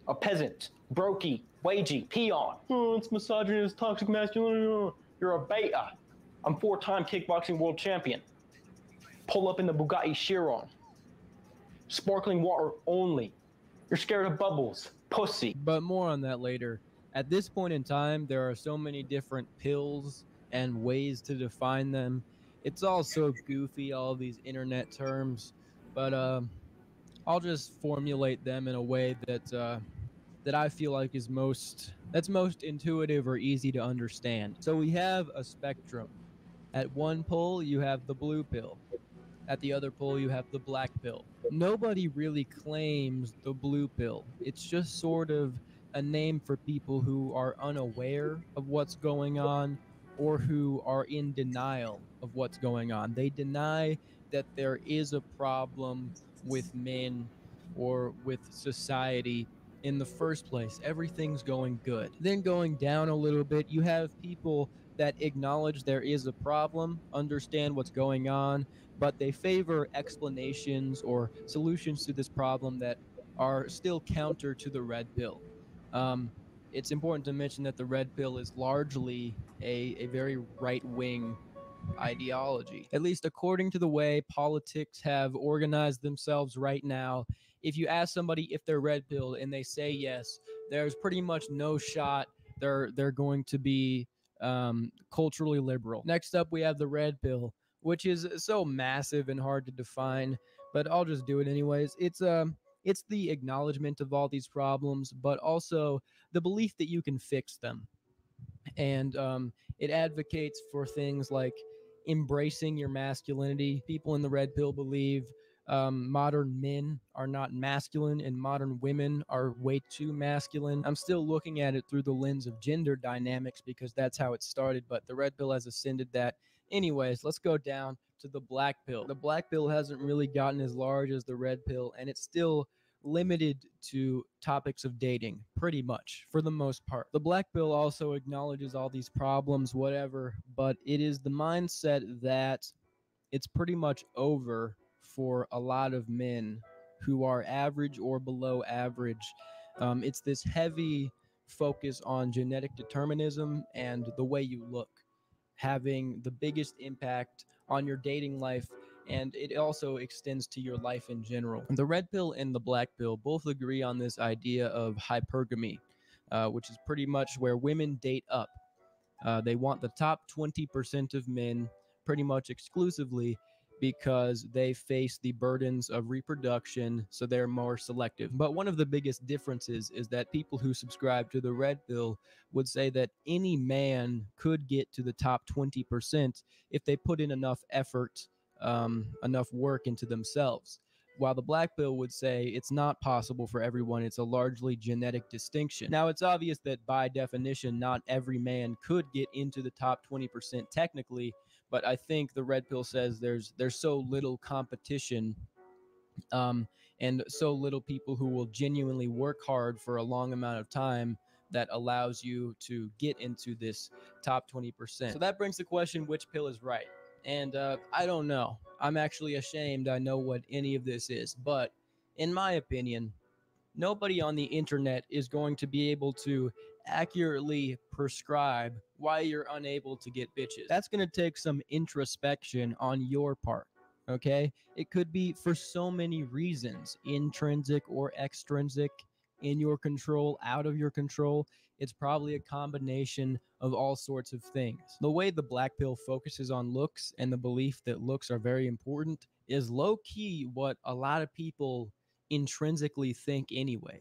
a peasant, brokey, wagey, peon. Oh, it's misogynist, toxic masculinity. You're a beta. I'm 4-time kickboxing world champion. Pull up in the Bugatti Chiron. Sparkling water only. You're scared of bubbles. Pussy. But more on that later. At this point in time, there are so many different pills and ways to define them. It's all so goofy, all these internet terms. But I'll just formulate them in a way that I feel like is most intuitive or easy to understand. So we have a spectrum. At one pole, you have the blue pill. At the other pole, you have the black pill. Nobody really claims the blue pill. It's just sort of a name for people who are unaware of what's going on or who are in denial of what's going on. They deny that there is a problem with men or with society in the first place. Everything's going good. Then going down a little bit, you have people that acknowledge there is a problem, understand what's going on, but they favor explanations or solutions to this problem that are still counter to the red pill. It's important to mention that the red pill is largely a very right-wing ideology, at least according to the way politics have organized themselves right now. If you ask somebody if they're red pill and they say yes, there's pretty much no shot they're going to be culturally liberal. Next up, we have the red pill, which is so massive and hard to define, but I'll just do it anyways. It's the acknowledgement of all these problems, but also the belief that you can fix them. And it advocates for things like embracing your masculinity. People in the red pill believe modern men are not masculine and modern women are way too masculine. I'm still looking at it through the lens of gender dynamics because that's how it started, but the red pill has ascended that. Anyways, let's go down to the black pill. The black pill hasn't really gotten as large as the red pill, and it's still limited to topics of dating, pretty much, for the most part. The black pill also acknowledges all these problems, whatever, but it is the mindset that it's pretty much over for a lot of men who are average or below average. It's this heavy focus on genetic determinism and the way you look having the biggest impact on your dating life, and it also extends to your life in general. The red pill and the black pill both agree on this idea of hypergamy, which is pretty much where women date up. They want the top 20% of men pretty much exclusively because they face the burdens of reproduction, so they're more selective. But one of the biggest differences is that people who subscribe to the red pill would say that any man could get to the top 20% if they put in enough effort, enough work into themselves. While the black pill would say it's not possible for everyone, it's a largely genetic distinction. Now, it's obvious that by definition, not every man could get into the top 20% technically, but I think the red pill says there's so little competition and so little people who will genuinely work hard for a long amount of time that allows you to get into this top 20%. So that brings the question, which pill is right? And I don't know. I'm actually ashamed I know what any of this is. But in my opinion, nobody on the internet is going to be able to accurately prescribe why you're unable to get bitches. That's going to take some introspection on your part, okay? It could be for so many reasons, intrinsic or extrinsic, in your control, out of your control. It's probably a combination of all sorts of things. The way the black pill focuses on looks and the belief that looks are very important is low-key what a lot of people intrinsically think anyway.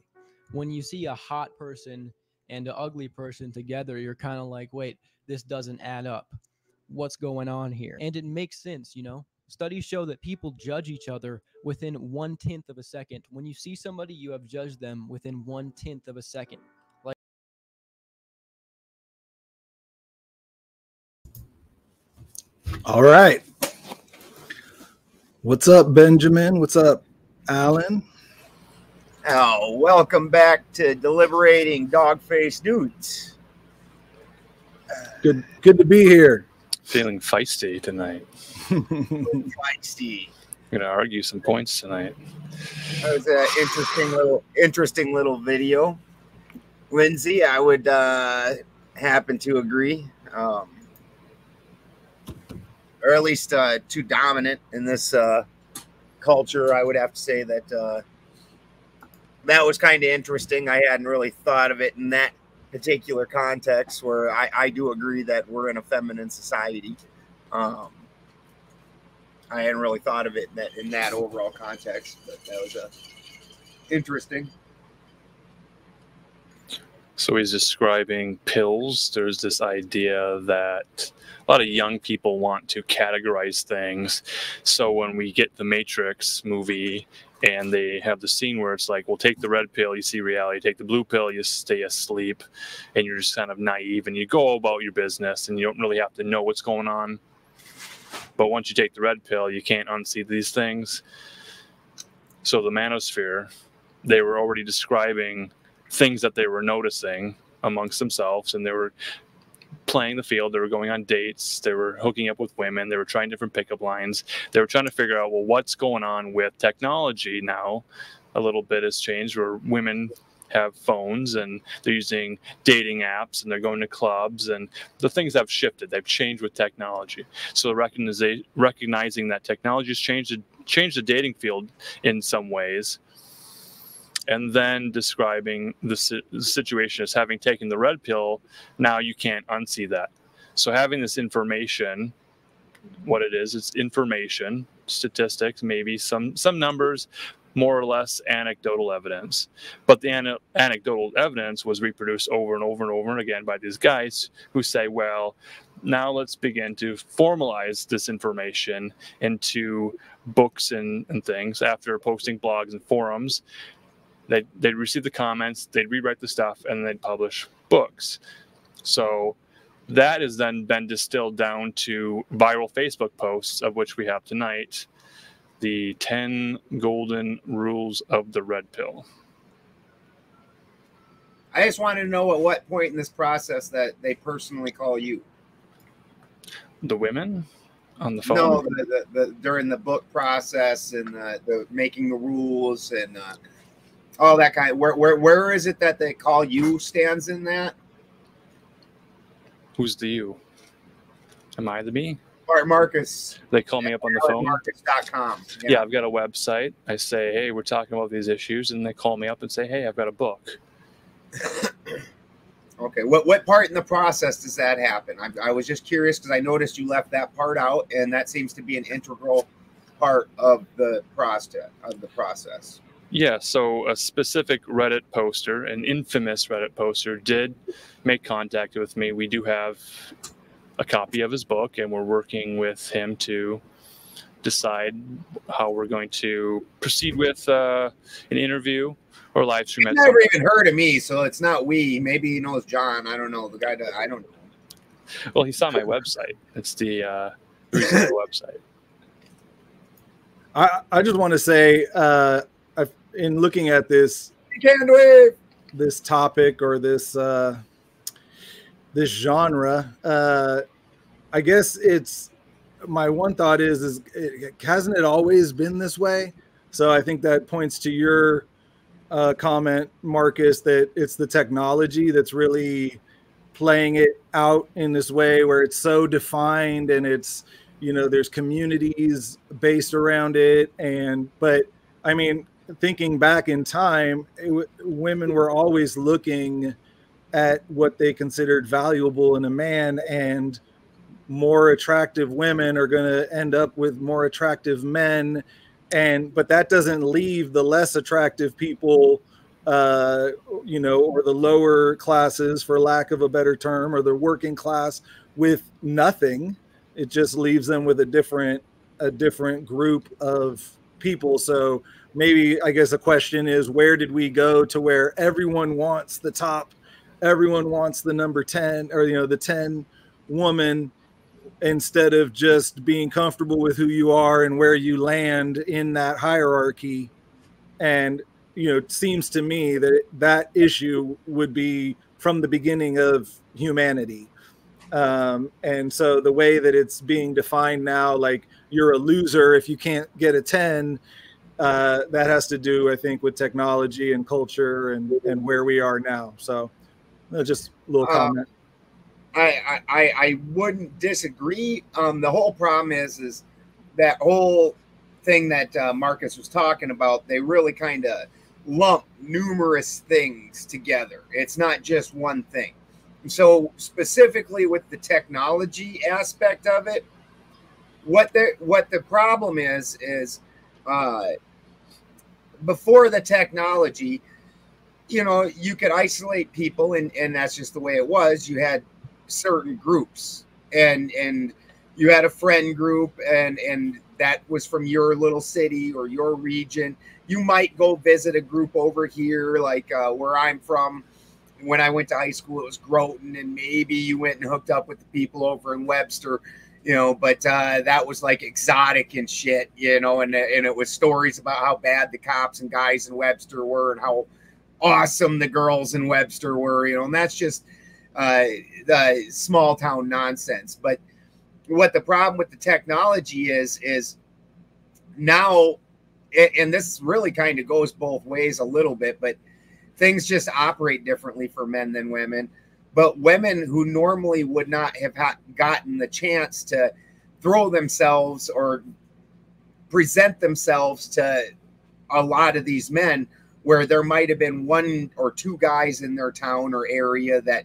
When you see a hot person and an ugly person together, you're kind of like, wait, this doesn't add up. What's going on here? And it makes sense, you know? Studies show that people judge each other within 1/10 of a second. When you see somebody, you have judged them within 1/10 of a second. Like, all right. What's up, Benjamin? What's up, Alan? Oh, welcome back to Deliberating Dogface Dudes. Good to be here. Feeling feisty tonight. Feisty. going to argue some points tonight. That was an interesting little video. Lindsay, I would happen to agree. Or at least too dominant in this culture. I would have to say that that was kind of interesting. I hadn't really thought of it in that particular context, where I do agree that we're in a feminine society. I hadn't really thought of it in that overall context, but that was interesting. So he's describing pills. There's this idea that a lot of young people want to categorize things. So when we get the Matrix movie and they have the scene where it's like, well, take the red pill, you see reality, take the blue pill, you stay asleep, and you're just kind of naive and you go about your business and you don't really have to know what's going on. But once you take the red pill, you can't unsee these things. So the manosphere, they were already describing things that they were noticing amongst themselves, and they were playing the field. They were going on dates. They were hooking up with women. They were trying different pickup lines. They were trying to figure out, well, what's going on with technology now? A little bit has changed where women have phones and they're using dating apps and they're going to clubs, and the things have shifted. They've changed with technology. So recognizing that technology has changed the dating field in some ways, and then describing the situation as having taken the red pill, now you can't unsee that. So having this information, what it is, it's information, statistics, maybe some numbers, more or less anecdotal evidence. But the anecdotal evidence was reproduced over and over and over again by these guys who say, well, now let's begin to formalize this information into books and things. After posting blogs and forums, they'd receive the comments, they'd rewrite the stuff, and they'd publish books. So that has then been distilled down to viral Facebook posts, of which we have tonight, the 10 golden rules of the red pill. I just wanted to know at what point in this process that they personally call you. The women on the phone? No, the during the book process and the making the rules and all that kind of, where is it that they call you stands in that? Who's the you? Am I the me? Or Marcus. They call me up on the phone. Marcus.com. Yeah, I've got a website. I say, hey, we're talking about these issues, and they call me up and say, hey, I've got a book. Okay, what part in the process does that happen? I was just curious because I noticed you left that part out, and that seems to be an integral part of the process. Yeah, so a specific Reddit poster, an infamous Reddit poster, did make contact with me. We do have a copy of his book, and we're working with him to decide how we're going to proceed with an interview or live stream. He's never even heard of me, so it's not we. Maybe he knows John. I don't know. The guy that I don't know. Well, he saw my website. It's the reason for the I just want to say, in looking at this, this topic or this this genre, I guess it's my one thought is hasn't it always been this way? So I think that points to your comment, Marcus, that it's the technology that's really playing it out in this way where it's so defined and it's, you know, there's communities based around it. But I mean, thinking back in time, women were always looking at what they considered valuable in a man, and more attractive women are going to end up with more attractive men. But that doesn't leave the less attractive people, you know, or the lower classes, for lack of a better term, or the working class with nothing. It just leaves them with a different group of people. So maybe, I guess the question is, where did we go to where everyone wants the top, everyone wants the number 10, or, you know, the 10 woman, instead of just being comfortable with who you are and where you land in that hierarchy. And, you know, it seems to me that that issue would be from the beginning of humanity. And so the way that it's being defined now, like you're a loser if you can't get a 10, that has to do, I think, with technology and culture and where we are now. So just a little comment. I wouldn't disagree. The whole problem is that whole thing that Marcus was talking about. They really kind of lump numerous things together. It's not just one thing. So specifically with the technology aspect of it, what the problem is before the technology, you know, you could isolate people, and that's just the way it was. You had certain groups, and you had a friend group, and that was from your little city or your region. You might go visit a group over here, like where I'm from. When I went to high school, it was Groton, and maybe you went and hooked up with the people over in Webster, you know, but that was like exotic and shit, you know, and it was stories about how bad the cops and guys in Webster were and how awesome the girls in Webster were, you know, and that's just the small town nonsense. But what the problem with the technology is now, and this really kind of goes both ways a little bit, but things just operate differently for men than women. But women who normally would not have gotten the chance to throw themselves or present themselves to a lot of these men, where there might have been one or two guys in their town or area that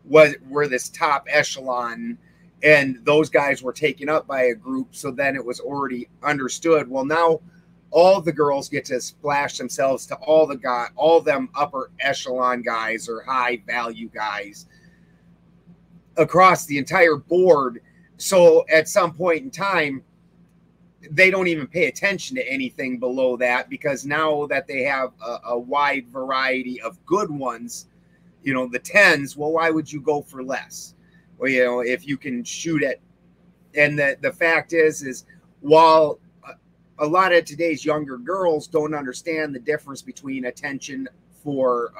were this top echelon, and those guys were taken up by a group. So then it was already understood. Well, now all the girls get to splash themselves to all them upper echelon guys or high value guys across the entire board. So at some point in time, they don't even pay attention to anything below that, because now that they have a wide variety of good ones, you know, the 10s, well, why would you go for less? Well, you know, if you can shoot it. And the fact is while a lot of today's younger girls don't understand the difference between attention for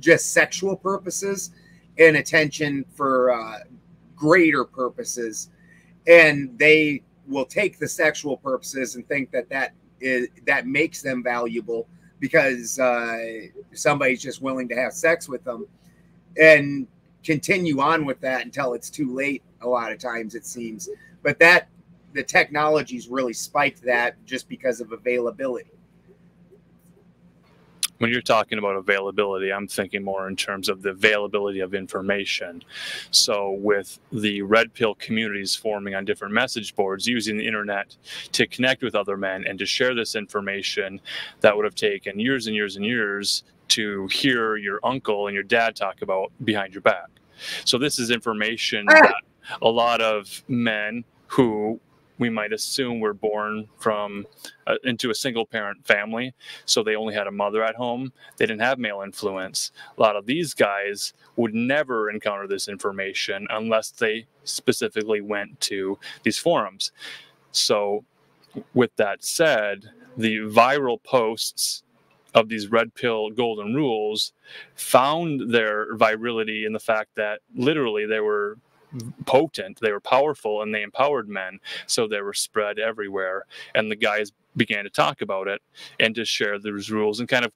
just sexual purposes and attention for greater purposes, and they will take the sexual purposes and think that makes them valuable because somebody's just willing to have sex with them, and continue on with that until it's too late. A lot of times it seems, but that the technology's really spiked that just because of availability. When you're talking about availability, I'm thinking more in terms of the availability of information. So with the red pill communities forming on different message boards, using the internet to connect with other men and to share this information that would have taken years and years and years to hear your uncle and your dad talk about behind your back. So this is information that a lot of men who we might assume were born from into a single parent family, so they only had a mother at home. They didn't have male influence. A lot of these guys would never encounter this information unless they specifically went to these forums. So with that said, the viral posts of these red pill golden rules found their virility in the fact that literally they were potent, they were powerful, and they empowered men. So they were spread everywhere, and the guys began to talk about it and to share those rules and kind of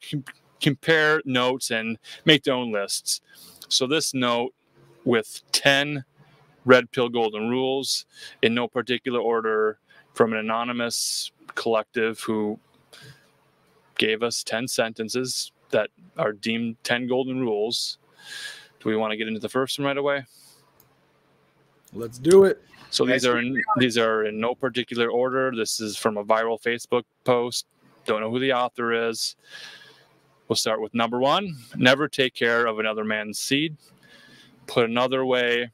compare notes and make their own lists. So this note with 10 red pill golden rules in no particular order from an anonymous collective who gave us 10 sentences that are deemed 10 golden rules. Do we want to get into the first one right away? Let's do it. So these are in no particular order. This is from a viral Facebook post. Don't know who the author is. We'll start with number 1. Never take care of another man's seed. Put another way,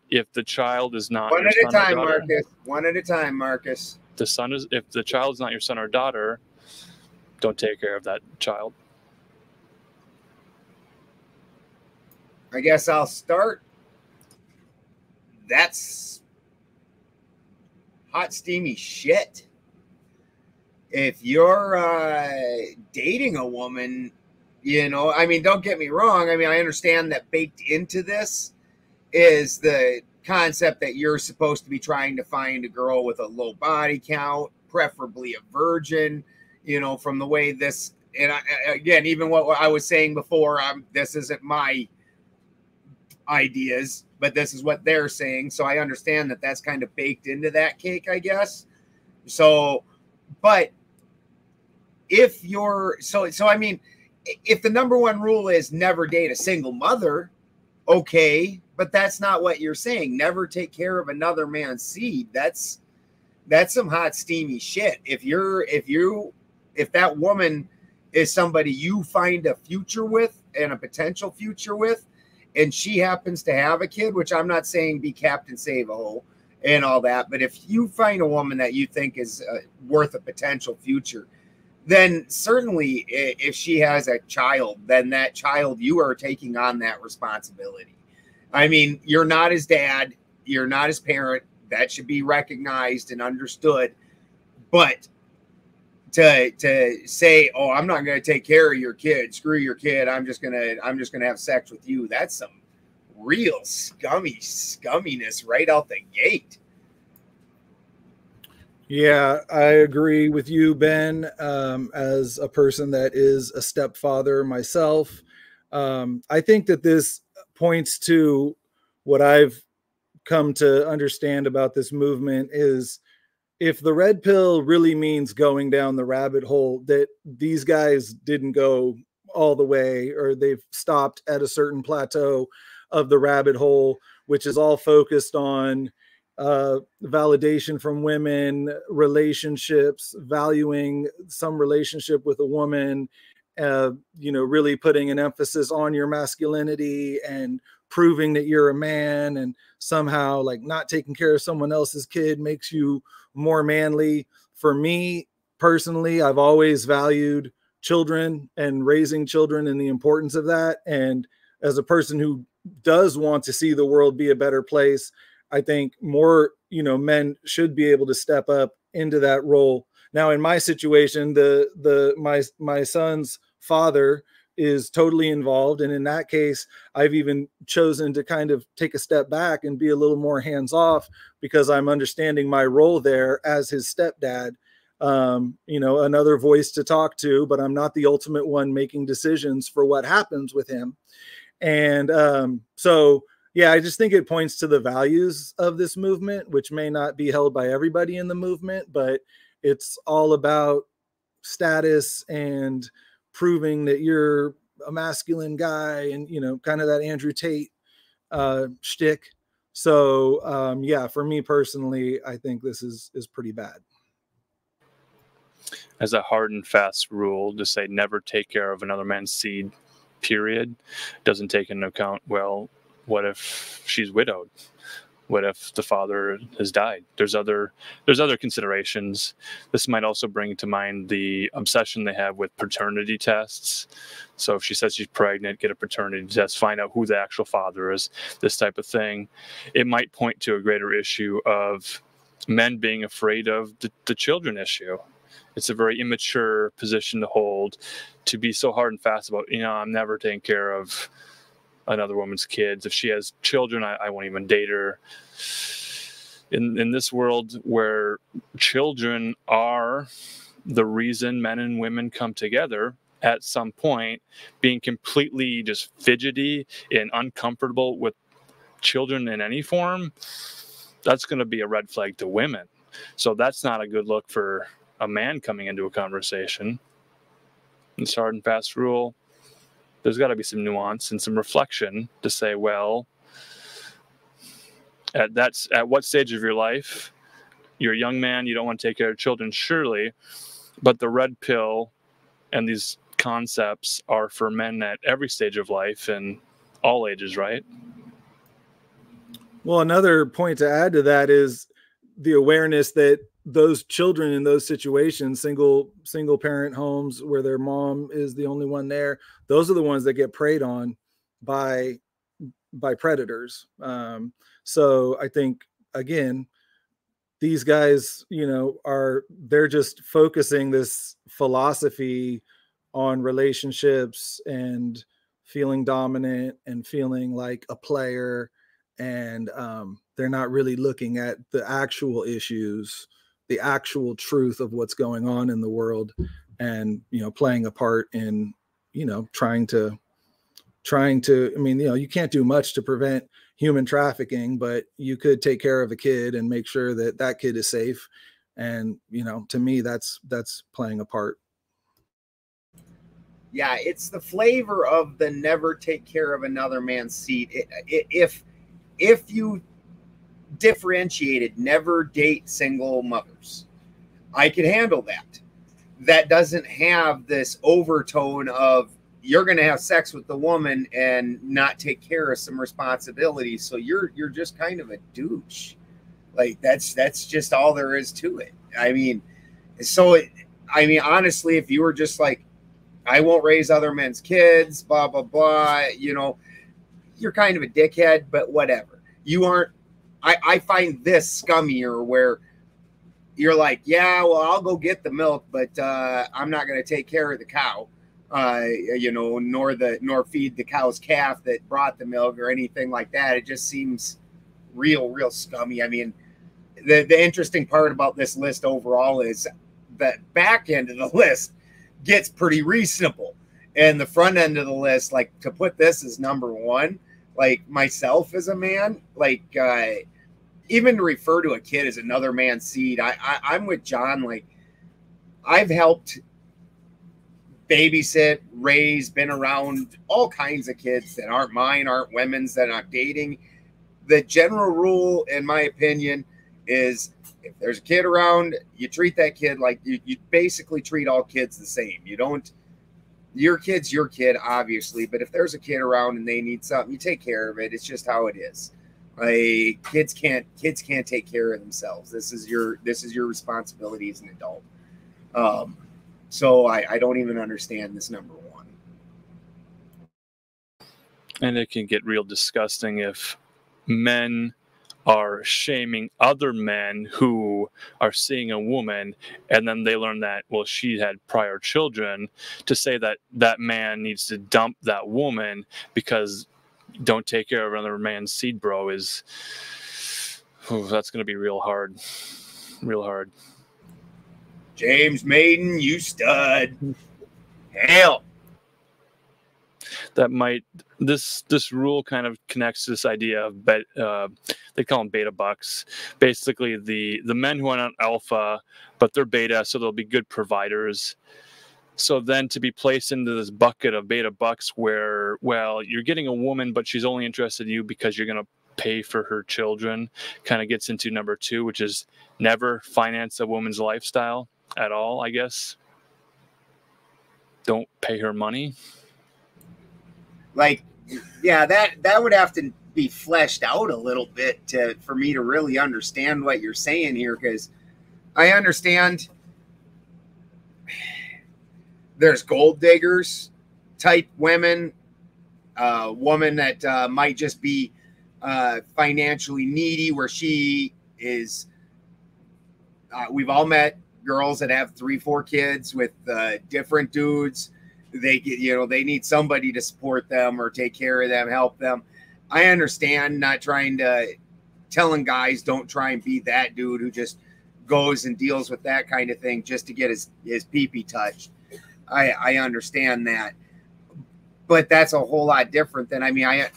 if the child is not one your at a son or time, daughter, Marcus. One at a time, Marcus. If the child is not your son or daughter, don't take care of that child. I guess I'll start. That's hot, steamy shit. If you're dating a woman, you know, I mean, don't get me wrong. I mean, I understand that baked into this is the concept that you're supposed to be trying to find a girl with a low body count, preferably a virgin, you know, from the way this, and again, even what I was saying before, this isn't my ideas, but this is what they're saying. So I understand that that's kind of baked into that cake, I guess. So, but if you're, so I mean, if the number one rule is never date a single mother, okay, but that's not what you're saying. Never take care of another man's seed. That's some hot, steamy shit. If that woman is somebody you find a future with and a potential future with, and she happens to have a kid, which I'm not saying be Captain Save-A-Hole and all that, but if you find a woman that you think is worth a potential future, then certainly if she has a child, then that child, you are taking on that responsibility. I mean, you're not his dad, you're not his parent. That should be recognized and understood. But to say, oh, I'm not going to take care of your kid, screw your kid, I'm just gonna have sex with you, that's some real scumminess right out the gate. Yeah, I agree with you, Ben. As a person that is a stepfather myself, I think that this points to what I've come to understand about this movement is, if the red pill really means going down the rabbit hole, that these guys didn't go all the way, or they've stopped at a certain plateau of the rabbit hole, which is all focused on validation from women, relationships, valuing some relationship with a woman, you know, really putting an emphasis on your masculinity and proving that you're a man, and somehow like not taking care of someone else's kid makes you more manly. For me personally, I've always valued children and raising children and the importance of that. And as a person who does want to see the world be a better place, I think more, you know, men should be able to step up into that role. Now, in my situation, my son's father is totally involved, and in that case, I've even chosen to kind of take a step back and be a little more hands off, because I'm understanding my role there as his stepdad. You know, another voice to talk to, but I'm not the ultimate one making decisions for what happens with him. And so, yeah, I just think it points to the values of this movement, which may not be held by everybody in the movement, but it's all about status and proving that you're a masculine guy, and, you know, kind of that Andrew Tate shtick. So, yeah, for me personally, I think this is pretty bad. As a hard and fast rule to say never take care of another man's seed, period, doesn't take into account, well, what if she's widowed? What if the father has died? There's other considerations. This might also bring to mind the obsession they have with paternity tests. So if she says she's pregnant, get a paternity test, find out who the actual father is, this type of thing. It might point to a greater issue of men being afraid of the children issue. It's a very immature position to hold, to be so hard and fast about, you know, I'm never taking care of another woman's kids. If she has children, I won't even date her. In this world where children are the reason men and women come together at some point, being completely just fidgety and uncomfortable with children in any form, that's going to be a red flag to women. So that's not a good look for a man coming into a conversation. This hard and fast rule, there's got to be some nuance and some reflection to say, well, at what stage of your life, you're a young man, you don't want to take care of children, surely, but the red pill and these concepts are for men at every stage of life and all ages, right? Well, another point to add to that is the awareness that those children in those situations, single parent homes where their mom is the only one there, those are the ones that get preyed on by predators. So I think, again, these guys, you know, they're just focusing this philosophy on relationships and feeling dominant and feeling like a player and they're not really looking at the actual issues, the actual truth of what's going on in the world, and playing a part in trying to I mean, you can't do much to prevent human trafficking, but you could take care of a kid and make sure that that kid is safe. And to me, that's playing a part. Yeah, it's the flavor of the never take care of another man's seed. If you differentiated never date single mothers, I could handle that. That doesn't have this overtone of you're going to have sex with the woman and not take care of some responsibilities, so you're just kind of a douche. Like that's just all there is to it. I mean, honestly, if you were just like, I won't raise other men's kids, blah blah blah, you're kind of a dickhead. But whatever. You aren't. I find this scummier where you're like, yeah, well, I'll go get the milk, but I'm not going to take care of the cow. Nor feed the cow's calf that brought the milk or anything like that. It just seems real scummy. I mean, the interesting part about this list overall is that back end of the list gets pretty reasonable, and the front end of the list, like to put this as number one, like myself as a man, like even to refer to a kid as another man's seed, I'm with John. Like I've helped babysit, raise, been around all kinds of kids that aren't mine, aren't women's, that I'm dating. The general rule, in my opinion, is if there's a kid around, you treat that kid like you basically treat all kids the same. You don't, your kid's your kid, obviously, but if there's a kid around and they need something, you take care of it. It's just how it is. Like kids can't take care of themselves. This is your responsibility as an adult. So I don't even understand this number one. And it can get real disgusting if men are shaming other men who are seeing a woman, and then they learn that, well, she had prior children, to say that that man needs to dump that woman because don't take care of another man's seed, bro, is that's going to be real hard. James Maiden, you stud. Hell. That might, this rule kind of connects to this idea of they call them beta bucks. Basically, the men who are not alpha, but they're beta, so they'll be good providers. So then to be placed into this bucket of beta bucks where, well, you're getting a woman, but she's only interested in you because you're going to pay for her children, kind of gets into number two, which is never finance a woman's lifestyle at all, I guess. Don't pay her money. Like, yeah, that would have to be fleshed out a little bit for me to really understand what you're saying here, because I understand there's gold diggers type women, woman that might just be financially needy, where she is. We've all met girls that have 3-4 kids with different dudes. They get, they need somebody to support them or take care of them, help them. I understand not telling guys don't try and be that dude who just goes and deals with that kind of thing just to get his pee-pee touched. I understand that, but that's a whole lot different than, I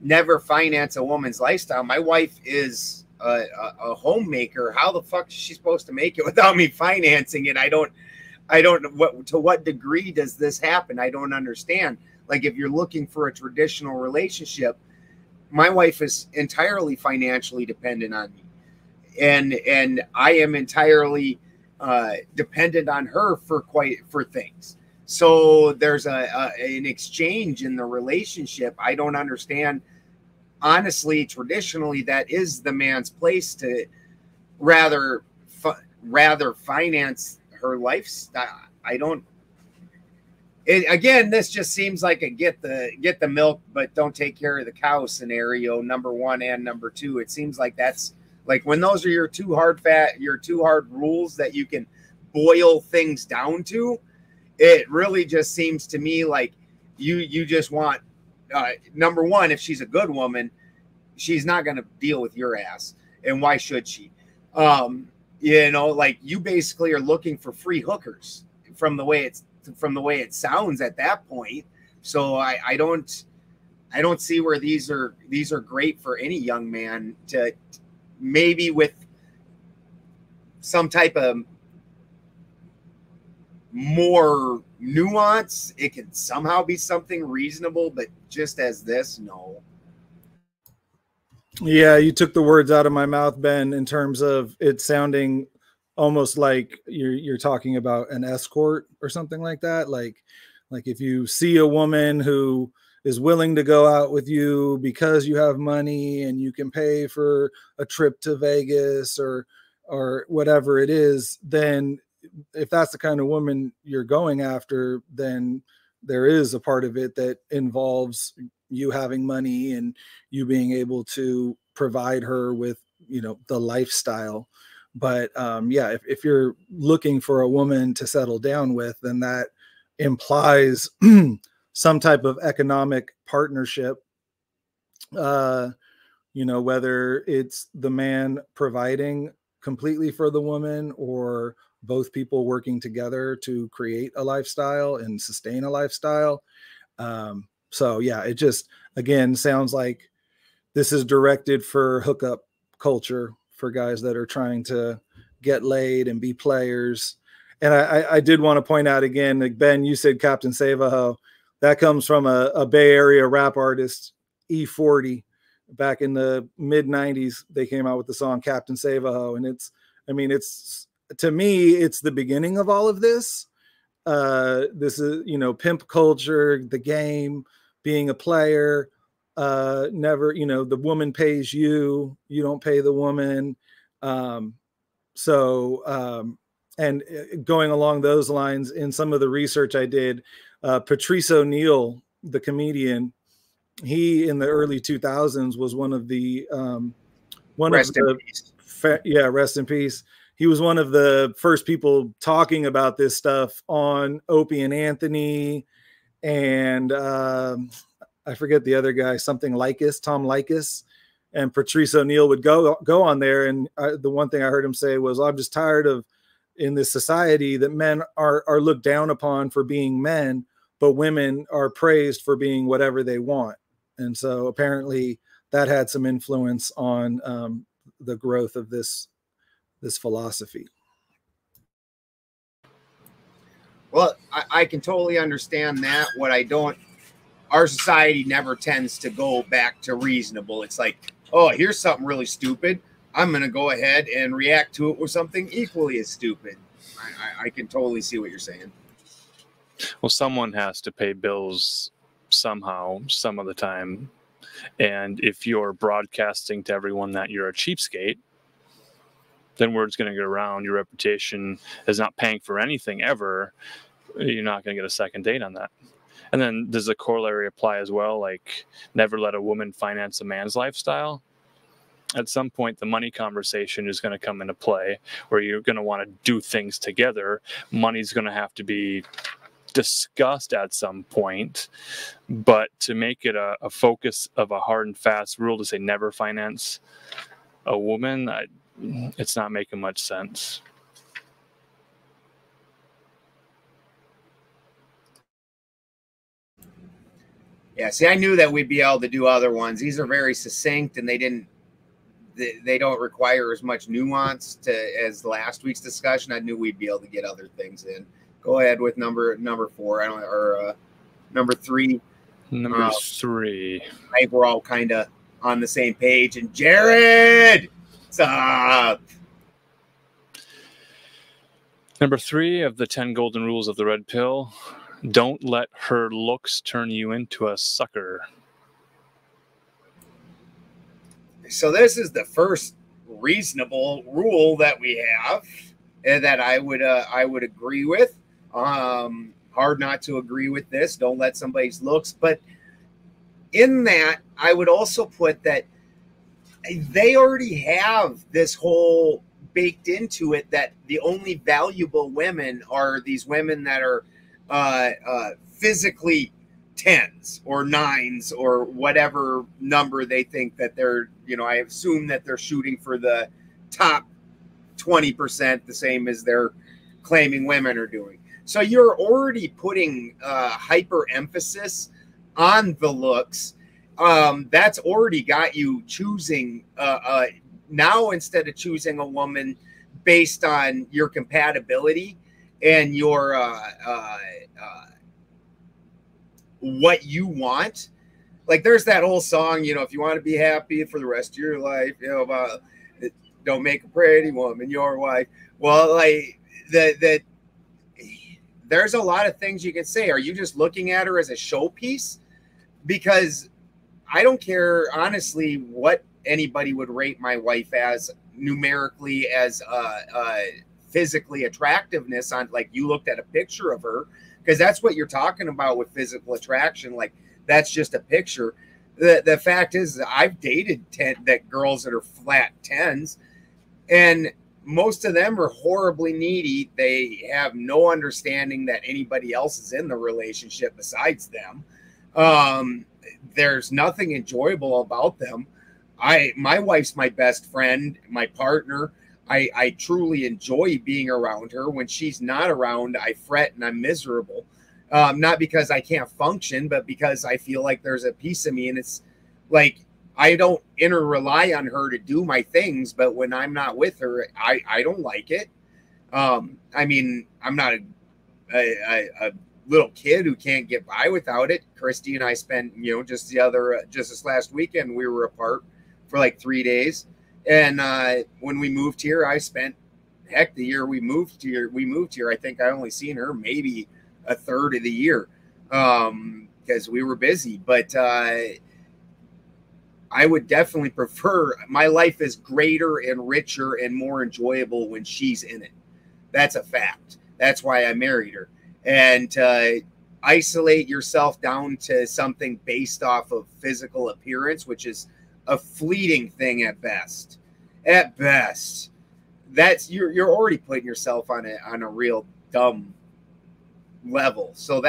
never finance a woman's lifestyle. My wife is a homemaker. How the fuck is she supposed to make it without me financing it? I don't know to what degree does this happen? I don't understand. Like, if you're looking for a traditional relationship, my wife is entirely financially dependent on me, and I am entirely dependent on her for things. So there's an exchange in the relationship. I don't understand. Honestly, traditionally, that is the man's place to rather finance her lifestyle. Again, this just seems like a get the milk but don't take care of the cow scenario, number one and number two. It seems like that's like when those are your two hard rules that you can boil things down to. It really just seems to me like you just want number one, if she's a good woman, she's not going to deal with your ass. And why should she? You know, like, you basically are looking for free hookers from the way it sounds at that point. So I don't see where these are great for any young man to, maybe with some type of more nuance, it can somehow be something reasonable, but just as this, no. Yeah, you took the words out of my mouth, Ben, in terms of it sounding almost like you're talking about an escort or something like that. Like if you see a woman who is willing to go out with you because you have money and you can pay for a trip to Vegas or whatever it is, then if that's the kind of woman you're going after, then there is a part of it that involves you having money and you being able to provide her with, you know, the lifestyle. But yeah, if you're looking for a woman to settle down with, then that implies some type of economic partnership, you know, whether it's the man providing completely for the woman or both people working together to create a lifestyle and sustain a lifestyle. So yeah, it just, again, sounds like this is directed for hookup culture for guys that are trying to get laid and be players. And I did want to point out again, like Ben, you said Captain Savaho. That comes from a Bay Area rap artist, E40. Back in the mid 90s, they came out with the song Captain Savaho. And it's, to me, it's the beginning of all of this. This is, you know, pimp culture, the game, being a player, never, you know, the woman pays you, you don't pay the woman. And going along those lines, in some of the research I did, Patrice O'Neal, the comedian, he in the early 2000s was one of the rest in peace. He was one of the first people talking about this stuff on Opie and Anthony, and I forget the other guy, something Likas, Tom Likas. And Patrice O'Neal would go on there, and the one thing I heard him say was, "I'm just tired of, in this society, that men are looked down upon for being men, but women are praised for being whatever they want." And so apparently that had some influence on the growth of this philosophy. Well, I can totally understand that. What I don't, our society never tends to go back to reasonable. It's like, oh, here's something really stupid, I'm going to go ahead and react to it with something equally as stupid. I can totally see what you're saying. Well, someone has to pay bills somehow, some of the time. And if you're broadcasting to everyone that you're a cheapskate, then word's going to get around. Your reputation is not paying for anything ever. You're not going to get a second date on that. And then does the corollary apply as well? Like, never let a woman finance a man's lifestyle? At some point, the money conversation is going to come into play, where you're going to want to do things together. Money's going to have to be discussed at some point, but to make it a focus of a hard and fast rule to say never finance a woman, it's not making much sense. Yeah, see, I knew that we'd be able to do other ones. These are very succinct, and they don't require as much nuance as last week's discussion. I knew we'd be able to get other things in. Go ahead with number 4, number 3. Number 3. I think we're all kind of on the same page. And Jared, what's up? Number 3 of the 10 golden rules of the red pill: don't let her looks turn you into a sucker. So this is the first reasonable rule that we have, and that I would agree with. Hard not to agree with this. Don't let somebody's looks. But in that, I would also put that they already have this whole baked into it that the only valuable women are these women that are physically 10s or 9s or whatever number they think that they're, you know, I assume that they're shooting for the top 20%, the same as they're claiming women are doing. So you're already putting hyper emphasis on the looks. That's already got you choosing now, instead of choosing a woman based on your compatibility and your what you want. Like there's that whole song, you know, if you want to be happy for the rest of your life, you know, about don't make a pretty woman your wife. Well, like that there's a lot of things you can say. Are you just looking at her as a showpiece? Because I don't care, honestly, what anybody would rate my wife as numerically, as physically attractiveness on, like, you looked at a picture of her, because that's what you're talking about with physical attraction. Like, that's just a picture. The fact is, I've dated girls that are flat 10s, and most of them are horribly needy. They have no understanding that anybody else is in the relationship besides them. There's nothing enjoyable about them. My wife's my best friend, my partner. I truly enjoy being around her. When she's not around, I fret and I'm miserable. Not because I can't function, but because I feel like there's a piece of me, and it's like I don't rely on her to do my things, but when I'm not with her, I don't like it. I mean, I'm not a little kid who can't get by without it. Christy and I spent, you know, just this last weekend, we were apart for like 3 days. And when we moved here, I spent, heck, the year we moved here, I think I only seen her maybe a third of the year because we were busy. But I would definitely prefer, my life is greater and richer and more enjoyable when she's in it. That's a fact. That's why I married her. And to isolate yourself down to something based off of physical appearance, which is a fleeting thing at best. At best, that's you're already putting yourself on a real dumb level. So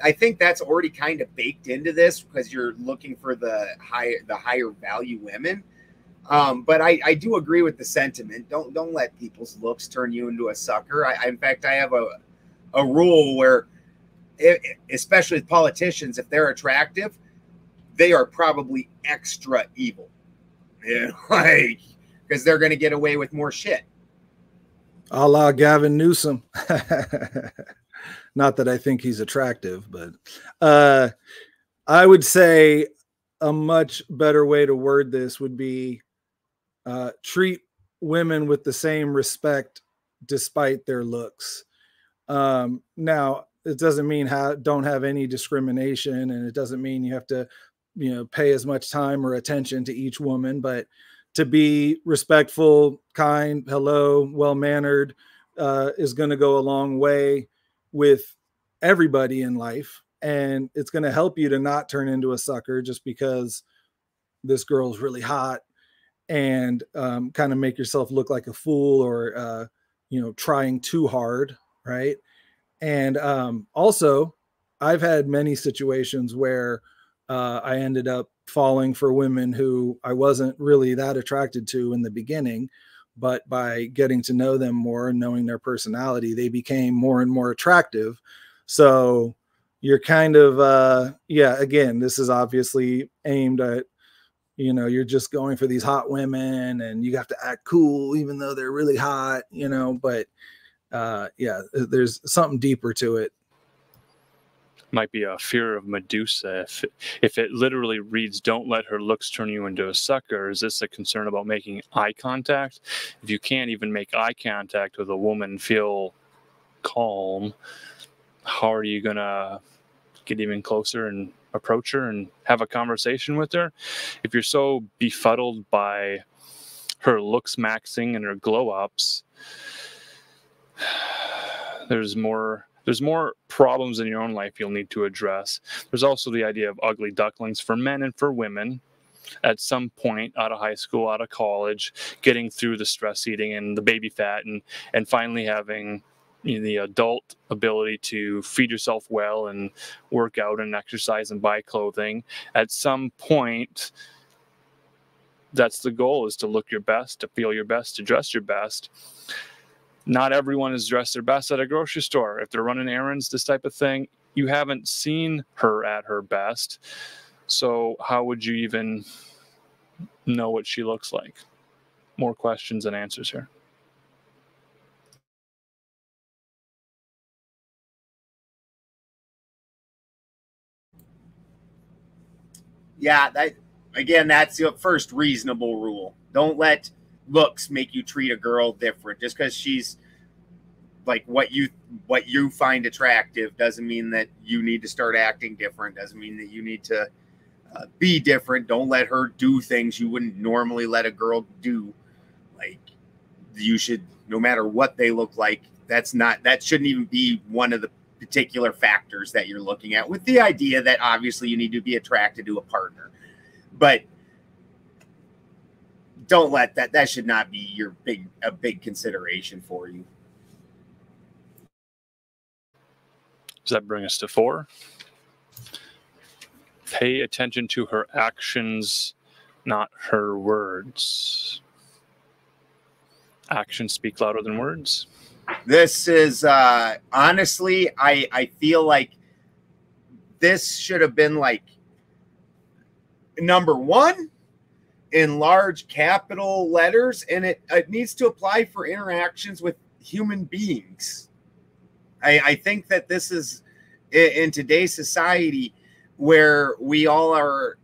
I think that's already kind of baked into this, because you're looking for the higher value women. But I do agree with the sentiment. Don't let people's looks turn you into a sucker. In fact, I have a rule where, especially with politicians, if they're attractive, they are probably extra evil. Yeah, like, because they're going to get away with more shit. A la Gavin Newsom. Not that I think he's attractive, but I would say a much better way to word this would be treat women with the same respect despite their looks. Now, it doesn't mean don't have any discrimination, and it doesn't mean you have to, you know, pay as much time or attention to each woman, but to be respectful, kind, hello, well-mannered is going to go a long way with everybody in life. And it's going to help you to not turn into a sucker just because this girl's really hot, and kind of make yourself look like a fool, or, you know, trying too hard. Right. And also, I've had many situations where I ended up falling for women who I wasn't really that attracted to in the beginning, but by getting to know them more and knowing their personality, they became more and more attractive. So you're kind of, yeah, again, this is obviously aimed at, you know, you're just going for these hot women and you have to act cool, even though they're really hot, you know, but yeah, there's something deeper to it. Might be a fear of Medusa. If it literally reads, don't let her looks turn you into a sucker, is this a concern about making eye contact? If you can't even make eye contact with a woman, feel calm, how are you going to get even closer and approach her and have a conversation with her? If you're so befuddled by her looks maxing and her glow ups, there's more problems in your own life you'll need to address. There's also the idea of ugly ducklings for men and for women. At some point out of high school, out of college, getting through the stress eating and the baby fat, and finally having the adult ability to feed yourself well and work out and exercise and buy clothing. At some point, that's the goal, is to look your best, to feel your best, to dress your best. Not everyone is dressed their best at a grocery store. If they're running errands, this type of thing, you haven't seen her at her best. So how would you even know what she looks like? More questions than answers here. Yeah, that's the first reasonable rule. Don't let looks make you treat a girl different. Just because she's like what you find attractive doesn't mean that you need to start acting different. Doesn't mean that you need to be different. Don't let her do things you wouldn't normally let a girl do. Like, you should, no matter what they look like, that shouldn't even be one of the particular factors that you're looking at, with the idea that obviously you need to be attracted to a partner. But don't let that should not be a big consideration for you. Does that bring us to 4? Pay attention to her actions, not her words. Actions speak louder than words. This is honestly, I feel like this should have been like number 1 in large capital letters, and it needs to apply for interactions with human beings. I think that this is, in today's society, where we all are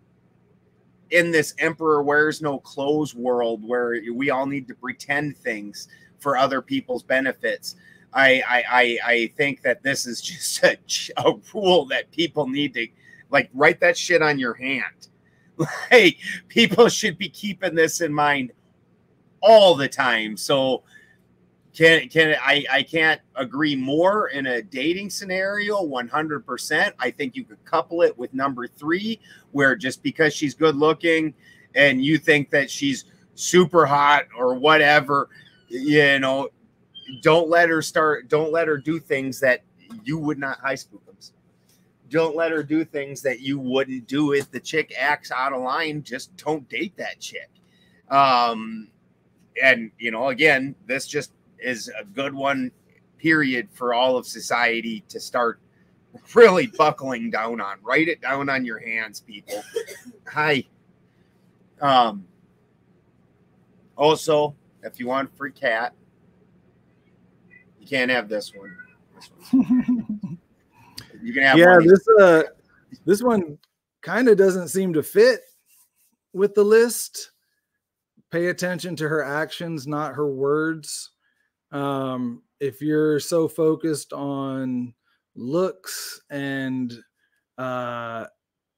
in this emperor wears no clothes world, where we all need to pretend things for other people's benefits. I think that this is just a rule that people need to, like, write that shit on your hand. Like, people should be keeping this in mind all the time. So I can't agree more in a dating scenario. 100%. I think you could couple it with number 3, where just because she's good looking and you think that she's super hot or whatever, you know, don't let her do things that you would not. High spookums. Don't let her do things that you wouldn't do. If the chick acts out of line, just don't date that chick. And, you know, again, this just is a good one, period, for all of society to start really buckling down on. Write it down on your hands, people. Hi. Also, if you want a free cat, you can't have this one. You can have money. This one kind of doesn't seem to fit with the list. Pay attention to her actions, not her words. If you're so focused on looks and I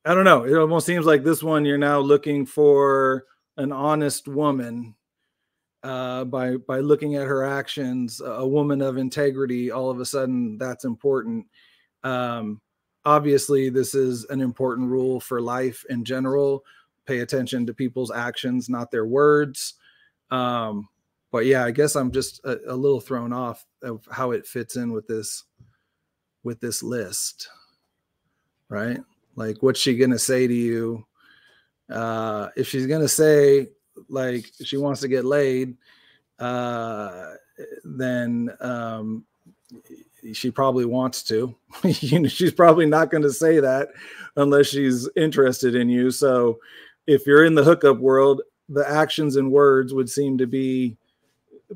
don't know, it almost seems like this one you're now looking for an honest woman by looking at her actions, a woman of integrity. All of a sudden, that's important. Obviously, this is an important rule for life in general. Pay attention to people's actions, not their words. But yeah, I guess I'm just a little thrown off of how it fits in with this list, right? Like, what's she gonna say to you? If she's gonna say like she wants to get laid, then she probably wants to. You know, she's probably not going to say that unless she's interested in you. So if you're in the hookup world, the actions and words would seem to be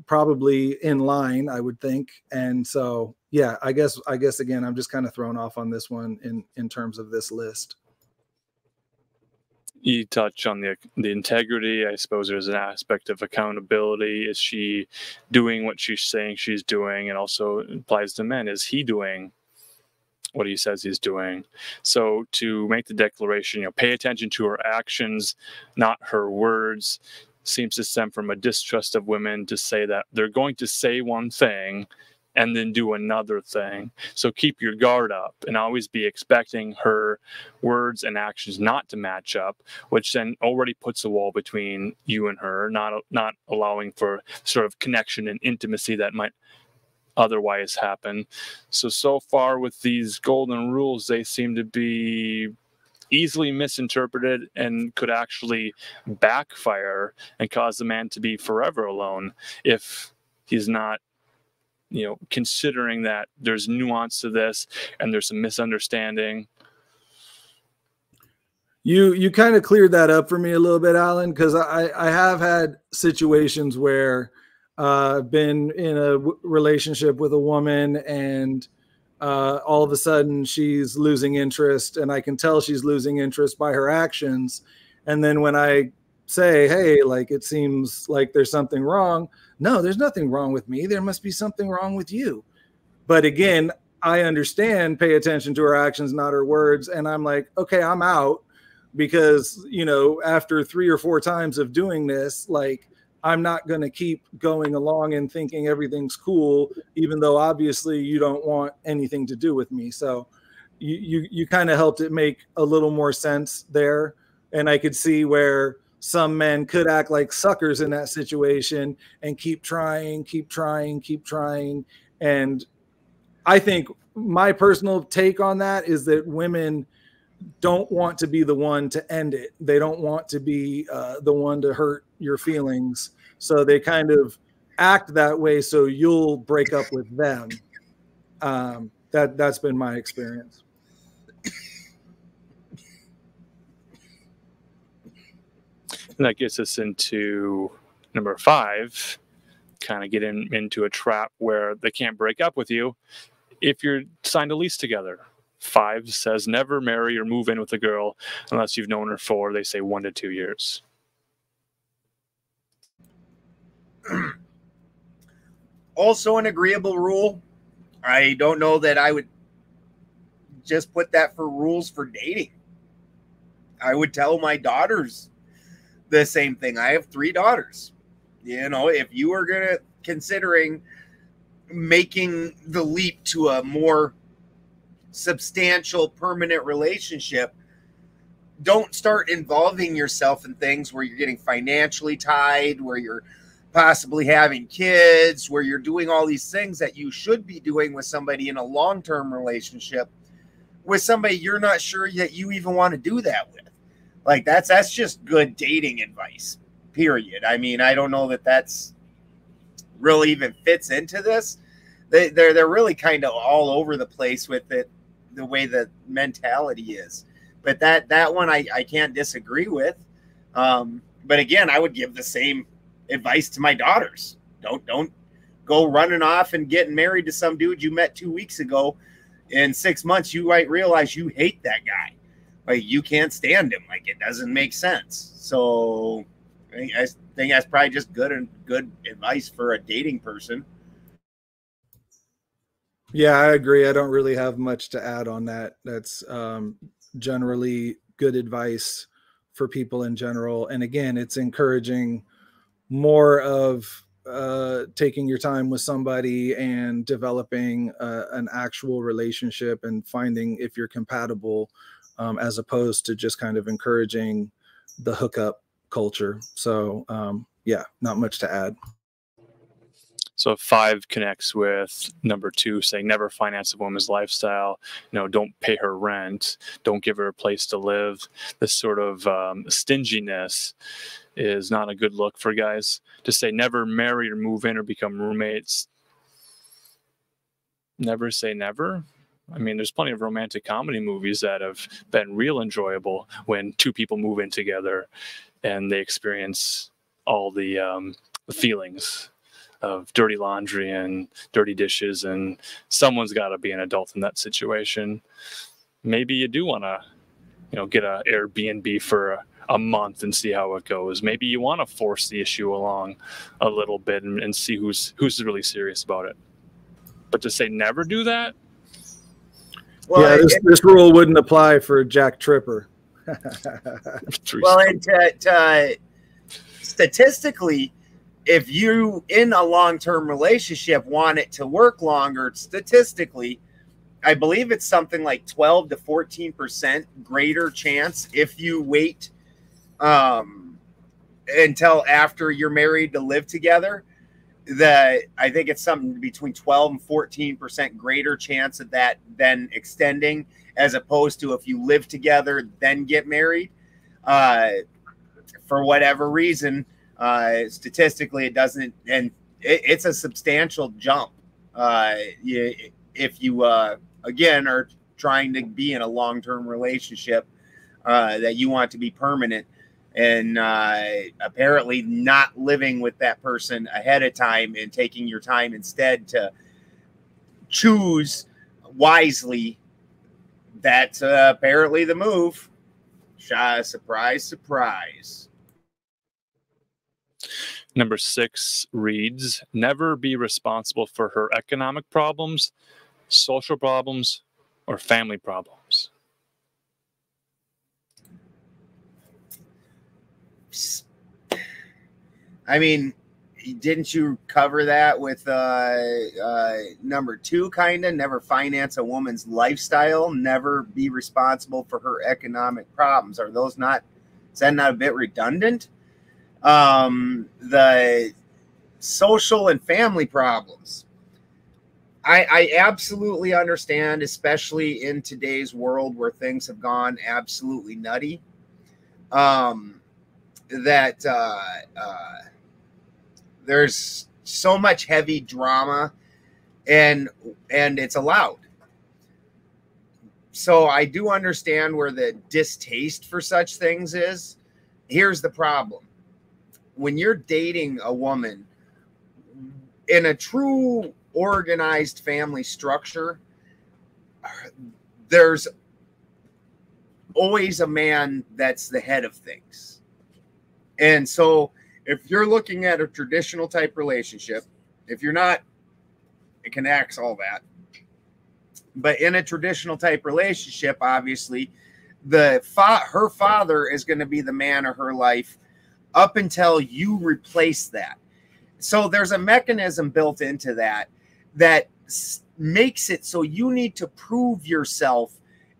probably in line, I would think. And so, yeah, I guess again, I'm just kind of thrown off on this one in terms of this list. You touch on the integrity. I suppose there's an aspect of accountability. Is she doing what she's saying she's doing? And also applies to men. Is he doing what he says he's doing? So to make the declaration, you know, pay attention to her actions, not her words, seems to stem from a distrust of women to say that they're going to say one thing and then do another thing. So keep your guard up and always be expecting her words and actions not to match up, which then already puts a wall between you and her, not allowing for sort of connection and intimacy that might otherwise happen. So far with these golden rules, they seem to be easily misinterpreted and could actually backfire and cause the man to be forever alone if he's not, considering that there's nuance to this and there's some misunderstanding. You kind of cleared that up for me a little bit, Alan, because I have had situations where I've been in a relationship with a woman and all of a sudden she's losing interest, and I can tell she's losing interest by her actions. And then when I say, hey, like, it seems like there's something wrong. No, there's nothing wrong with me. There must be something wrong with you. But again, I understand, pay attention to her actions, not her words. And I'm like, okay, I'm out, because, after 3 or 4 times of doing this, like, I'm not going to keep going along and thinking everything's cool, even though obviously you don't want anything to do with me. So you kind of helped it make a little more sense there. And I could see where some men could act like suckers in that situation and keep trying. And I think my personal take on that is that women don't want to be the one to end it. They don't want to be the one to hurt your feelings. So they kind of act that way so you'll break up with them. That's been my experience. And that gets us into number 5, kind of getting into a trap where they can't break up with you if you're signed a lease together. 5 says never marry or move in with a girl unless you've known her for, they say, 1 to 2 years. Also an agreeable rule. I don't know that I would just put that for rules for dating. I would tell my daughters the same thing. I have 3 daughters. If you are considering making the leap to a more substantial permanent relationship, don't start involving yourself in things where you're getting financially tied, where you're possibly having kids, where you're doing all these things that you should be doing with somebody in a long-term relationship with somebody you're not sure that you even want to do that with. Like, that's just good dating advice, period. I mean, I don't know that that's really even fits into this. They're really kind of all over the place with it, the way the mentality is. But that one I can't disagree with. But again, I would give the same advice to my daughters. Don't go running off and getting married to some dude you met 2 weeks ago. In 6 months, you might realize you hate that guy. Like, you can't stand him. Like, it doesn't make sense. So I think that's probably just good advice for a dating person. Yeah, I agree. I don't really have much to add on that. That's generally good advice for people in general. And again, it's encouraging more of taking your time with somebody and developing an actual relationship and finding if you're compatible, as opposed to just kind of encouraging the hookup culture. So yeah, not much to add. So 5 connects with number 2, saying never finance a woman's lifestyle. Don't pay her rent. Don't give her a place to live. This sort of stinginess is not a good look for guys. To say never marry or move in or become roommates. Never say never. I mean, there's plenty of romantic comedy movies that have been real enjoyable when 2 people move in together and they experience all the feelings of dirty laundry and dirty dishes, and someone's got to be an adult in that situation. Maybe you do want to, get an Airbnb for a month and see how it goes. Maybe you want to force the issue along a little bit and see who's really serious about it. But to say never do that? Well, yeah, this rule wouldn't apply for Jack Tripper. Well, and statistically, if you in a long-term relationship want it to work longer, statistically, I believe it's something like 12 to 14% greater chance if you wait until after you're married to live together. I think it's something between 12 and 14% greater chance of that than extending, as opposed to if you live together then get married. For whatever reason, statistically it doesn't, and it's a substantial jump. If you again are trying to be in a long-term relationship that you want to be permanent, and apparently not living with that person ahead of time and taking your time instead to choose wisely, that's apparently the move. Surprise, surprise. Number 6 reads, never be responsible for her economic problems, social problems, or family problems. I mean, didn't you cover that with number 2, kind of? Never finance a woman's lifestyle, never be responsible for her economic problems. Is that not a bit redundant? The social and family problems. I absolutely understand, especially in today's world where things have gone absolutely nutty, that there's so much heavy drama and it's allowed. So I do understand where the distaste for such things is. Here's the problem. When you're dating a woman in a true organized family structure, there's always a man that's the head of things. And so if you're looking at a traditional type relationship, if you're not, it can axe all that. But in a traditional type relationship, obviously, her father is going to be the man of her life up until you replace that. So there's a mechanism built into that makes it so you need to prove yourself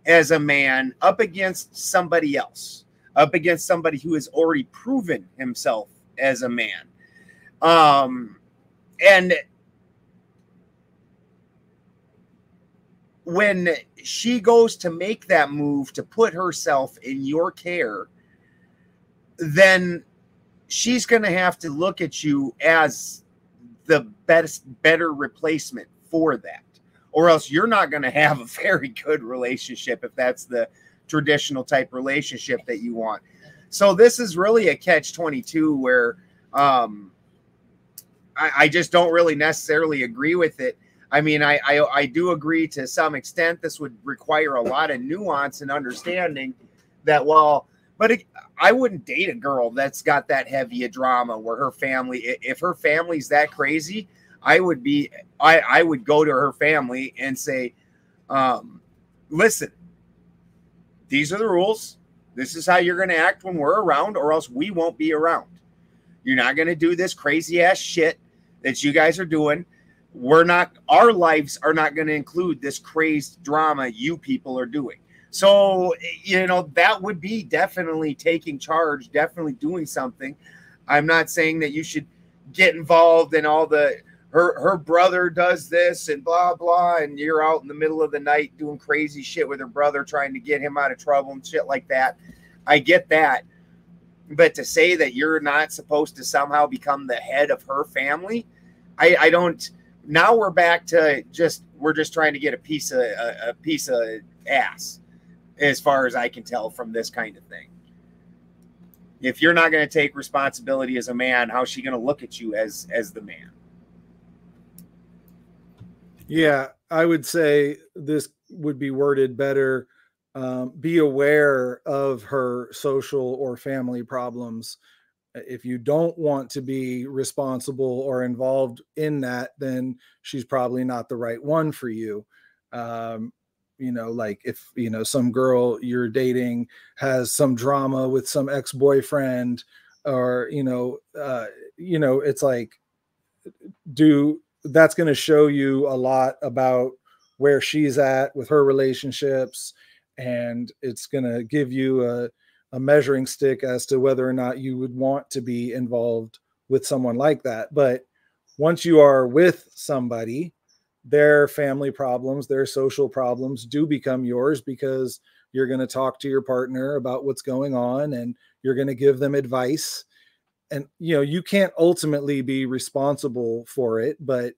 as a man up against somebody else, up against somebody who has already proven himself as a man. And when she goes to make that move to put herself in your care, then she's going to have to look at you as the better replacement for that, or else you're not going to have a very good relationship if that's the traditional type relationship that you want. So this is really a catch-22 where I just don't really necessarily agree with it. I mean, I do agree to some extent. This would require a lot of nuance and understanding that, I wouldn't date a girl that's got that heavy a drama where her family, if her family's that crazy, I would go to her family and say, listen, these are the rules. This is how you're going to act when we're around, or else we won't be around. You're not going to do this crazy ass shit that you guys are doing. Our lives are not going to include this crazed drama you people are doing. So, that would be definitely taking charge, definitely doing something. I'm not saying that you should get involved in all her brother does this and blah, blah, and you're out in the middle of the night doing crazy shit with her brother, trying to get him out of trouble and shit like that. I get that. But to say that you're not supposed to somehow become the head of her family, I don't. Now we're back to we're just trying to get a piece of ass, as far as I can tell from this kind of thing. If you're not going to take responsibility as a man, how's she going to look at you as the man? Yeah, I would say this would be worded better. Be aware of her social or family problems. If you don't want to be responsible or involved in that, then she's probably not the right one for you. Like if, some girl you're dating has some drama with some ex-boyfriend, or, it's like, that's going to show you a lot about where she's at with her relationships. And it's going to give you a measuring stick as to whether or not you would want to be involved with someone like that. But once you are with somebody, their family problems, their social problems do become yours, because you're going to talk to your partner about what's going on and you're going to give them advice. And, you know, you can't ultimately be responsible for it, but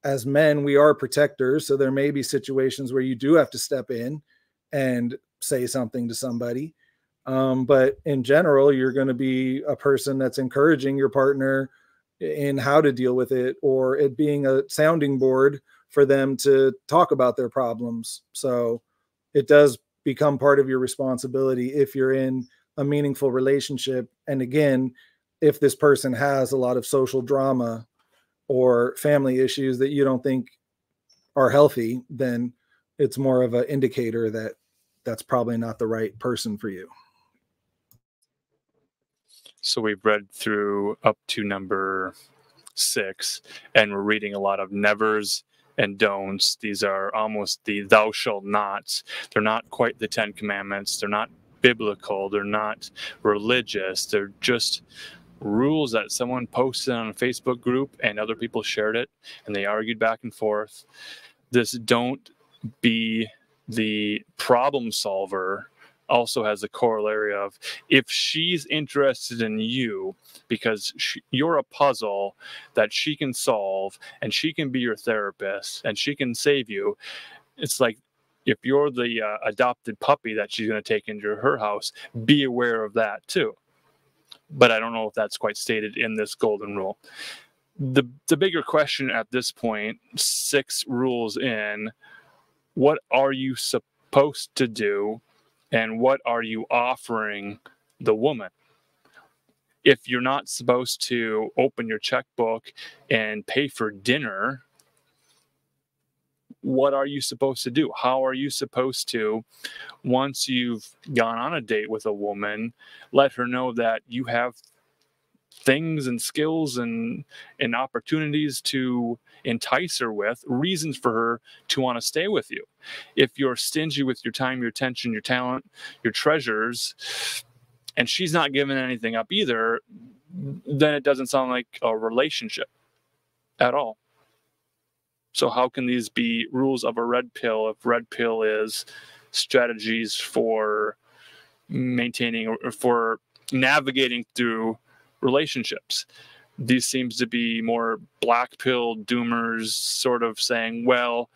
as men, we are protectors. So there may be situations where you do have to step in and say something to somebody. But in general, you're going to be a person that's encouraging your partner in how to deal with it, or it being a sounding board for them to talk about their problems. So it does become part of your responsibility if you're in a meaningful relationship. And again, if this person has a lot of social drama or family issues that you don't think are healthy, then it's more of an indicator that that's probably not the right person for you. So we've read through up to number 6, and we're reading a lot of nevers and don'ts. These are almost the thou shalt nots. They're not quite the 10 Commandments. They're not biblical. They're not religious. They're just rules that someone posted on a Facebook group and other people shared it and they argued back and forth. This don't be the problem solver also has a corollary of, if she's interested in you because you're a puzzle that she can solve and she can be your therapist and she can save you, it's like, if you're the adopted puppy that she's going to take into her house, be aware of that too. But I don't know if that's quite stated in this golden rule. The bigger question at this point, 6 rules in, what are you supposed to do and what are you offering the woman? If you're not supposed to open your checkbook and pay for dinner, what are you supposed to do? How are you supposed to, once you've gone on a date with a woman, let her know that you have things and skills and opportunities to entice her with, reasons for her to want to stay with you? If you're stingy with your time, your attention, your talent, your treasures, and she's not giving anything up either, then it doesn't sound like a relationship at all. So how can these be rules of a red pill if red pill is strategies for maintaining or for navigating through relationships? These seems to be more black pill doomers, sort of saying, well,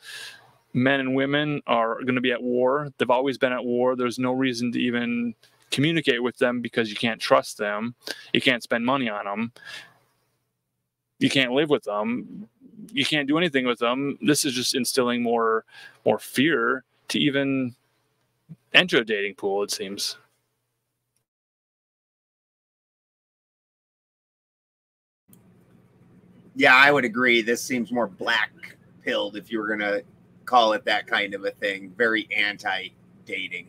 men and women are going to be at war. They've always been at war. There's no reason to even communicate with them because you can't trust them. You can't spend money on them. You can't live with them. You can't do anything with them. This is just instilling more fear to even enter a dating pool, it seems. Yeah, I would agree. This seems more black-pilled, if you were going to call it that kind of a thing. Very anti-dating.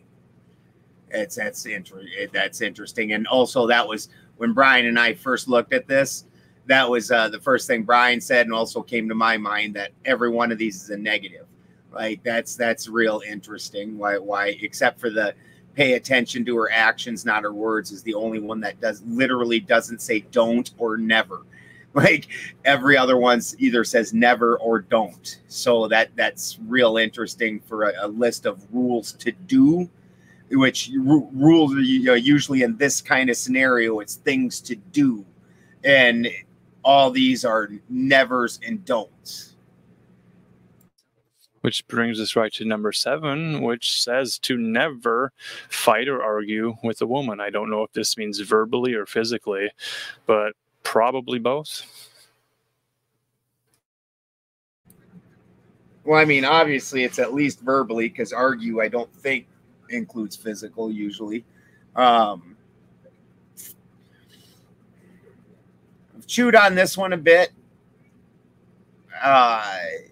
That's interesting. And also, that was when Brian and I first looked at this. That was the first thing Brian said, and also came to my mind that every one of these is a negative. Like that's real interesting. Why? Except for the pay attention to her actions, not her words, is the only one that literally doesn't say don't or never. Like every other one's either says never or don't. So that's real interesting for a list of rules to do, which rules usually in this kind of scenario, it's things to do, and all these are nevers and don'ts. Which brings us right to number 7, which says to never fight or argue with a woman. I don't know if this means verbally or physically, but probably both. Well, I mean, obviously it's at least verbally, because argue I don't think includes physical usually. I've chewed on this one a bit. I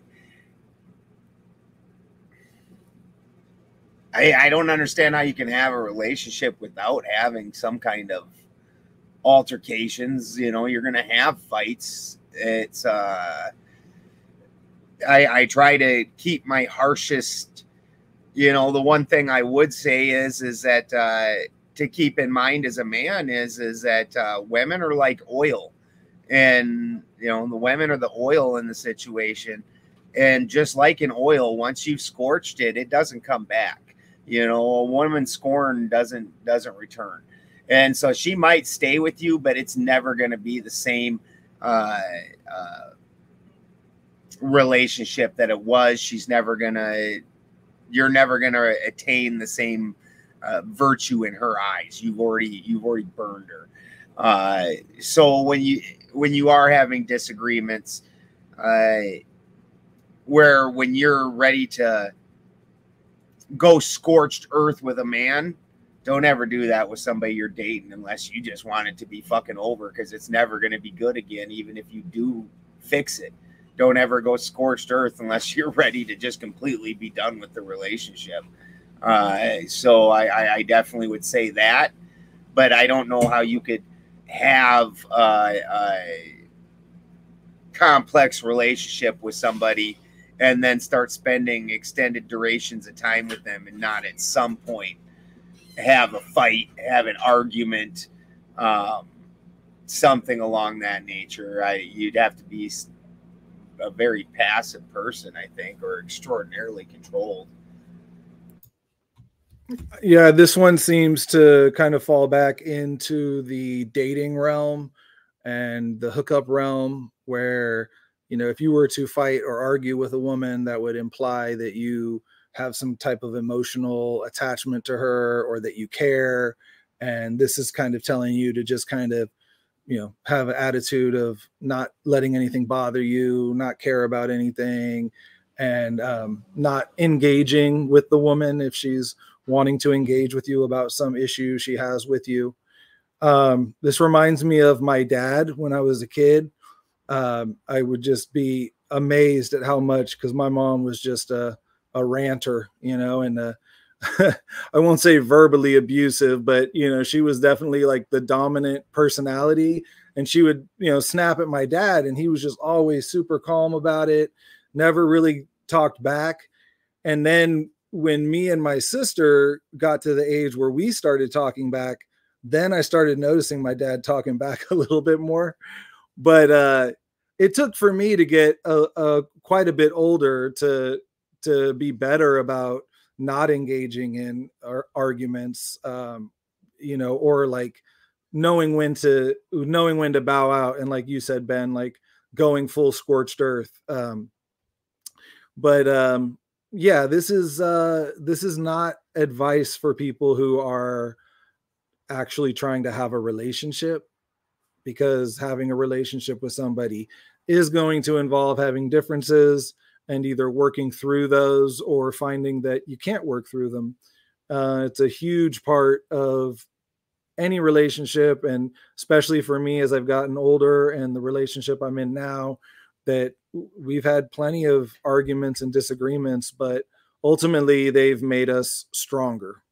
don't understand how you can have a relationship without having some kind of altercations. You know, you're going to have fights. It's I try to keep my harshest, the one thing I would say is that to keep in mind as a man is that women are like oil. And, you know, the women are the oil in the situation. And just like in oil, once you've scorched it, it doesn't come back. You know, a woman scorned doesn't return. And so she might stay with you, but it's never going to be the same relationship that it was. You're never going to attain the same virtue in her eyes. You've already burned her. So when you are having disagreements, when you're ready to go scorched earth with a man, don't ever do that with somebody you're dating unless you just want it to be fucking over, because it's never going to be good again, even if you do fix it. Don't ever go scorched earth unless you're ready to just completely be done with the relationship. So I definitely would say that, but I don't know how you could have a complex relationship with somebody and then start spending extended durations of time with them and not at some point have a fight, have an argument, something along that nature. You'd have to be a very passive person, I think, or extraordinarily controlled. Yeah, this one seems to kind of fall back into the dating realm and the hookup realm, where, you know, if you were to fight or argue with a woman, that would imply that you have some type of emotional attachment to her or that you care. And this is kind of telling you to just kind of, you know, have an attitude of not letting anything bother you, not care about anything, and not engaging with the woman if she's wanting to engage with you about some issue she has with you. This reminds me of my dad when I was a kid. I would just be amazed at how much, because my mom was just a ranter, you know, and I won't say verbally abusive, but, you know, she was definitely like the dominant personality, and she would, you know, snap at my dad, and he was just always super calm about it, never really talked back. And then when me and my sister got to the age where we started talking back, then I started noticing my dad talking back a little bit more. But it took for me to get quite a bit older to be better about not engaging in arguments, you know, or like knowing when to bow out, and like you said, Ben, like going full scorched earth. Yeah, this is not advice for people who are actually trying to have a relationship, because having a relationship with somebody is going to involve having differences and either working through those or finding that you can't work through them. It's a huge part of any relationship, and especially for me as I've gotten older and the relationship I'm in now, that we've had plenty of arguments and disagreements, but ultimately they've made us stronger.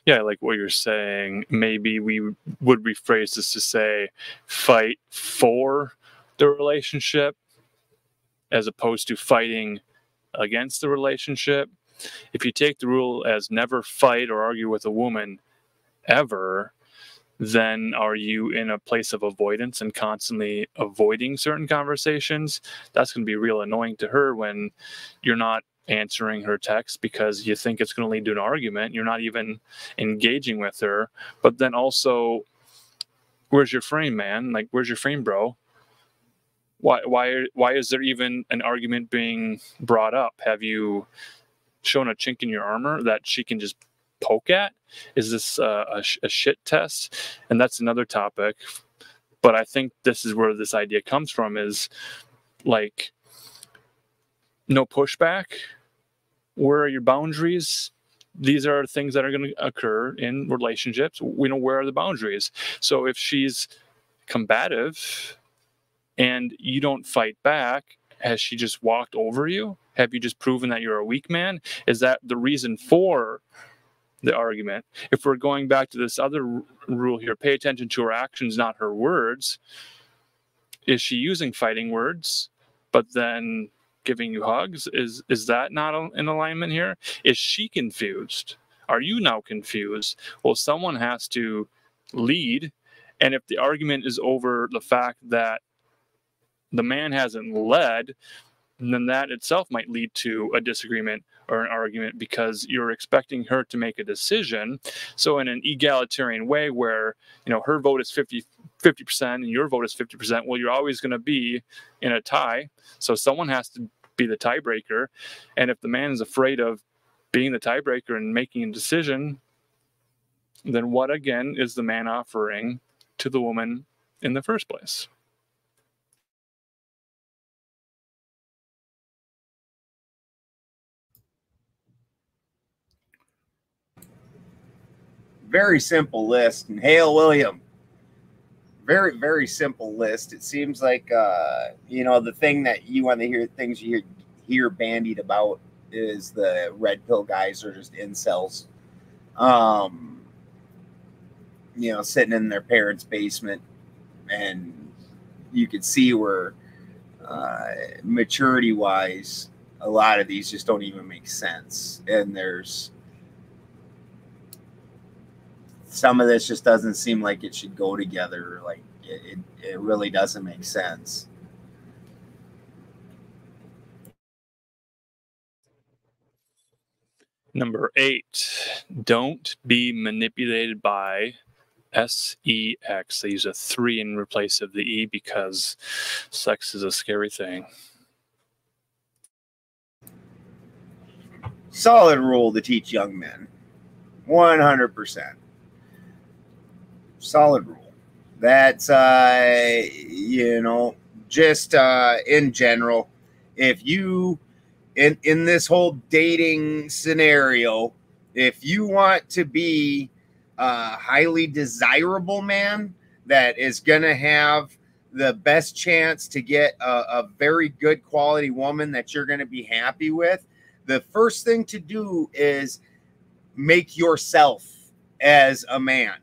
Yeah, like what you're saying, maybe we would rephrase this to say fight for the relationship as opposed to fighting against the relationship. If you take the rule as never fight or argue with a woman ever, then are you in a place of avoidance and constantly avoiding certain conversations? That's going to be real annoying to her when you're not answering her text because you think it's going to lead to an argument. You're not even engaging with her. But then also, where's your frame, man? Like, where's your frame, bro? Why is there even an argument being brought up? Have you shown a chink in your armor that she can just poke at? Is this a shit test? And that's another topic. But I think this is where this idea comes from, is like, no pushback. Where are your boundaries? These are things that are going to occur in relationships. We know where are the boundaries. So if she's combative and you don't fight back, has she just walked over you? Have you just proven that you're a weak man? Is that the reason for the argument? If we're going back to this other rule here, pay attention to her actions, not her words. Is she using fighting words, but then giving you hugs? Is that not in alignment here? Is she confused? Are you now confused? Well, someone has to lead And if the argument is over the fact that the man hasn't led, then that itself might lead to a disagreement or an argument, because you're expecting her to make a decision. So in an egalitarian way where, her vote is 50% and your vote is 50%, well, you're always going to be in a tie. So someone has to be the tiebreaker. And if the man is afraid of being the tiebreaker and making a decision, then what again is the man offering to the woman in the first place? Very simple list. And hail William. Very, very simple list. It seems like, the thing that you want to hear, things you hear bandied about is the red pill guys are just incels. Sitting in their parents' basement, and you could see where maturity-wise, a lot of these just don't even make sense. And there's some of this just doesn't seem like it should go together. Like it really doesn't make sense. Number 8, don't be manipulated by sex. They use a 3 in replace of the E because sex is a scary thing. Solid rule to teach young men. 100%. Solid rule. That's, just in general, if you, in this whole dating scenario, if you want to be a highly desirable man that is going to have the best chance to get a very good quality woman that you're going to be happy with, the first thing to do is make yourself as a man.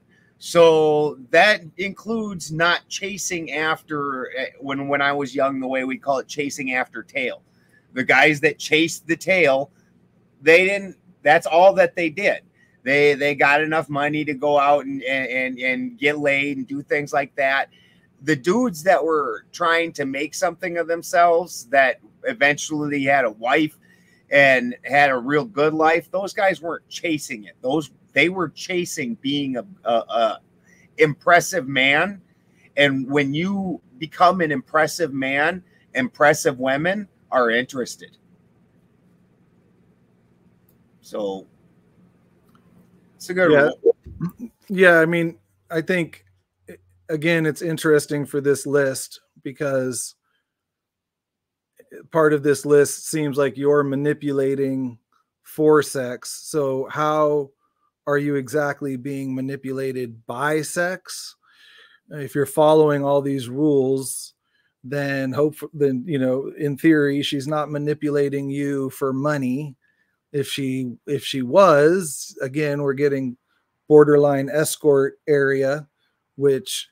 So that includes not chasing after, when I was young, the way we call it, chasing after tail. The guys that chased the tail, that's all that they did. They got enough money to go out and get laid and do things like that. The dudes that were trying to make something of themselves, that eventually had a wife and had a real good life, those guys weren't chasing it. They were chasing being a impressive man. And when you become an impressive man, impressive women are interested. So it's a good rule. Yeah, I mean, I think, again, it's interesting for this list because part of this list seems like you're manipulating for sex. So how are you exactly being manipulated by sex? If you're following all these rules, then in theory, she's not manipulating you for money. If she was, again, we're getting borderline escort area, which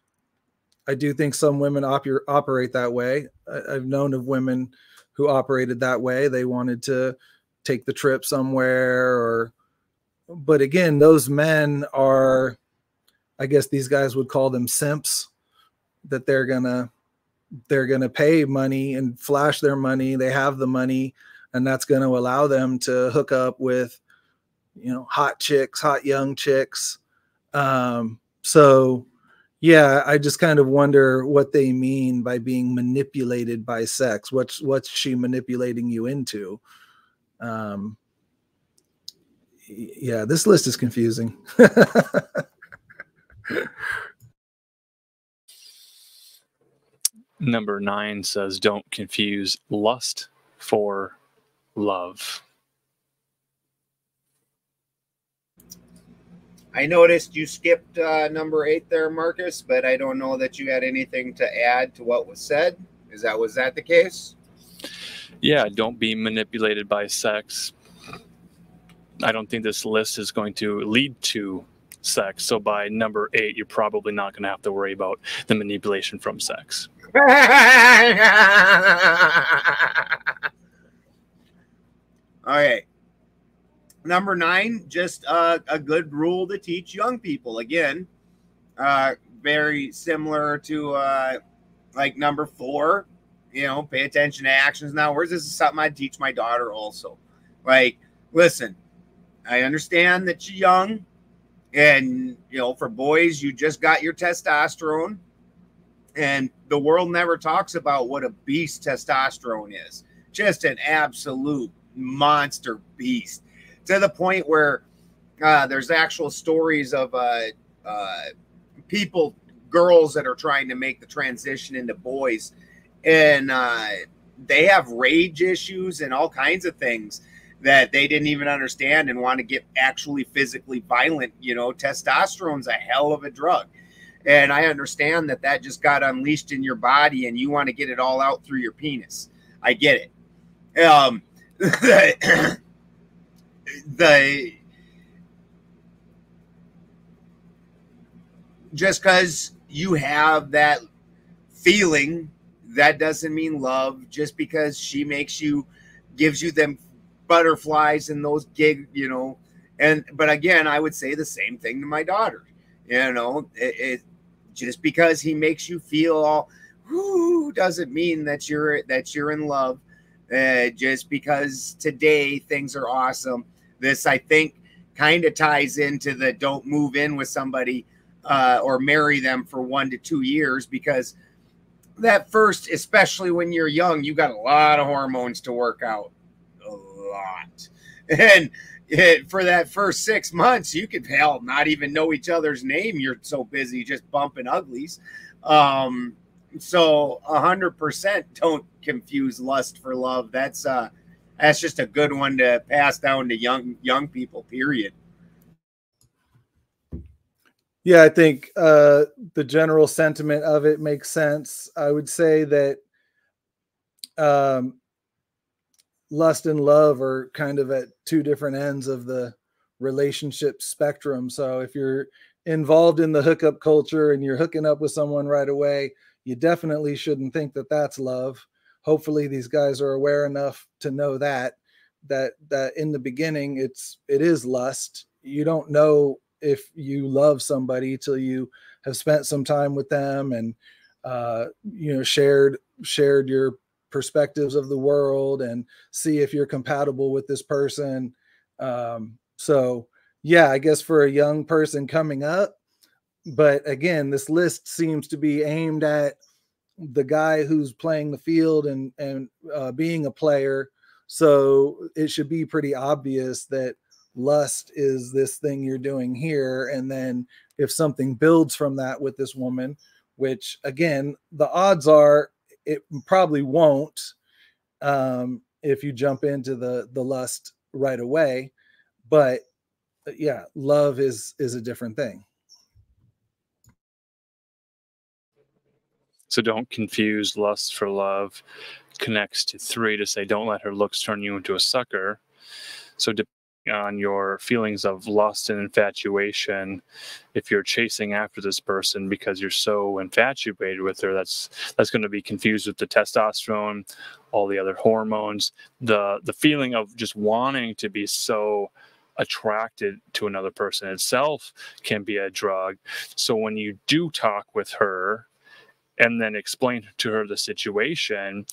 I do think some women operate that way. I've known of women who operated that way. They wanted to take the trip somewhere, but again, those men are, I guess these guys would call them simps, that they're gonna pay money and flash their money. They have the money, and that's going to allow them to hook up with, hot chicks, hot young chicks. So yeah, I just kind of wonder what they mean by being manipulated by sex. What's she manipulating you into? Yeah, this list is confusing. Number 9 says, don't confuse lust for love. I noticed you skipped number 8 there, Marcus, but I don't know that you had anything to add to what was said. Was that the case? Yeah, don't be manipulated by sex. I don't think this list is going to lead to sex. So by number 8, you're probably not going to have to worry about the manipulation from sex. All right. Number 9, just a good rule to teach young people. Again, very similar to like number 4, you know, pay attention to actions now. Whereas this is something I teach my daughter also. Like, listen, I understand that you're young, and, you know, for boys, you just got your testosterone, and the world never talks about what a beast testosterone is. Just an absolute monster beast, to the point where there's actual stories of people, girls that are trying to make the transition into boys, and they have rage issues and all kinds of things that they didn't even understand and want to get actually physically violent. You know, testosterone's a hell of a drug. And I understand that that just got unleashed in your body and you want to get it all out through your penis. I get it. Just because you have that feeling, that doesn't mean love. Just because she makes you, gives you them butterflies and those gig, you know. And but again, I would say the same thing to my daughter. You know, it just because he makes you feel all whoo doesn't mean that you're in love. Just because today things are awesome. This, I think, kind of ties into the don't move in with somebody or marry them for 1 to 2 years, because that first, especially when you're young, you got a lot of hormones to work out. A lot. And for that first 6 months, you could hell not even know each other's name. You're so busy just bumping uglies. So 100% don't confuse lust for love. That's just a good one to pass down to young people, period. Yeah, I think the general sentiment of it makes sense. I would say that lust and love are kind of at 2 different ends of the relationship spectrum. So if you're involved in the hookup culture and you're hooking up with someone right away, you definitely shouldn't think that that's love. Hopefully these guys are aware enough to know that in the beginning it is lust. You don't know if you love somebody till you have spent some time with them and you know, shared your perspectives of the world and see if you're compatible with this person. So yeah, I guess for a young person coming up, but again, this list seems to be aimed at the guy who's playing the field and being a player. So it should be pretty obvious that lust is this thing you're doing here. And then if something builds from that with this woman, which again, the odds are it probably won't if you jump into the lust right away. But yeah, love is a different thing. So don't confuse lust for love. Connects to 3 to say don't let her looks turn you into a sucker. So depending on your feelings of lust and infatuation, if you're chasing after this person because you're so infatuated with her, that's going to be confused with the testosterone, all the other hormones, the feeling of just wanting to be so attracted to another person itself can be a drug. So when you do talk with her and then explain to her the situation,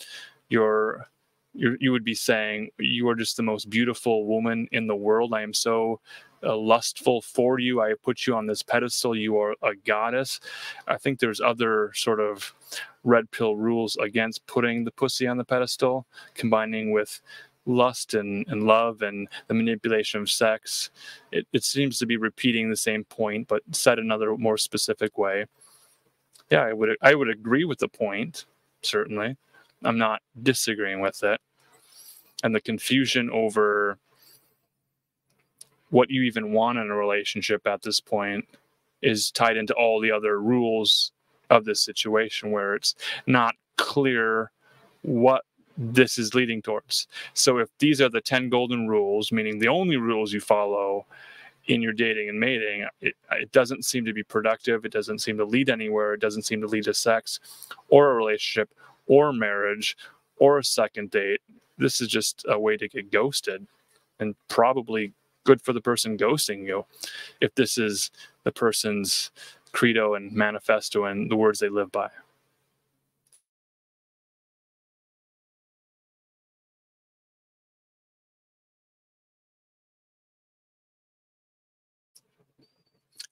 you would be saying, you are just the most beautiful woman in the world. I am so lustful for you. I put you on this pedestal. You are a goddess. I think there's other sort of red pill rules against putting the pussy on the pedestal, combining with lust and love and the manipulation of sex. It seems to be repeating the same point, but said another more specific way. Yeah, I would agree with the point, certainly. I'm not disagreeing with it. And the confusion over what you even want in a relationship at this point is tied into all the other rules of this situation, where it's not clear what this is leading towards. So if these are the 10 golden rules, meaning the only rules you follow in your dating and mating, it doesn't seem to be productive. It doesn't seem to lead anywhere. It doesn't seem to lead to sex or a relationship or marriage or a second date. This is just a way to get ghosted, and probably good for the person ghosting you if this is the person's credo and manifesto and the words they live by.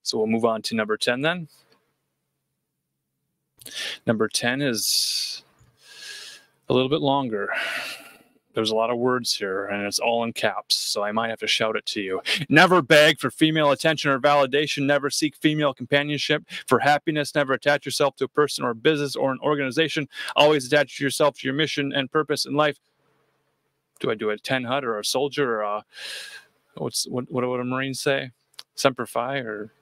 So we'll move on to number 10 then. Number 10 is a little bit longer. There's a lot of words here, and it's all in caps, so I might have to shout it to you. Never beg for female attention or validation. Never seek female companionship for happiness. Never attach yourself to a person or a business or an organization. Always attach yourself to your mission and purpose in life. Do I do a 10 hut or a soldier or a, what do Marines say? Semper Fi or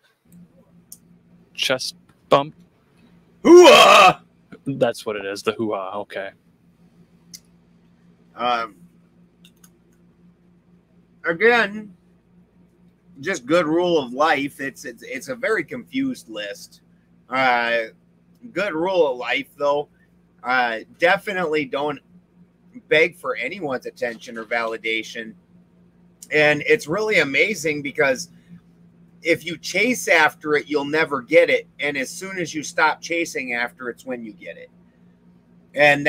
chest bump? Hoo-ah! That's what it is, the hoo-ah, okay. Again, just good rule of life. It's a very confused list. Good rule of life, though. Definitely don't beg for anyone's attention or validation. And it's really amazing because if you chase after it, you'll never get it. And as soon as you stop chasing after it's when you get it. And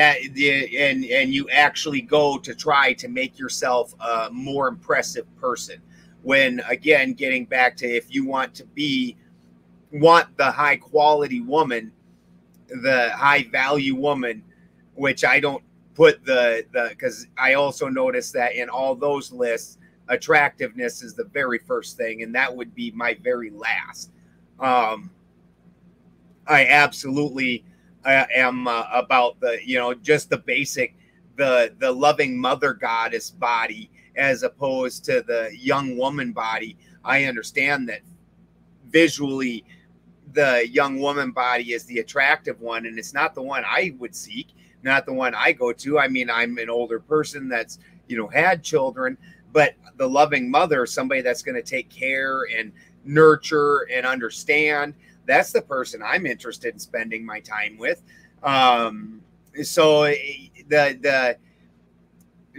you actually go to try to make yourself a more impressive person. When, again, getting back to, if you want the high quality woman, the high value woman, which I don't put because I also noticed that in all those lists, attractiveness is the very first thing, and that would be my very last. I absolutely am about just the basic, the loving mother goddess body as opposed to the young woman body. I understand that visually the young woman body is the attractive one, and it's not the one I would seek, not the one I go to. I mean, I'm an older person that's, had children, but the loving mother, somebody that's going to take care and nurture and understand, that's the person I'm interested in spending my time with. So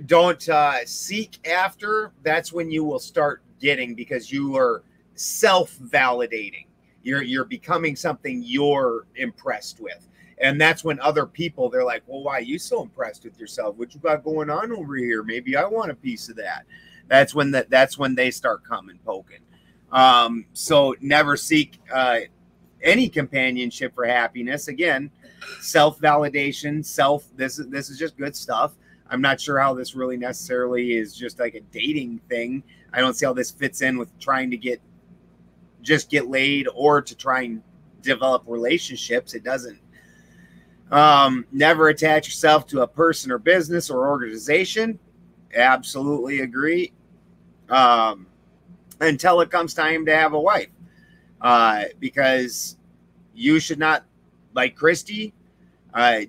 don't seek after. That's when you will start getting, because you are self-validating. You're becoming something you're impressed with. And that's when other people, they're like, well, why are you so impressed with yourself? What you got going on over here? Maybe I want a piece of that. That's when they start coming poking. So never seek any companionship for happiness. Again, self-validation, this is just good stuff. I'm not sure how this really necessarily is just like a dating thing. I don't see how this fits in with trying to get laid or to try and develop relationships. It doesn't. Never attach yourself to a person or business or organization. Absolutely agree. Until it comes time to have a wife. Because you should not, like Christy,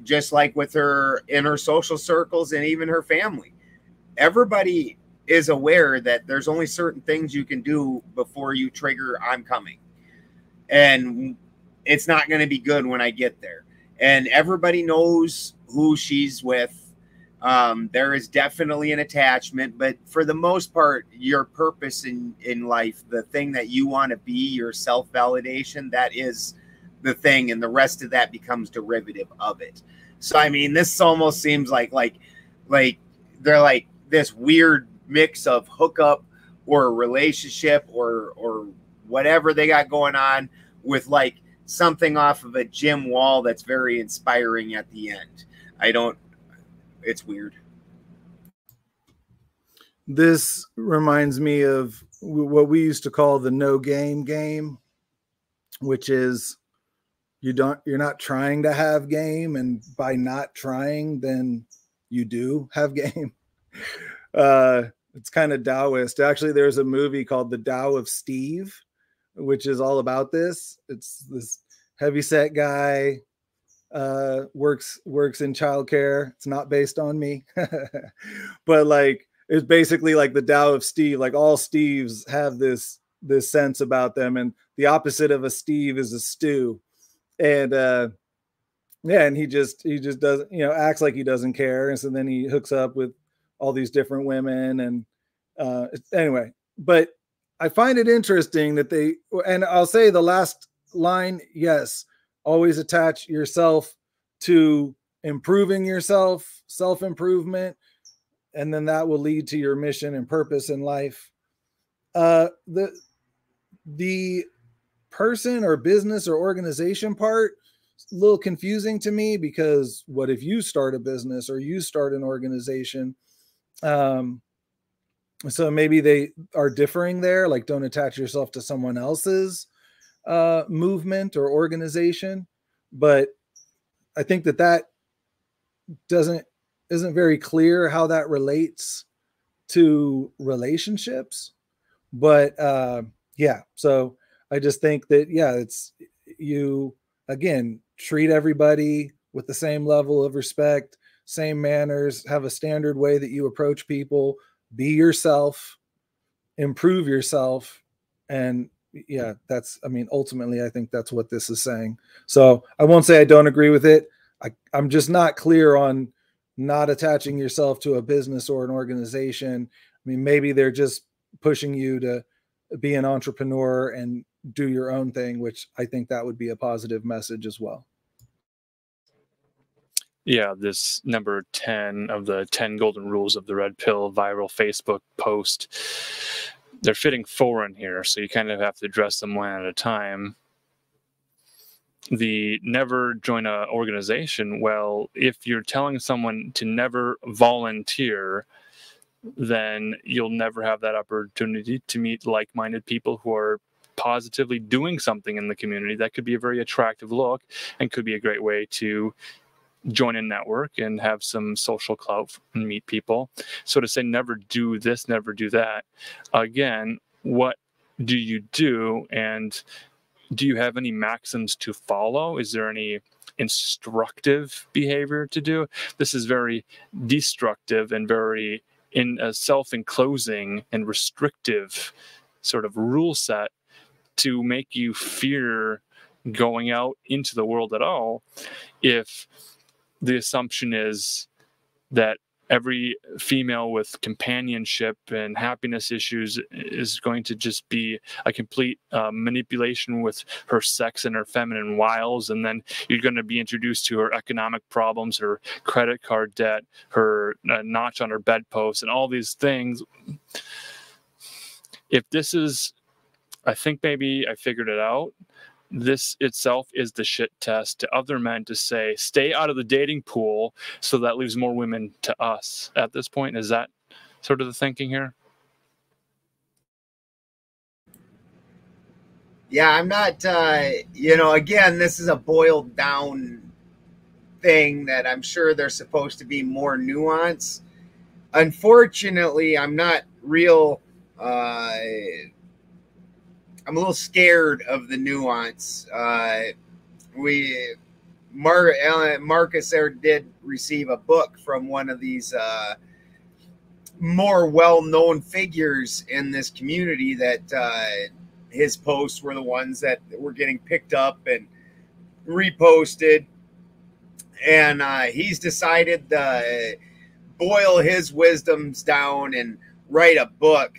just like with her inner social circles and even her family, everybody is aware that there's only certain things you can do before you trigger I'm coming. And it's not going to be good when I get there. And everybody knows who she's with. There is definitely an attachment, but for the most part, your purpose in life, the thing that you want to be, your self-validation, that is the thing. And the rest of that becomes derivative of it. So, I mean, this almost seems like they're like this weird mix of hookup or a relationship or whatever they got going on with like something off of a gym wall that's very inspiring at the end. It's weird. This reminds me of what we used to call the no game, which is you're not trying to have game, and by not trying, then you do have game. It's kind of Taoist. Actually, there's a movie called The Tao of Steve, which is all about this. It's this heavyset guy, works in childcare. It's not based on me, but like it's basically like the Tao of Steve. Like all Steves have this sense about them, and the opposite of a Steve is a stew. And and he just doesn't, acts like he doesn't care, and so then he hooks up with all these different women. And anyway, but I find it interesting that and I'll say the last line, yes, always attach yourself to improving yourself, self-improvement, and then that will lead to your mission and purpose in life. The person or business or organization part, a little confusing to me, because what if you start a business or you start an organization? So maybe they are differing there, like don't attach yourself to someone else's movement or organization. But I think that isn't very clear how that relates to relationships. But yeah, so I just think that, yeah, it's, you again treat everybody with the same level of respect, same manners, have a standard way that you approach people, be yourself, improve yourself. And yeah, that's, I mean, ultimately, I think that's what this is saying. So I won't say I don't agree with it. I'm just not clear on not attaching yourself to a business or an organization. I mean, maybe they're just pushing you to be an entrepreneur and do your own thing, which I think that would be a positive message as well. Yeah, this number 10 of the 10 golden rules of the red pill viral Facebook post, they're fitting foreign here, so you kind of have to address them one at a time. The never join an organization, well, if you're telling someone to never volunteer, then you'll never have that opportunity to meet like-minded people who are positively doing something in the community. That could be a very attractive look and could be a great way to join a network and have some social clout and meet people. So to say never do this, never do that, again, what do you do, and do you have any maxims to follow? Is there any instructive behavior to do? This is very destructive and very in a self-enclosing and restrictive sort of rule set to make you fear going out into the world at all, if the assumption is that every female with companionship and happiness issues is going to just be a complete manipulation with her sex and her feminine wiles, and then you're going to be introduced to her economic problems, her credit card debt, her notch on her bedpost, and all these things. If this is, I think maybe I figured it out. This itself is the shit test to other men to say, stay out of the dating pool, so that leaves more women to us at this point. Is that sort of the thinking here? Yeah, I'm not, again, this is a boiled down thing that I'm sure there's supposed to be more nuance. Unfortunately, I'm not real, I'm a little scared of the nuance. Marcus there did receive a book from one of these more well-known figures in this community that his posts were the ones that were getting picked up and reposted. And he's decided to boil his wisdoms down and write a book.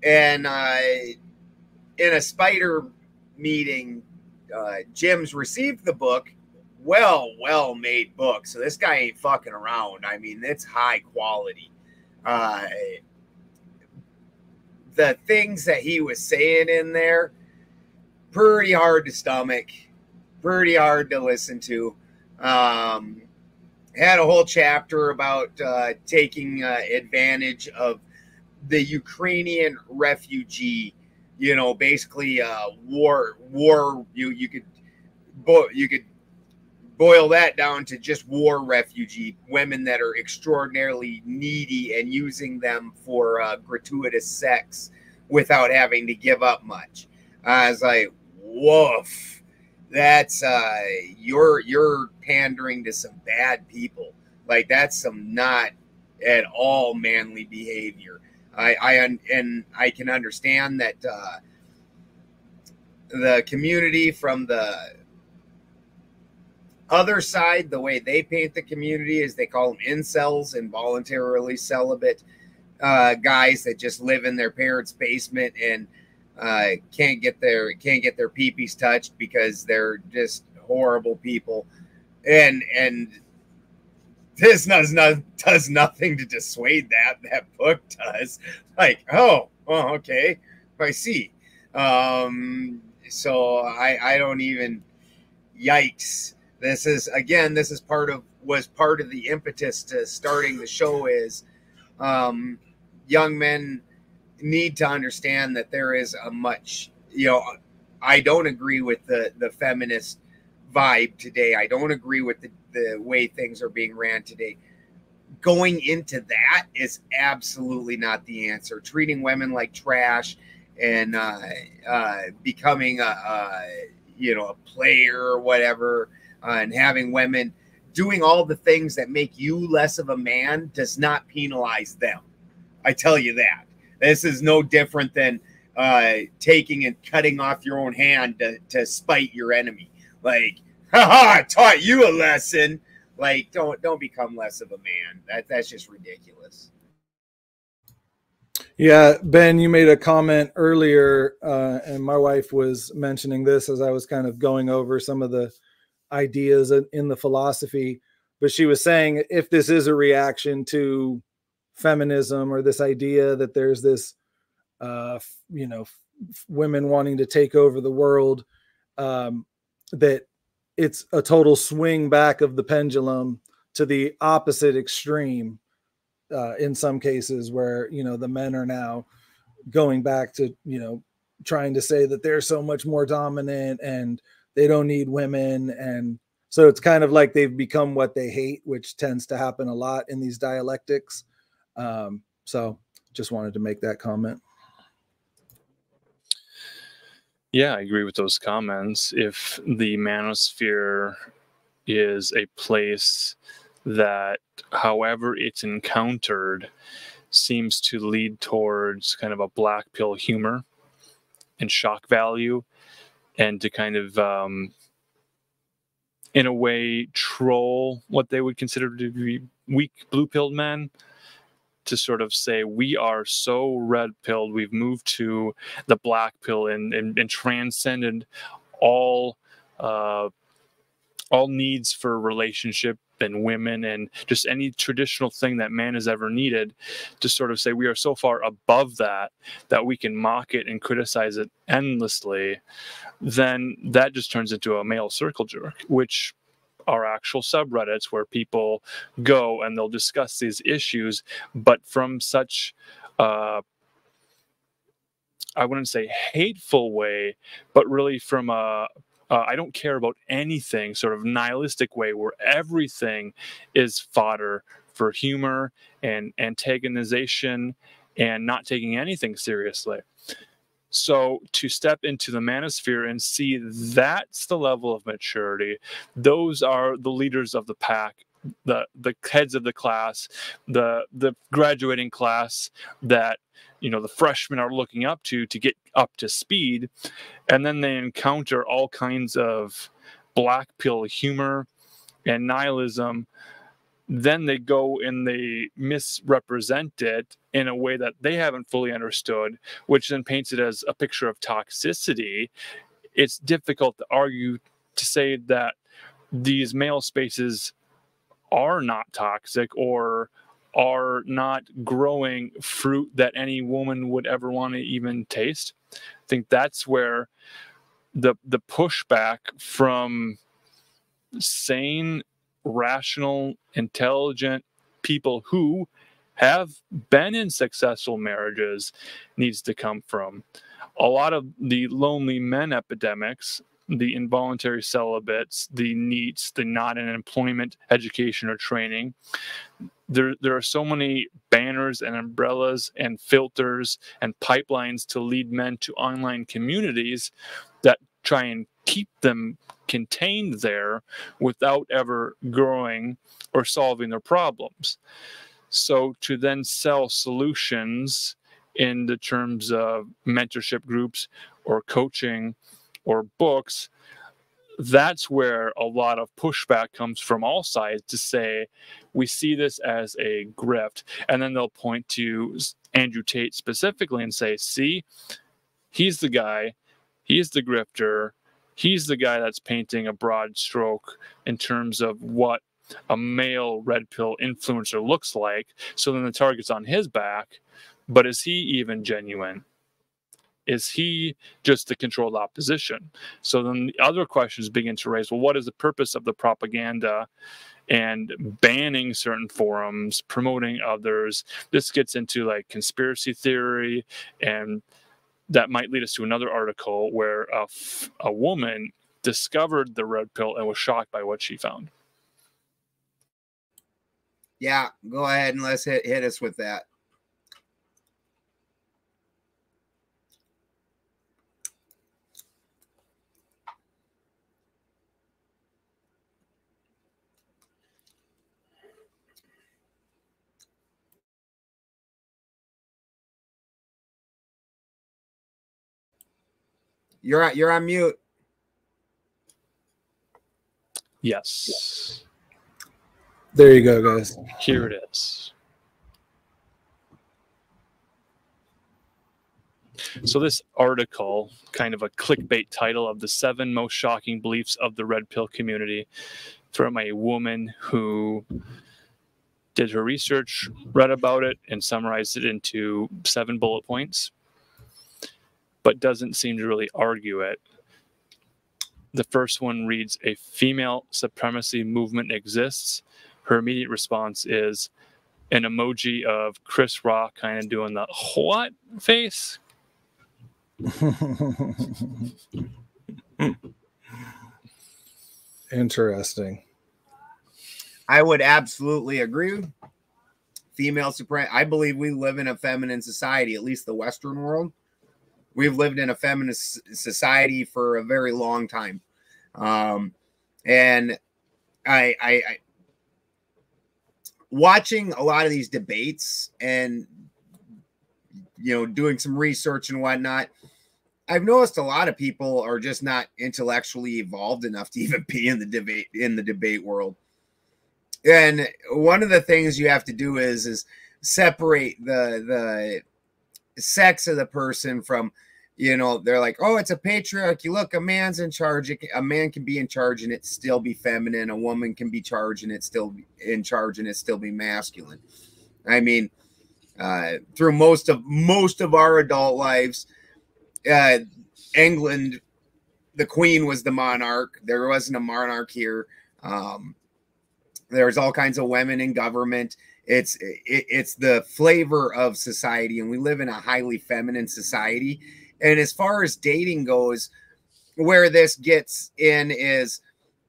And in a spider meeting, Jim's received the book. Well made book. So this guy ain't fucking around. I mean, it's high quality. The things that he was saying in there, pretty hard to stomach, pretty hard to listen to. Had a whole chapter about taking advantage of the Ukrainian refugee. You know, basically, war. You could boil that down to just war refugee women that are extraordinarily needy and using them for gratuitous sex without having to give up much. I was like, woof, that's you're pandering to some bad people. Like, that's some not at all manly behavior. I can understand that the community from the other side, the way they paint the community is they call them incels, involuntarily celibate guys that just live in their parents' basement and can't get their peepees touched because they're just horrible people, and this does nothing to dissuade that. That book does. Like, oh, okay, I see. So I don't even. Yikes! This is was part of the impetus to starting the show. Is young men need to understand that there is a much. I don't agree with the feminist vibe today. I don't agree with the way things are being ran today. Going into that is absolutely not the answer. Treating women like trash and becoming a player or whatever, and having women doing all the things that make you less of a man does not penalize them. I tell you that. This is no different than taking and cutting off your own hand to spite your enemy. Like, haha, I taught you a lesson. Like, don't become less of a man. That's just ridiculous. Yeah, Ben, you made a comment earlier, and my wife was mentioning this as I was kind of going over some of the ideas in the philosophy, but she was saying if this is a reaction to feminism or this idea that there's this, women wanting to take over the world, that it's a total swing back of the pendulum to the opposite extreme. In some cases where, the men are now going back to, trying to say that they're so much more dominant and they don't need women. And so it's kind of like they've become what they hate, which tends to happen a lot in these dialectics. So just wanted to make that comment. Yeah, I agree with those comments. If the manosphere is a place that, however it's encountered, seems to lead towards kind of a black pill humor and shock value, and to kind of, in a way, troll what they would consider to be weak blue-pilled men, to sort of say, we are so red-pilled, we've moved to the black pill and transcended all needs for relationship and women and just any traditional thing that man has ever needed, to sort of say we are so far above that we can mock it and criticize it endlessly, then that just turns into a male circle jerk, which are actual subreddits where people go and they'll discuss these issues, but from such I wouldn't say hateful way, but really from a I don't care about anything sort of nihilistic way, where everything is fodder for humor and antagonization and not taking anything seriously. So to step into the manosphere and see that's the level of maturity, those are the leaders of the pack, the heads of the class, the graduating class that the freshmen are looking up to get up to speed, and then they encounter all kinds of black pill humor and nihilism. Then they go and they misrepresent it in a way that they haven't fully understood, which then paints it as a picture of toxicity. It's difficult to argue to say that these male spaces are not toxic or are not growing fruit that any woman would ever want to even taste. I think that's where the pushback from sane, rational, intelligent people who have been in successful marriages needs to come from. A lot of the lonely men epidemics, the involuntary celibates, the NEETs, the not in employment, education, or training, there are so many banners and umbrellas and filters and pipelines to lead men to online communities that try and keep them contained there without ever growing or solving their problems. So to then sell solutions in the terms of mentorship groups or coaching or books, that's where a lot of pushback comes from all sides, to say we see this as a grift. And then they'll point to Andrew Tate specifically and say, see, he's the guy, he's the grifter, he's the guy that's painting a broad stroke in terms of what a male red pill influencer looks like. So then the target's on his back. But is he even genuine? Is he just the controlled opposition? So then the other questions begin to raise, well, what is the purpose of the propaganda and banning certain forums, promoting others? This gets into like conspiracy theory, and that might lead us to another article where a woman discovered the red pill and was shocked by what she found. Yeah, go ahead and let's hit us with that. You're on mute. Yes. There you go, guys. Here it is. So this article, kind of a clickbait title of the 7 most shocking beliefs of the red pill community, from a woman who did her research, read about it, and summarized it into 7 bullet points, but doesn't seem to really argue it. The first one reads, a female supremacy movement exists. Her immediate response is an emoji of Chris Rock kind of doing the what face. Interesting. I would absolutely agree. Female supremacy. I believe we live in a feminine society, at least the Western world. We've lived in a feminist society for a very long time. And I watching a lot of these debates and, you know, doing some research and whatnot, I've noticed a lot of people are just not intellectually evolved enough to even be in the debate world. And one of the things you have to do is separate the sex of the person from, you know, they're like, oh, it's a patriarchy. Look, a man's in charge. A man can be in charge and it still be feminine. A woman can be charged and it still be in charge and it still be masculine. I mean, through most of our adult lives, England, the Queen was the monarch. There wasn't a monarch here. There's all kinds of women in government. It's the flavor of society, and we live in a highly feminine society. And as far as dating goes, where this gets in is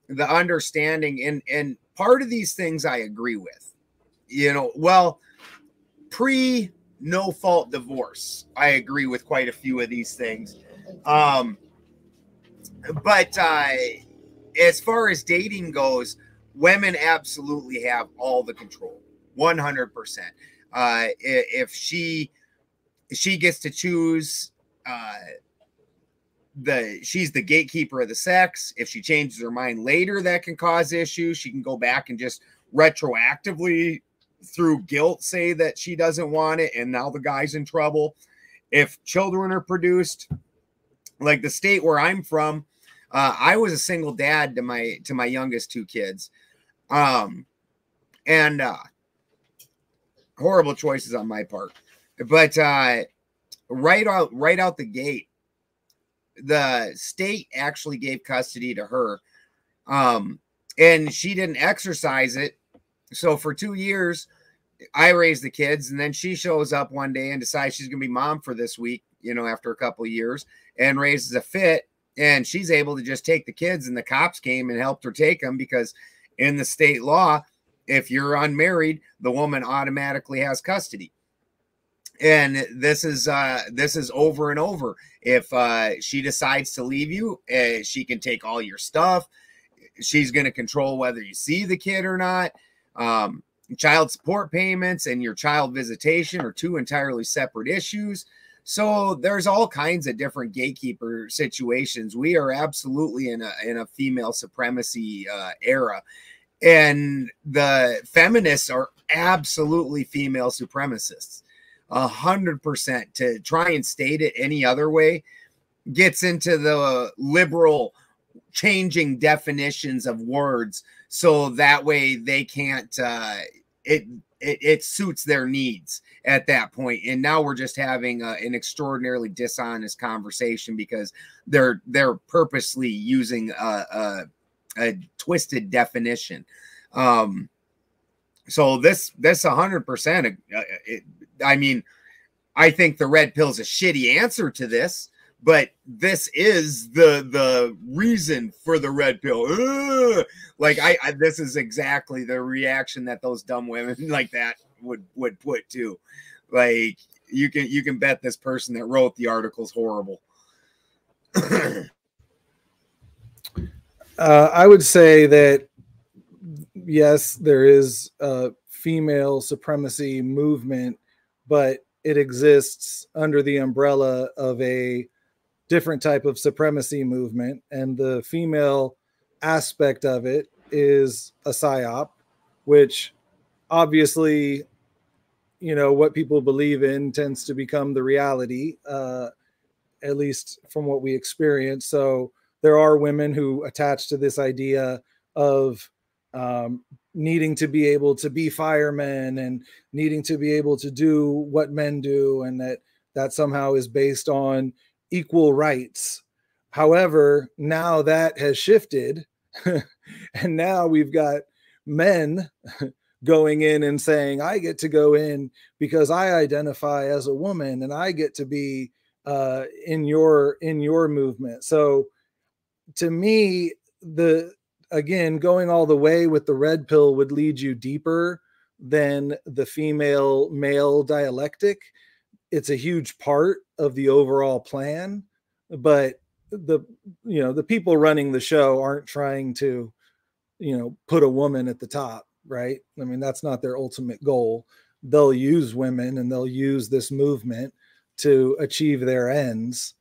the understanding, and part of these things I agree with. You know, well, no fault divorce, I agree with quite a few of these things. But as far as dating goes, women absolutely have all the control, 100%. If she gets to choose, she's the gatekeeper of the sex. If she changes her mind later, that can cause issues. She can go back and just retroactively, through guilt, say that she doesn't want it, and now the guy's in trouble. If children are produced, like the state where I'm from, I was a single dad to my youngest 2 kids. And horrible choices on my part. But right out the gate, the state actually gave custody to her. And she didn't exercise it. So for 2 years, I raised the kids, and then she shows up one day and decides she's going to be mom for this week, you know, after a couple of years, and raises a fit. And she's able to just take the kids, and the cops came and helped her take them, because in the state law, if you're unmarried, the woman automatically has custody. And this is over and over. If she decides to leave you, she can take all your stuff. She's going to control whether you see the kid or not. Child support payments and your child visitation are 2 entirely separate issues. So there's all kinds of different gatekeeper situations. We are absolutely in a female supremacy era. And the feminists are absolutely female supremacists. 100%. To try and state it any other way gets into the liberal changing definitions of words, so that way they can't it suits their needs at that point. And now we're just having an extraordinarily dishonest conversation because they're purposely using a twisted definition. So this 100%, I mean, I think the red pill is a shitty answer to this, but this is the reason for the red pill. Ugh! Like this is exactly the reaction that those dumb women like that would put to. Like you can bet this person that wrote the article's horrible. I would say that yes, there is a female supremacy movement, but it exists under the umbrella of a different type of supremacy movement, and the female aspect of it is a psyop, which obviously, you know, what people believe in tends to become the reality, at least from what we experience. So there are women who attach to this idea of needing to be able to be firemen and needing to be able to do what men do, and that somehow is based on equal rights. However, now that has shifted and now we've got men going in and saying, I get to go in because I identify as a woman and I get to be in your movement. So to me, again, going all the way with the red pill would lead you deeper than the female male dialectic. It's a huge part of the overall plan, but the people running the show aren't trying to, put a woman at the top, right? I mean, that's not their ultimate goal. They'll use women and they'll use this movement to achieve their ends,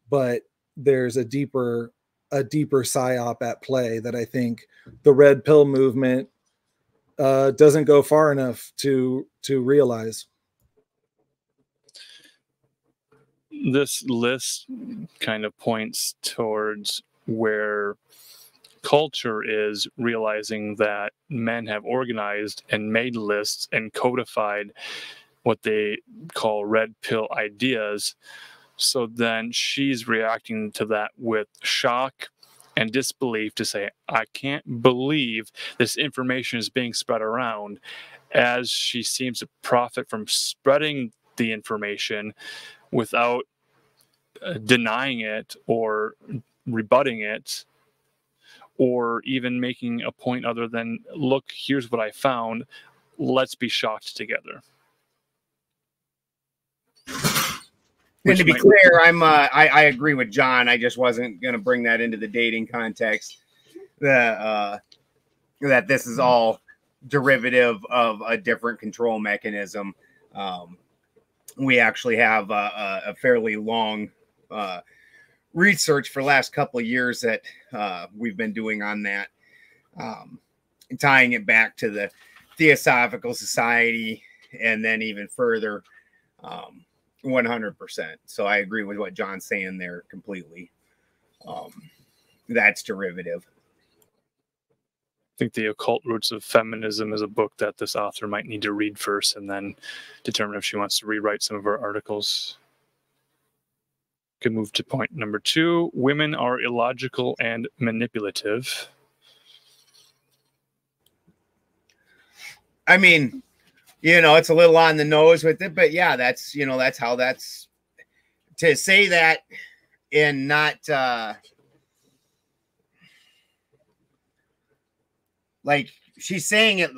but there's a deeper psyop at play that I think the red pill movement doesn't go far enough to realize. This list kind of points towards where culture is realizing that men have organized and made lists and codified what they call red pill ideas. So then she's reacting to that with shock and disbelief to say, I can't believe this information is being spread around, as she seems to profit from spreading the information without denying it or rebutting it, or even making a point other than, look, here's what I found, let's be shocked together. And to be clear, I agree with John. I just wasn't going to bring that into the dating context. That this is all derivative of a different control mechanism. We actually have a fairly long research for the last couple of years that we've been doing on that, tying it back to the Theosophical Society, and then even further. 100%. So I agree with what John's saying there completely. That's derivative. I think The Occult Roots of Feminism is a book that this author might need to read first and then determine if she wants to rewrite some of her articles. Could move to point number 2. Women are illogical and manipulative. I mean, it's a little on the nose with it, but yeah, that's how that's to say that and not like she's saying it.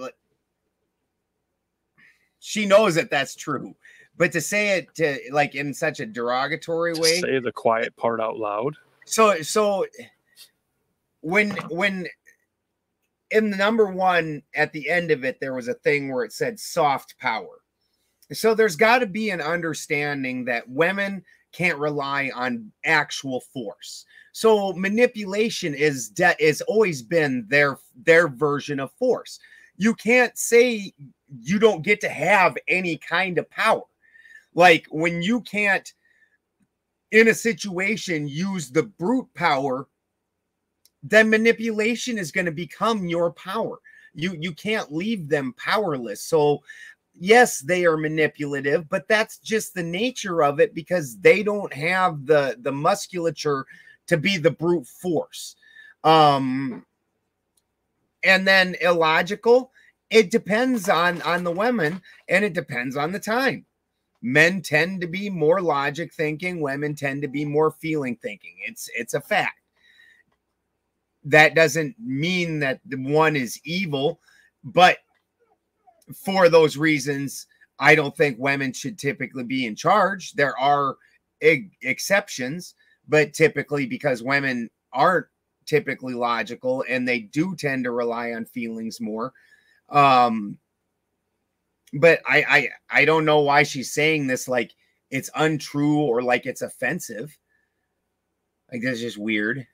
She knows that that's true, but to say it to like in such a derogatory way, say the quiet part out loud. So when in the number 1 at the end of it, there was a thing where it said soft power. So there's got to be an understanding that women can't rely on actual force. So manipulation is always been their version of force. You can't say you don't get to have any kind of power. Like when you can't, in a situation, use the brute power, then manipulation is going to become your power. You can't leave them powerless. So yes, they are manipulative, but that's just the nature of it because they don't have the musculature to be the brute force. And then illogical, it depends on the women and it depends on the time. Men tend to be more logic thinking, women tend to be more feeling thinking. It's a fact. That doesn't mean that the one is evil, but for those reasons, I don't think women should typically be in charge. There are exceptions, but typically because women aren't typically logical and they do tend to rely on feelings more. But I don't know why she's saying this like it's untrue or like it's offensive. Like that's just weird.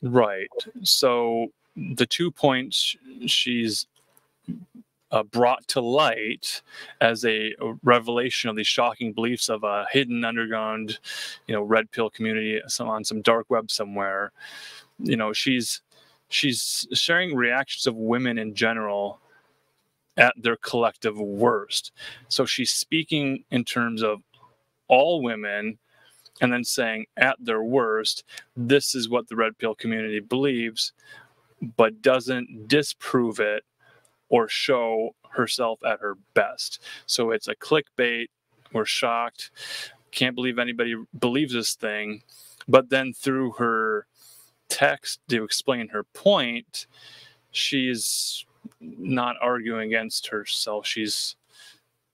Right. So the 2 points she's brought to light as a revelation of these shocking beliefs of a hidden underground, red pill community on some dark web somewhere. She's sharing reactions of women in general at their collective worst. So she's speaking in terms of all women and then saying at their worst, this is what the red pill community believes, but doesn't disprove it or show herself at her best. So it's a clickbait. We're shocked. Can't believe anybody believes this thing. But then through her text to explain her point, she's not arguing against herself. She's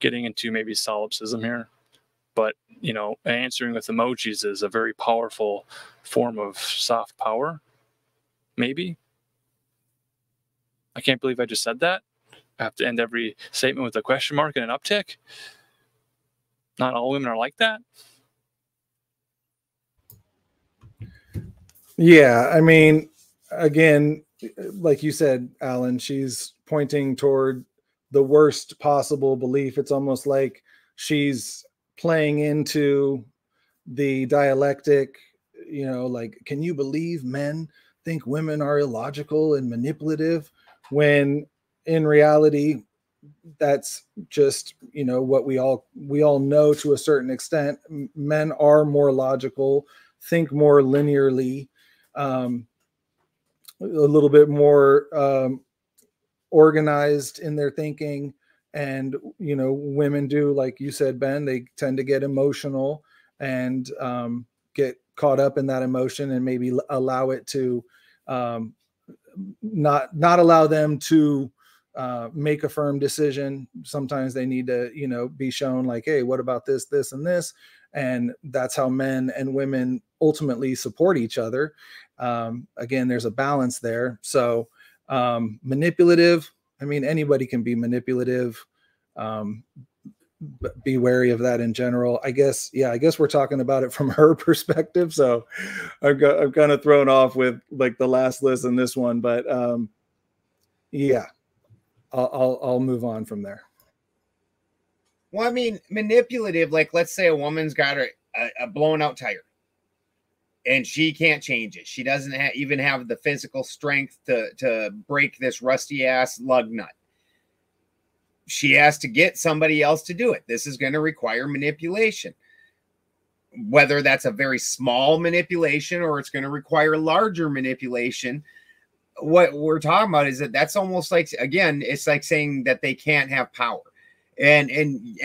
getting into maybe solipsism here. But, answering with emojis is a very powerful form of soft power. Maybe. I can't believe I just said that. I have to end every statement with a question mark and an uptick. Not all women are like that. Yeah, I mean, again, like you said, Alan, she's pointing toward the worst possible belief. It's almost like she's playing into the dialectic, like, can you believe men think women are illogical and manipulative? When in reality, that's just, what we all know to a certain extent. Men are more logical, think more linearly, a little bit more organized in their thinking. And, women do, like you said, Ben, they tend to get emotional and get caught up in that emotion and maybe allow it to not allow them to make a firm decision. Sometimes they need to, be shown like, hey, what about this, this, and this? And that's how men and women ultimately support each other. Again, there's a balance there. So manipulative, I mean, anybody can be manipulative. But be wary of that in general. I guess we're talking about it from her perspective. So I'm kind of thrown off with like the last list and this one, but yeah, I'll move on from there. Well, I mean, manipulative, like let's say a woman's got a blown out tire and she can't change it. She doesn't even have the physical strength to break this rusty ass lug nut. She has to get somebody else to do it. This is going to require manipulation. Whether that's a very small manipulation or it's going to require larger manipulation, what we're talking about is that's almost like, again, it's like saying that they can't have power. And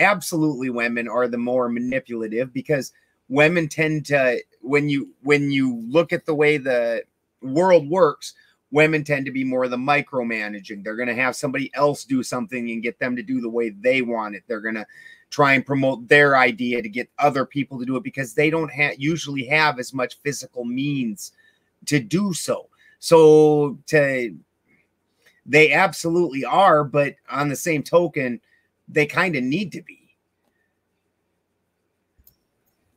absolutely women are the more manipulative because women tend to, when you look at the way the world works, women tend to be more the micromanaging. They're going to have somebody else do something and get them to do the way they want it. They're going to try and promote their idea to get other people to do it because they don't usually have as much physical means to do so. So they absolutely are, but on the same token, they kind of need to be.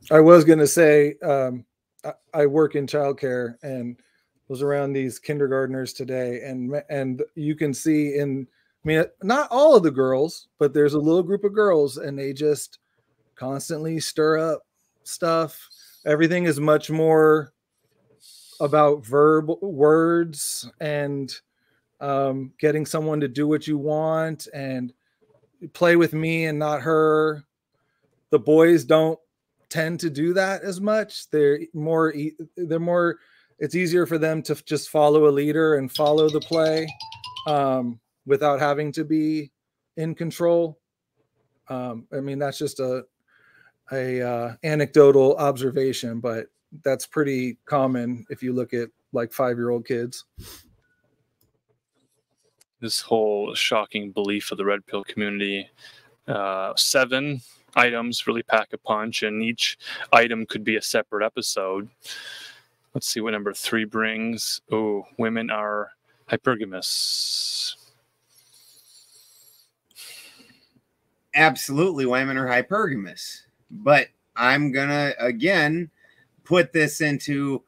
I was going to say, I work in childcare and was around these kindergartners today, and you can see in I mean, not all of the girls, but there's a little group of girls, and they just constantly stir up stuff. Everything is much more about words and getting someone to do what you want and play with me and not her. The boys don't tend to do that as much. They're more, it's easier for them to just follow a leader and follow the play without having to be in control. I mean, that's just a anecdotal observation, but that's pretty common if you look at like 5-year-old kids. This whole shocking belief of the red pill community, 7 items really pack a punch, and each item could be a separate episode. Let's see what number 3 brings. Oh, women are hypergamous. Absolutely, women are hypergamous. But I'm gonna again put this into,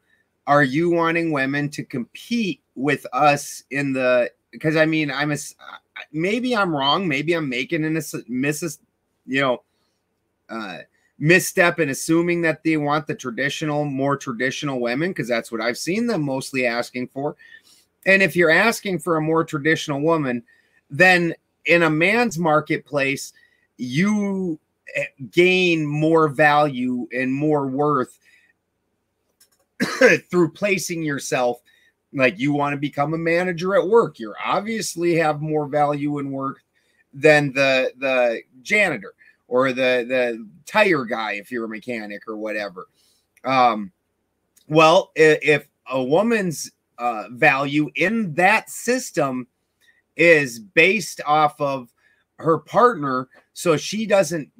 are you wanting women to compete with us in the, because I mean, maybe I'm wrong, maybe I'm making a misstep in assuming that they want the more traditional women, because that's what I've seen them mostly asking for. And if you're asking for a more traditional woman, then in a man's marketplace, you gain more value and more worth through placing yourself. Like, you want to become a manager at work, you obviously have more value and worth than the janitor or the tire guy if you're a mechanic or whatever. Well, if a woman's value in that system is based off of her partner, so she doesn't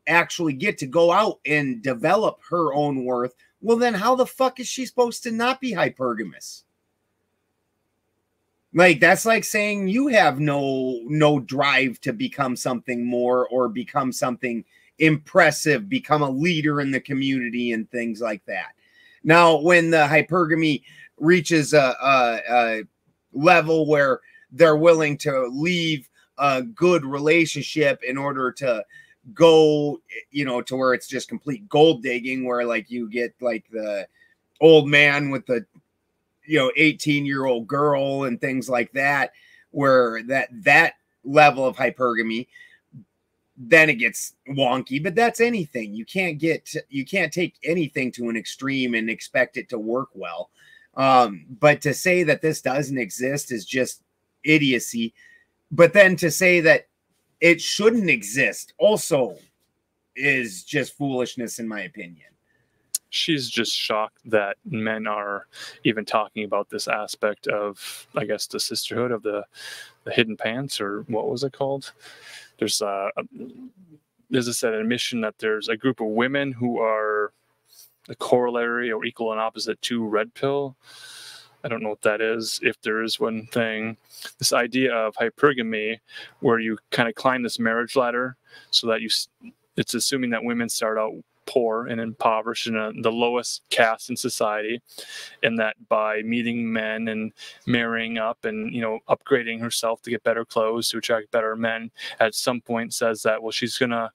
actually get to go out and develop her own worth, well, then how the fuck is she supposed to not be hypergamous? Like, that's like saying you have no drive to become something more or become something impressive, become a leader in the community and things like that. Now, when the hypergamy reaches a level where they're willing to leave a good relationship in order to go, to where it's just complete gold digging, where like you get like the old man with the 18-year-old girl and things like that, where that level of hypergamy, then it gets wonky. But that's anything. You can't take anything to an extreme and expect it to work well. But to say that this doesn't exist is just idiocy. But then to say that it shouldn't exist also is just foolishness, in my opinion. She's just shocked that men are even talking about this aspect of, I guess, the sisterhood of the hidden pants, or what was it called? There's an admission that there's a group of women who are the corollary or equal and opposite to red pill. I don't know what that is, if there is one thing. This idea of hypergamy, where you kind of climb this marriage ladder, so that it's assuming that women start out poor and impoverished in the lowest caste in society, and that by meeting men and marrying up and upgrading herself to get better clothes to attract better men, at some point says that, well, she's gonna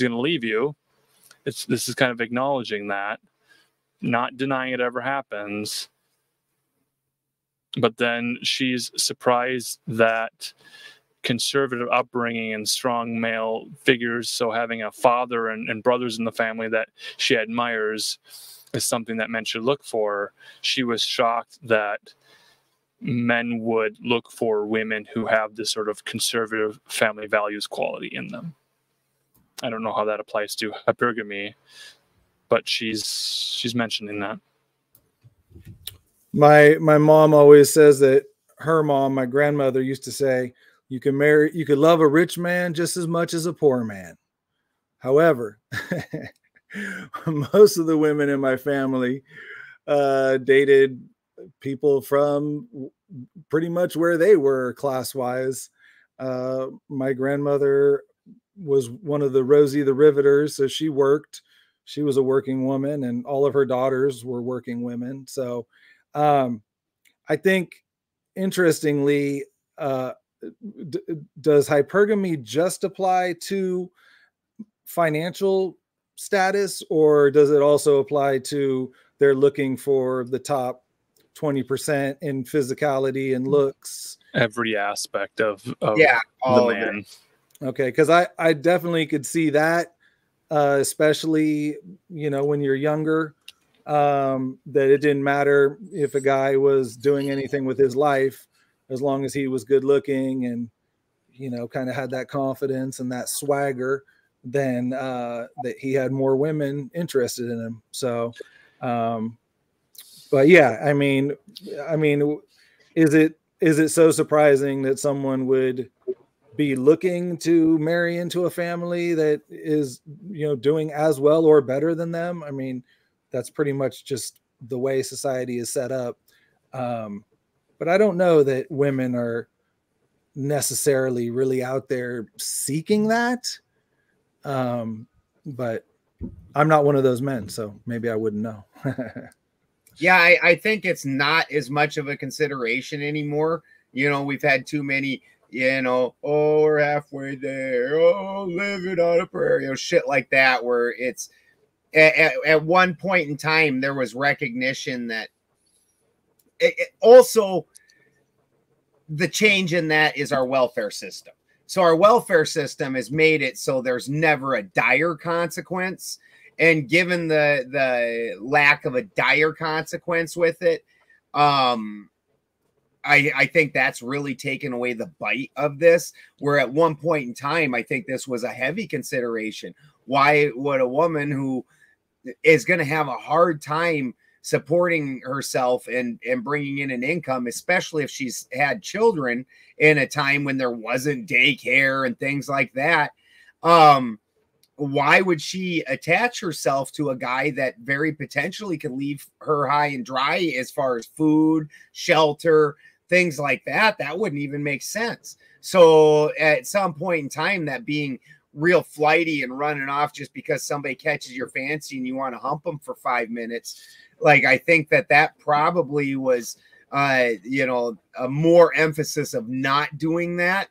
leave you. This is kind of acknowledging that, not denying it ever happens. But then she's surprised that conservative upbringing and strong male figures, so having a father and brothers in the family that she admires, is something that men should look for. She was shocked that men would look for women who have this sort of conservative family values quality in them. I don't know how that applies to hypergamy, but she's mentioning that. My mom always says that her mom, my grandmother, used to say, you could love a rich man just as much as a poor man. However, most of the women in my family dated people from pretty much where they were class-wise. My grandmother was one of the Rosie the Riveters, so she worked. She was a working woman, and all of her daughters were working women. So I think, interestingly, does hypergamy just apply to financial status, or does it also apply to they're looking for the top 20% in physicality and looks? Every aspect of Yeah, the man. Okay, because I definitely could see that, especially, you know, when you're younger, that it didn't matter if a guy was doing anything with his life, as long as he was good looking and, you know, kind of had that confidence and that swagger, then that he had more women interested in him. So, but yeah, I mean, is it so surprising that someone would be looking to marry into a family that is, you know, doing as well or better than them? I mean, that's pretty much just the way society is set up. But I don't know that women are necessarily really out there seeking that. But I'm not one of those men, so maybe I wouldn't know. Yeah, I think it's not as much of a consideration anymore. You know, we've had too many, you know, oh, we're halfway there, oh, living on a prairie, you know, shit like that, where it's at one point in time there was recognition that also the change in that is our welfare system. So our welfare system has made it so there's never a dire consequence. And given the lack of a dire consequence with it, I think that's really taken away the bite of this, where at one point in time, I think this was a heavy consideration. Why would a woman who is going to have a hard time supporting herself and bringing in an income, especially if she's had children in a time when there wasn't daycare and things like that, why would she attach herself to a guy that very potentially could leave her high and dry as far as food, shelter, things like that? That wouldn't even make sense. So at some point in time, that being real flighty and running off just because somebody catches your fancy and you want to hump them for 5 minutes, like, I think that probably was, you know, a more emphasis of not doing that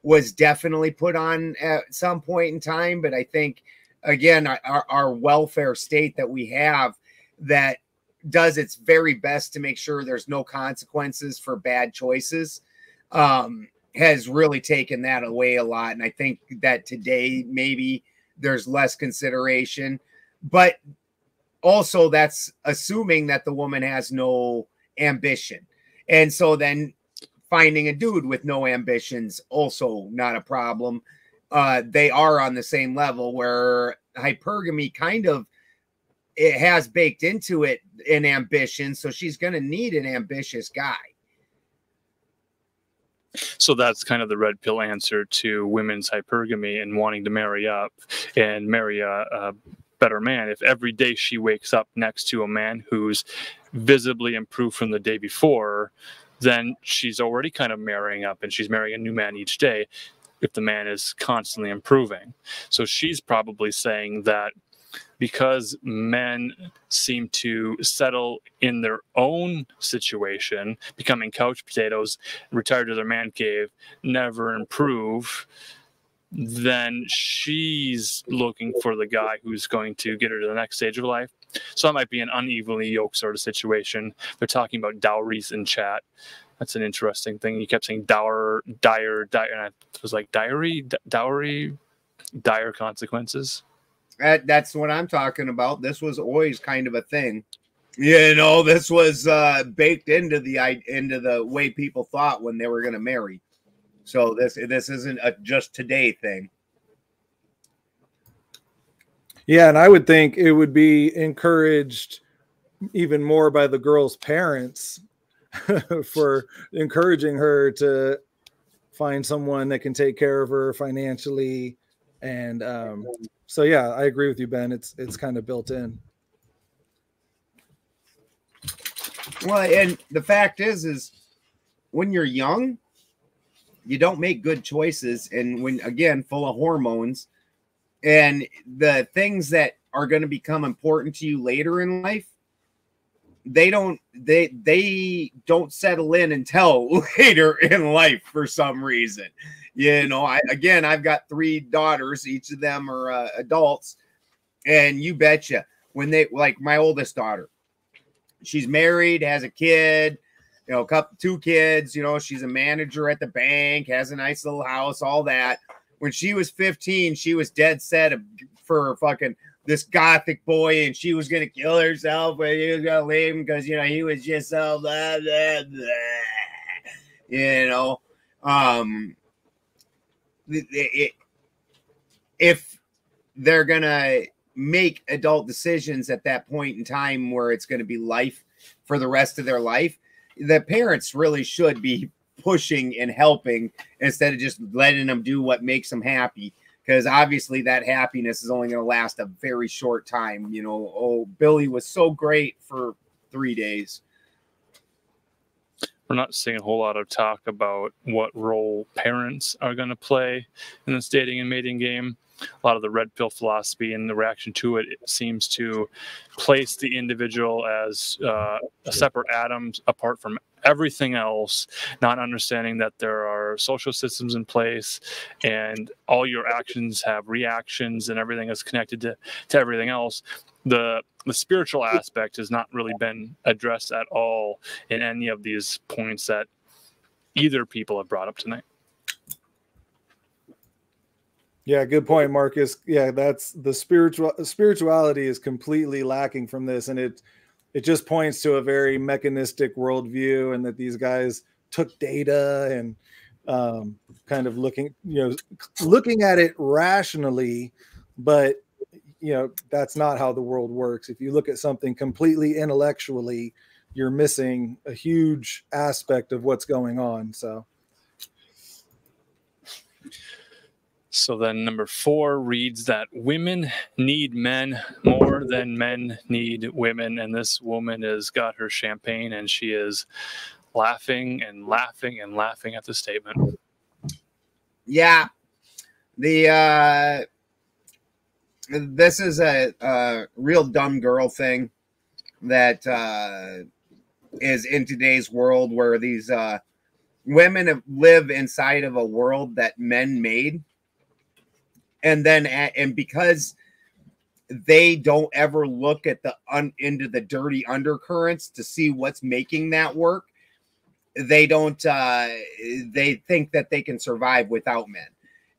was definitely put on at some point in time. But I think, again, our welfare state that we have that does its very best to make sure there's no consequences for bad choices has really taken that away a lot. And I think that today maybe there's less consideration, but also that's assuming that the woman has no ambition. And so then finding a dude with no ambitions, also not a problem. They are on the same level, where hypergamy kind of, it has baked into it an ambition. So she's going to need an ambitious guy. So that's kind of the red pill answer to women's hypergamy and wanting to marry up and marry a better man. If every day she wakes up next to a man who's visibly improved from the day before, then she's already kind of marrying up, and she's marrying a new man each day if the man is constantly improving. So she's probably saying that because men seem to settle in their own situation, becoming couch potatoes, retire to their man cave, never improve, then she's looking for the guy who's going to get her to the next stage of life. So that might be an unevenly yoked sort of situation. They're talking about dowries in chat. That's an interesting thing. You kept saying dire, and I was like, dowry, dire consequences. That's what I'm talking about. This was always kind of a thing. You know, this was baked into the way people thought when they were going to marry. So this isn't a just today thing. Yeah, and I would think it would be encouraged even more by the girl's parents for encouraging her to find someone that can take care of her financially. And so, yeah, I agree with you, Ben. It's kind of built in. Well, and the fact is when you're young, you don't make good choices. And when, again, full of hormones, and the things that are going to become important to you later in life they don't settle in until later in life for some reason. You know, I've got 3 daughters, each of them are adults, and you betcha when they, like my oldest daughter, she's married, has a kid, you know, 2 kids, you know, she's a manager at the bank, has a nice little house, all that. When she was 15, she was dead set for fucking this gothic boy, and she was gonna kill herself, but he was gonna leave him because, you know, he was just so blah, blah, blah. You know, if they're gonna make adult decisions at that point in time where it's going to be life for the rest of their life, the parents really should be pushing and helping instead of just letting them do what makes them happy, because obviously that happiness is only going to last a very short time. You know, oh, Billy was so great for 3 days. We're not seeing a whole lot of talk about what role parents are going to play in this dating and mating game. A lot of the red pill philosophy and the reaction to it seems to place the individual as a separate atom apart from everything else, not understanding that there are social systems in place and all your actions have reactions and everything is connected to everything else. The spiritual aspect has not really been addressed at all in any of these points that either people have brought up tonight. Yeah, good point, Marcus. Yeah, that's the spirituality is completely lacking from this, and it just points to a very mechanistic worldview, and that these guys took data and kind of looking at it rationally, but that's not how the world works. If you look at something completely intellectually, you're missing a huge aspect of what's going on. So then number 4 reads that women need men more than men need women. And this woman has got her champagne and she is laughing and laughing and laughing at the statement. Yeah. This is a real dumb girl thing that is in today's world, where these women live inside of a world that men made. And then, and because they don't ever look at into the dirty undercurrents to see what's making that work, they don't. They think that they can survive without men.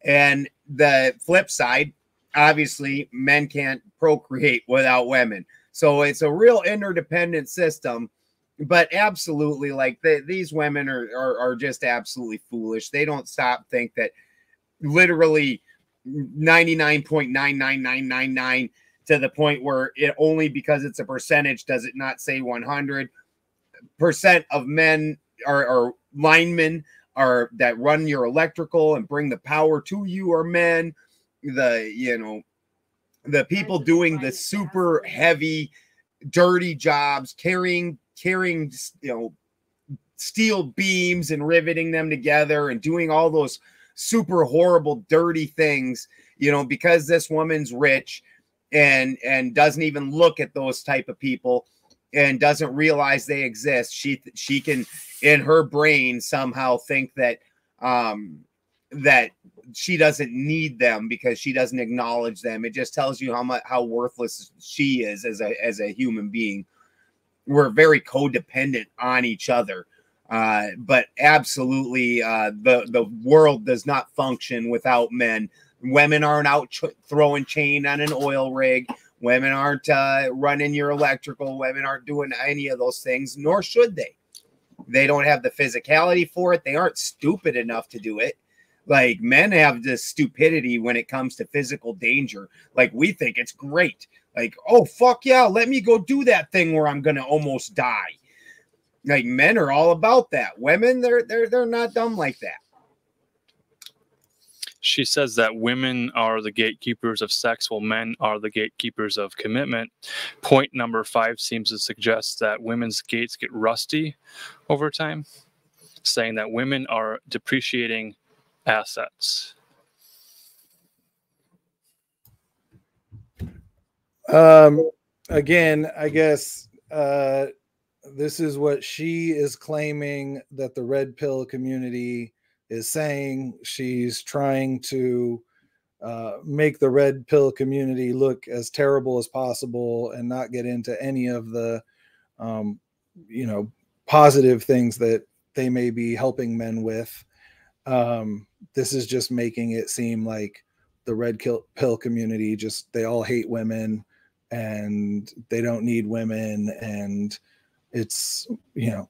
And the flip side, obviously, men can't procreate without women. So it's a real interdependent system. But absolutely, like these women are just absolutely foolish. They don't think that literally 99.99999 to the point where it only because it's a percentage does it not say 100% of men or linemen are that run your electrical and bring the power to you are men. The people doing the super heavy dirty jobs, carrying steel beams and riveting them together and doing all those super horrible, dirty things, because this woman's rich and doesn't even look at those type of people and doesn't realize they exist. She can, in her brain, somehow think that that she doesn't need them because she doesn't acknowledge them. It just tells you how worthless she is as a human being. We're very codependent on each other. But absolutely, the world does not function without men. Women aren't out throwing chain on an oil rig. Women aren't running your electrical. Women aren't doing any of those things, nor should they. They don't have the physicality for it. They aren't stupid enough to do it. Like, men have this stupidity when it comes to physical danger. Like, we think it's great. Like, oh, fuck yeah, let me go do that thing where I'm going to almost die. Like, men are all about that. Women, they're not dumb like that. She says that women are the gatekeepers of sex, while men are the gatekeepers of commitment. Point number 5 seems to suggest that women's gates get rusty over time, saying that women are depreciating assets. Again, I guess this is what she is claiming that the red pill community is saying. She's trying to make the red pill community look as terrible as possible and not get into any of the, positive things that they may be helping men with. This is just making it seem like the red pill community they all hate women and they don't need women, and it's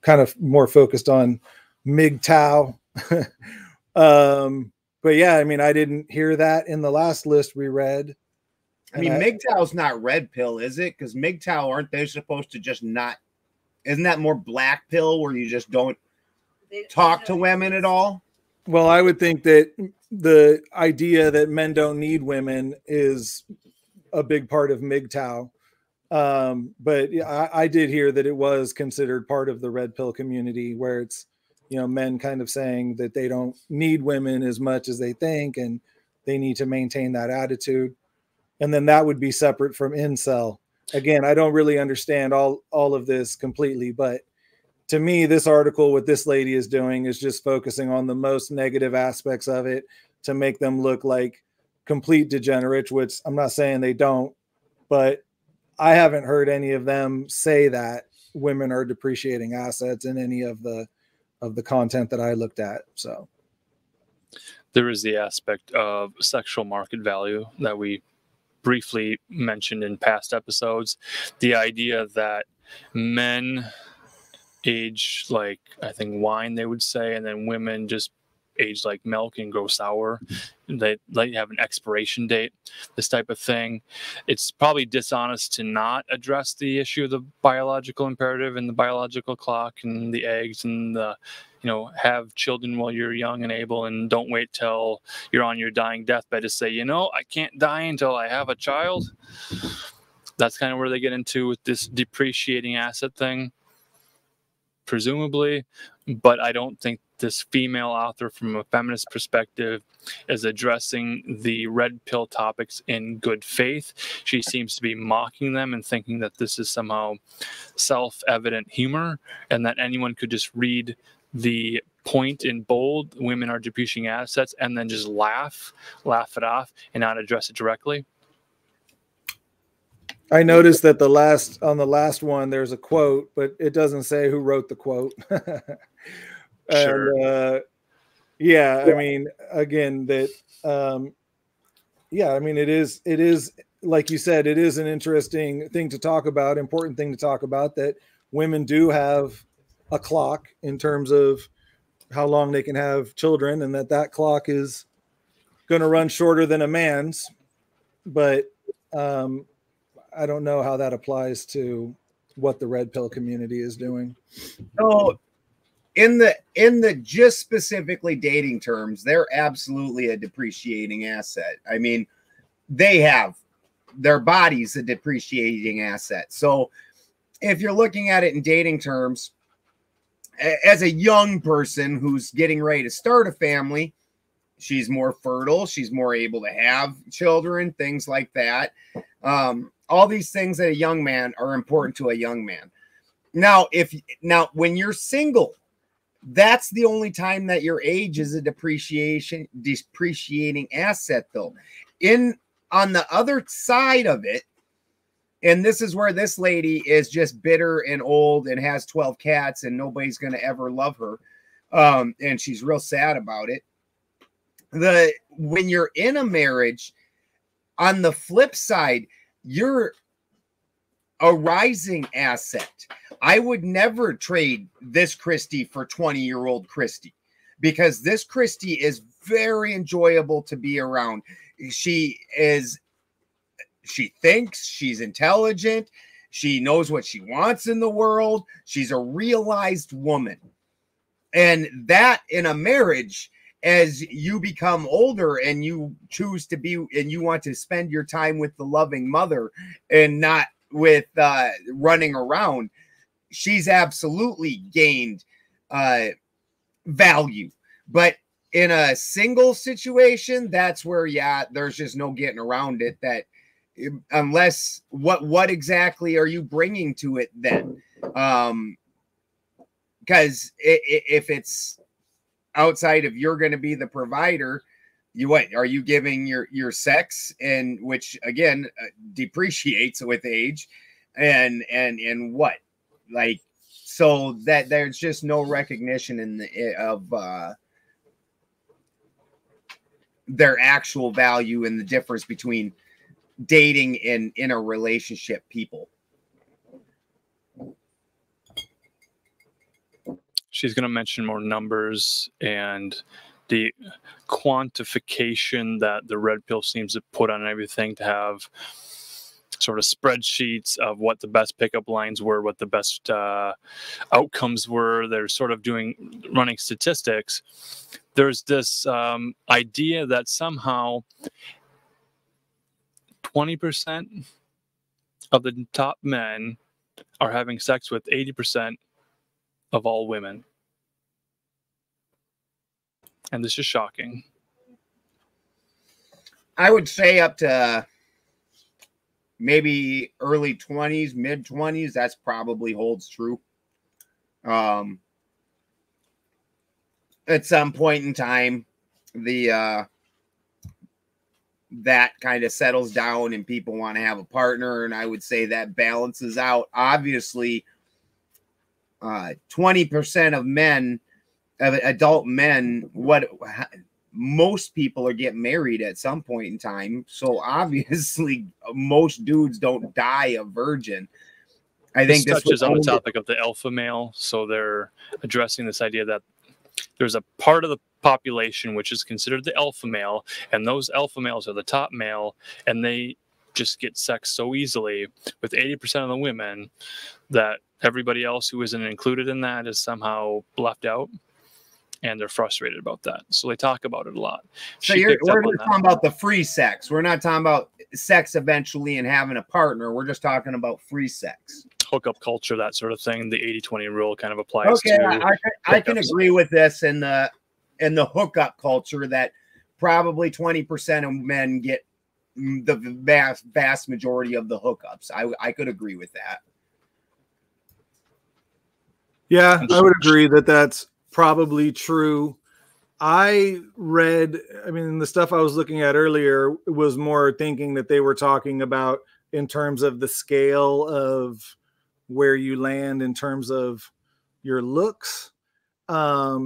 kind of more focused on MGTOW. But yeah, I mean, I didn't hear that in the last list we read. I mean, MGTOW's not red pill, is it? Because MGTOW, aren't they supposed to just not? Isn't that more black pill where you just don't talk to women at all? Well, I would think that the idea that men don't need women is a big part of MGTOW. But I did hear that it was considered part of the red pill community, where it's, men kind of saying that they don't need women as much as they think, and they need to maintain that attitude. And then that would be separate from incel. Again, I don't really understand all of this completely, but to me, this article, what this lady is doing is just focusing on the most negative aspects of it to make them look like complete degenerates, which I'm not saying they don't, but I haven't heard any of them say that women are depreciating assets in any of the content that I looked at. So there is the aspect of sexual market value that we briefly mentioned in past episodes. The idea that men age like, I think, wine, they would say, and then women just age like milk and grow sour. They have an expiration date, this type of thing. It's probably dishonest to not address the issue of the biological imperative and the biological clock and the eggs and the, have children while you're young and able, and don't wait till you're on your dying deathbed to say, I can't die until I have a child. That's kind of where they get into with this depreciating asset thing, presumably. But I don't think this female author, from a feminist perspective, is addressing the red pill topics in good faith. She seems to be mocking them and thinking that this is somehow self-evident humor, and that anyone could just read the point in bold, women are depreciating assets, and then just laugh it off and not address it directly. I noticed that on the last one, there's a quote, but it doesn't say who wrote the quote. Sure. And, I mean, again, that, I mean, it is, like you said, it is an interesting thing to talk about, important thing to talk about, that women do have a clock in terms of how long they can have children, and that clock is going to run shorter than a man's. But, I don't know how that applies to what the red pill community is doing. So in the just specifically dating terms, they're absolutely a depreciating asset. I mean, they have their bodies a depreciating asset. So if you're looking at it in dating terms, as a young person who's getting ready to start a family, she's more fertile, she's more able to have children, things like that. All these things that a young man are important to a young man. Now, when you're single, that's the only time that your age is a depreciating asset, though. On the other side of it, and this is where this lady is just bitter and old and has 12 cats and nobody's going to ever love her. And she's real sad about it. When you're in a marriage, on the flip side, you're a rising asset. I would never trade this Christy for 20-year-old Christy, because this Christy is very enjoyable to be around. She thinks, she's intelligent. She knows what she wants in the world. She's a realized woman. And that in a marriage, as you become older and you choose to be, and you want to spend your time with the loving mother and not with running around, she's absolutely gained value. But in a single situation, that's where, there's just no getting around it. That unless what exactly are you bringing to it then? because if it's outside of you're going to be the provider, what are you giving your sex, and which again depreciates with age, and what, like, so that there's just no recognition of their actual value and the difference between dating and in a relationship people. She's going to mention more numbers and the quantification that the red pill seems to put on everything, to have sort of spreadsheets of what the best pickup lines were, what the best outcomes were. They're sort of running statistics. There's this idea that somehow 20% of the top men are having sex with 80% of all women. And this is shocking. I would say up to maybe early 20s, mid 20s, that's probably holds true. At some point in time, the that kind of settles down and people want to have a partner, and I would say that balances out. Obviously, 20% of men, adult men, most people are getting married at some point in time. So obviously, most dudes don't die a virgin. I think this touches on the topic of the alpha male. So they're addressing this idea that there's a part of the population which is considered the alpha male, and those alpha males are the top male, and they just get sex so easily with 80% of the women that everybody else who isn't included in that is somehow left out, and they're frustrated about that. So they talk about it a lot. So we're just talking about the free sex. We're not talking about sex eventually and having a partner. We're just talking about free sex. Hookup culture, that sort of thing. The 80-20 rule kind of applies to. Okay, I can agree with this in the hookup culture, that probably 20% of men get the vast majority of the hookups. I could agree with that. Yeah, I would agree that that's probably true. I mean, the stuff I was looking at earlier was more thinking that they were talking about in terms of the scale of where you land in terms of your looks. Yeah,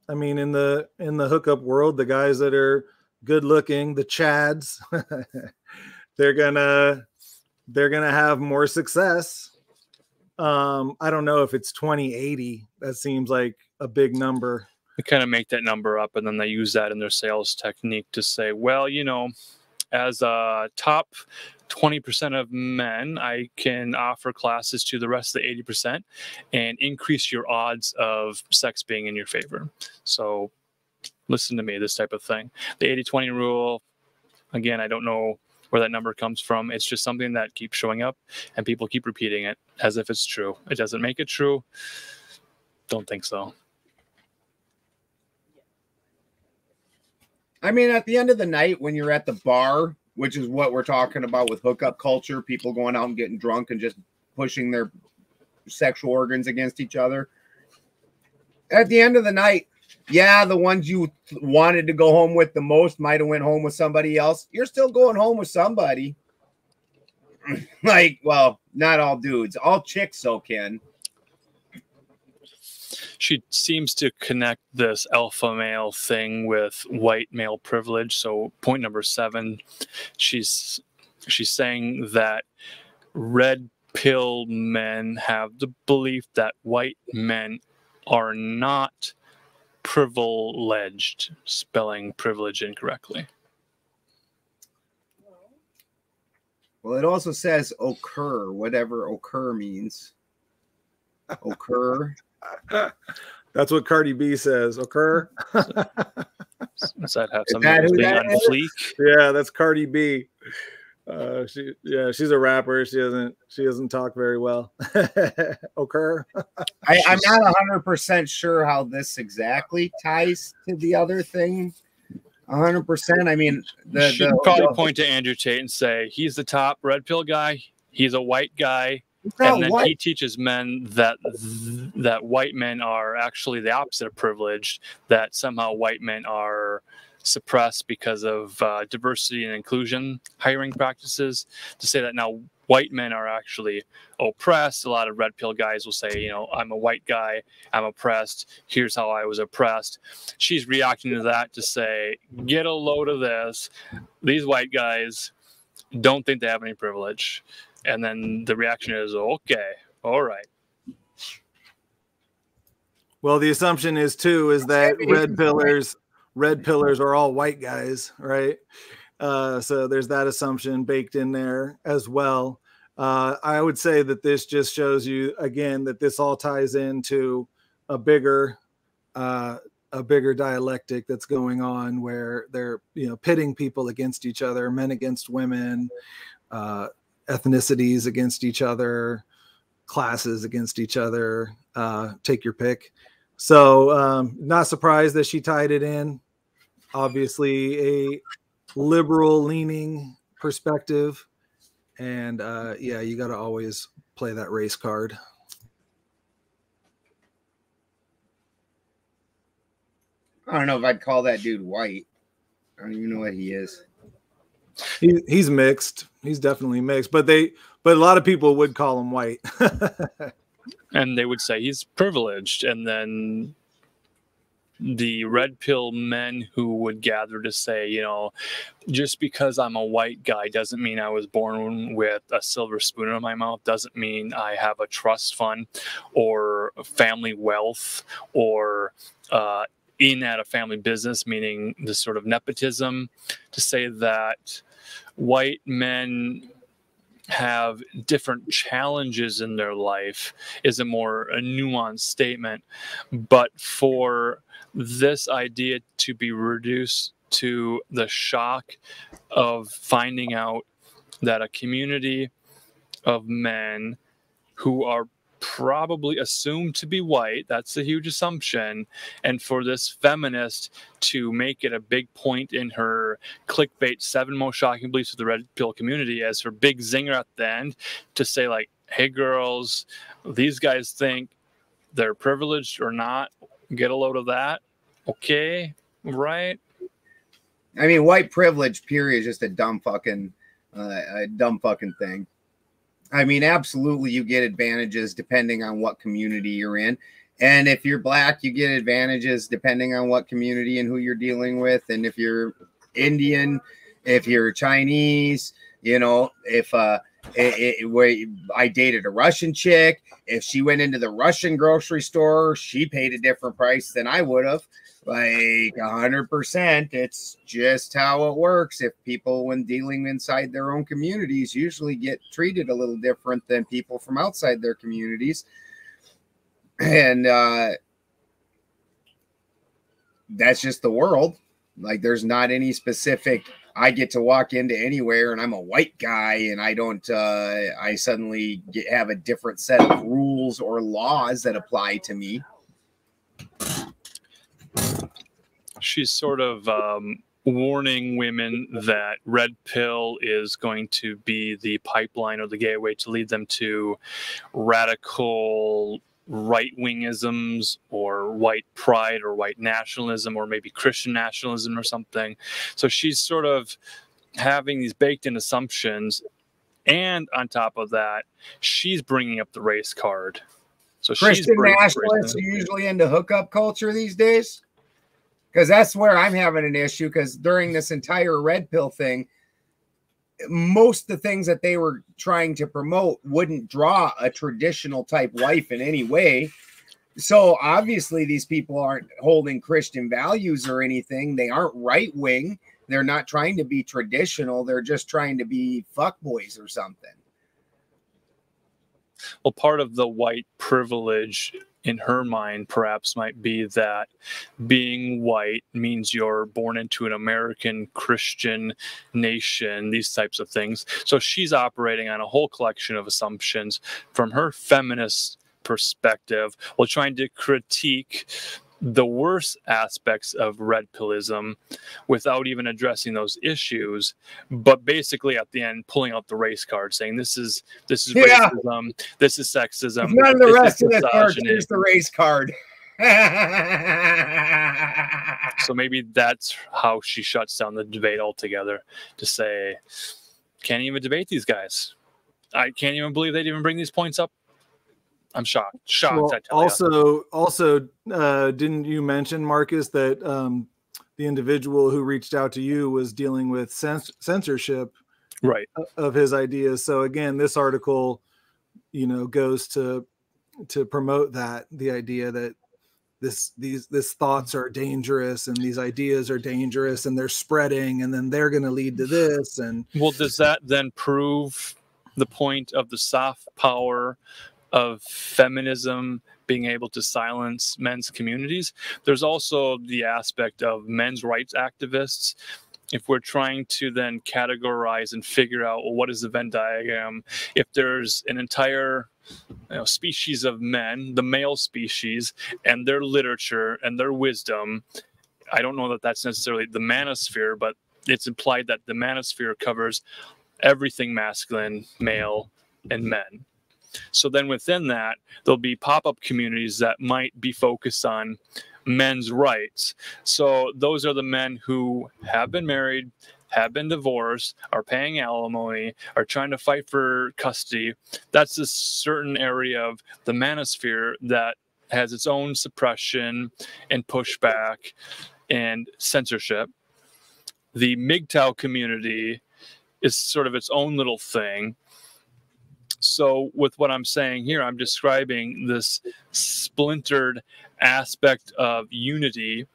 I mean, in the hookup world, the guys that are good looking, the Chads, they're gonna have more success. I don't know if it's 20-80. That seems like a big number. They kind of make that number up, and then they use that in their sales technique to say, well, you know, as a top 20% of men, I can offer classes to the rest of the 80% and increase your odds of sex being in your favor. So listen to me, this type of thing. The 80-20 rule, again, I don't know where that number comes from. It's just something that keeps showing up, and people keep repeating it as if it's true. It doesn't make it true. Don't think so. I mean, at the end of the night, when you're at the bar, which is what we're talking about with hookup culture, people going out and getting drunk and just pushing their sexual organs against each other. At the end of the night, yeah, the ones you wanted to go home with the most might have went home with somebody else. You're still going home with somebody. Like, well, not all dudes. All chicks so can. She seems to connect this alpha male thing with white male privilege. So point number 7, she's saying that red pill men have the belief that white men are not privileged, spelling privilege incorrectly. Well, it also says occur, whatever occur means. Occur. That's what Cardi B says. Occur. Does that have something to do on fleek? Yeah, that's Cardi B. She's a rapper. She doesn't talk very well. Occur. I'm not 100% sure how this exactly ties to the other thing. 100%. I mean, she'd probably point to Andrew Tate and say he's the top red pill guy. He's a white guy. And then he teaches men that white men are actually the opposite of privileged, that somehow white men are suppressed because of diversity and inclusion hiring practices, to say that now white men are actually oppressed. A lot of red pill guys will say, you know, I'm a white guy, I'm oppressed, here's how I was oppressed. She's reacting to that to say, get a load of this. These white guys don't think they have any privilege. And then the reaction is, okay, all right. Well, the assumption is too is that red pillars are all white guys, right? So there's that assumption baked in there as well. I would say that this just shows you again that this all ties into a bigger dialectic that's going on, where they're, you know, pitting people against each other, men against women, ethnicities against each other, classes against each other, take your pick. So not surprised that she tied it in. Obviously a liberal leaning perspective. And yeah, you got to always play that race card. I don't know if I'd call that dude white. I don't even know what he is. He's mixed. He's definitely mixed, but a lot of people would call him white. And they would say he's privileged. And then the red pill men who would gather to say, you know, just because I'm a white guy doesn't mean I was born with a silver spoon in my mouth, doesn't mean I have a trust fund or family wealth or in at a family business, meaning this sort of nepotism, to say that white men have different challenges in their life is a nuanced statement. But for this idea to be reduced to the shock of finding out that a community of men who are probably assumed to be white, that's a huge assumption, and for this feminist to make it a big point in her clickbait 7 most shocking beliefs of the red pill community as her big zinger at the end, to say like, hey girls, these guys think they're privileged or not, get a load of that. Okay, right? I mean, white privilege period is just a dumb fucking thing. I mean, absolutely, you get advantages depending on what community you're in. And if you're black, you get advantages depending on what community and who you're dealing with. And if you're Indian, if you're Chinese, you know, if I dated a Russian chick, if she went into the Russian grocery store, she paid a different price than I would have. Like 100%, it's just how it works. If people, when dealing inside their own communities, usually get treated a little different than people from outside their communities. And that's just the world. Like, there's not any specific, I get to walk into anywhere and I'm a white guy and I don't, I suddenly have a different set of rules or laws that apply to me. She's sort of warning women that red pill is going to be the pipeline or the gateway to lead them to radical right-wingisms or white pride or white nationalism or maybe Christian nationalism or something. So she's sort of having these baked-in assumptions, and on top of that, she's bringing up the race card. So Christian nationalists are usually into hookup culture these days. Because that's where I'm having an issue, because during this entire red pill thing, most of the things that they were trying to promote wouldn't draw a traditional type wife in any way. So obviously these people aren't holding Christian values or anything. They aren't right wing. They're not trying to be traditional. They're just trying to be fuckboys or something. Well, part of the white privilege in her mind perhaps might be that being white means you're born into an American Christian nation, these types of things. So she's operating on a whole collection of assumptions from her feminist perspective while trying to critique the worst aspects of red pillism without even addressing those issues, but basically at the end pulling out the race card, saying this is racism, this is sexism, none of the rest of the cards. misogyny. Here's the race card. So maybe that's how she shuts down the debate altogether, to say, can't even debate these guys. I can't even believe they'd even bring these points up. I'm shocked. Well, I tell you. Also, didn't you mention, Marcus, that the individual who reached out to you was dealing with censorship, right, of his ideas? So again, this article, goes to promote the idea that these thoughts are dangerous and these ideas are dangerous and they're spreading and then they're going to lead to this. And well, does that then prove the point of the soft power of feminism being able to silence men's communities? There's also the aspect of men's rights activists. If we're trying to then categorize and figure out, well, what is the Venn diagram? If there's an entire species of men, the male species, and their literature and their wisdom, I don't know that that's necessarily the manosphere, but it's implied that the manosphere covers everything masculine, male, and men. So then within that, there'll be pop-up communities that might be focused on men's rights. So those are the men who have been married, have been divorced, are paying alimony, are trying to fight for custody. That's a certain area of the manosphere that has its own suppression and pushback and censorship. The MGTOW community is sort of its own little thing. So with what I'm saying here, I'm describing this splintered aspect of unity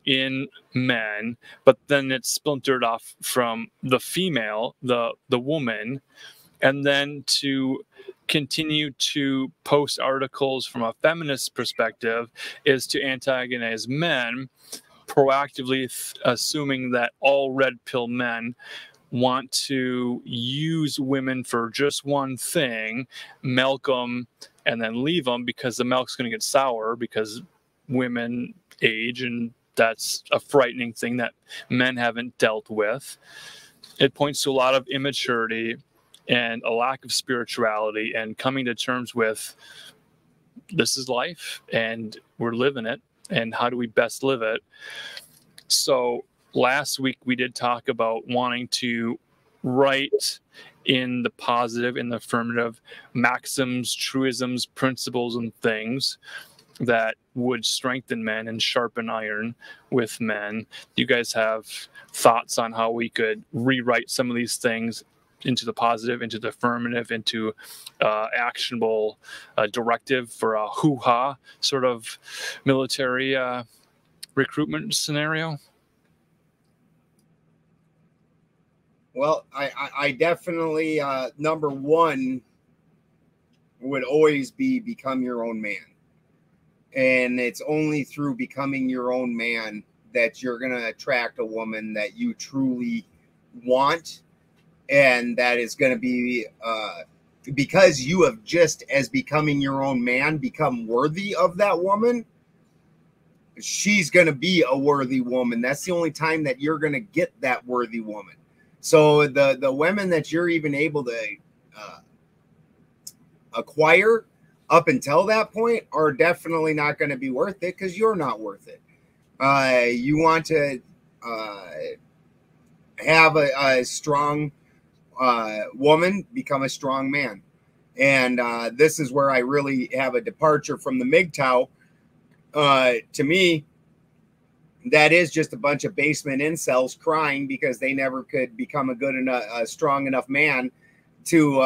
in men, but then it's splintered off from the female, the woman, and then to continue to post articles from a feminist perspective is to antagonize men, proactively assuming that all red pill men want to use women for just one thing, milk them, and then leave them because the milk's going to get sour because women age, and that's a frightening thing that men haven't dealt with. It points to a lot of immaturity and a lack of spirituality and coming to terms with this is life and we're living it, and how do we best live it? So last week we did talk about wanting to write in the positive, in the affirmative, maxims, truisms, principles, and things that would strengthen men and sharpen iron with men. Do you guys have thoughts on how we could rewrite some of these things into the positive, into the affirmative, into actionable directive for a hoo-ha sort of military recruitment scenario? Well, I definitely, number one would always be become your own man. And it's only through becoming your own man that you're going to attract a woman that you truly want. And that is going to be because you have just, as becoming your own man, become worthy of that woman. She's going to be a worthy woman. That's the only time that you're going to get that worthy woman. So the women that you're even able to acquire up until that point are definitely not going to be worth it because you're not worth it. You want to have a strong woman become a strong man. And this is where I really have a departure from the MGTOW. To me, that is just a bunch of basement incels crying because they never could become a good enough, strong enough man to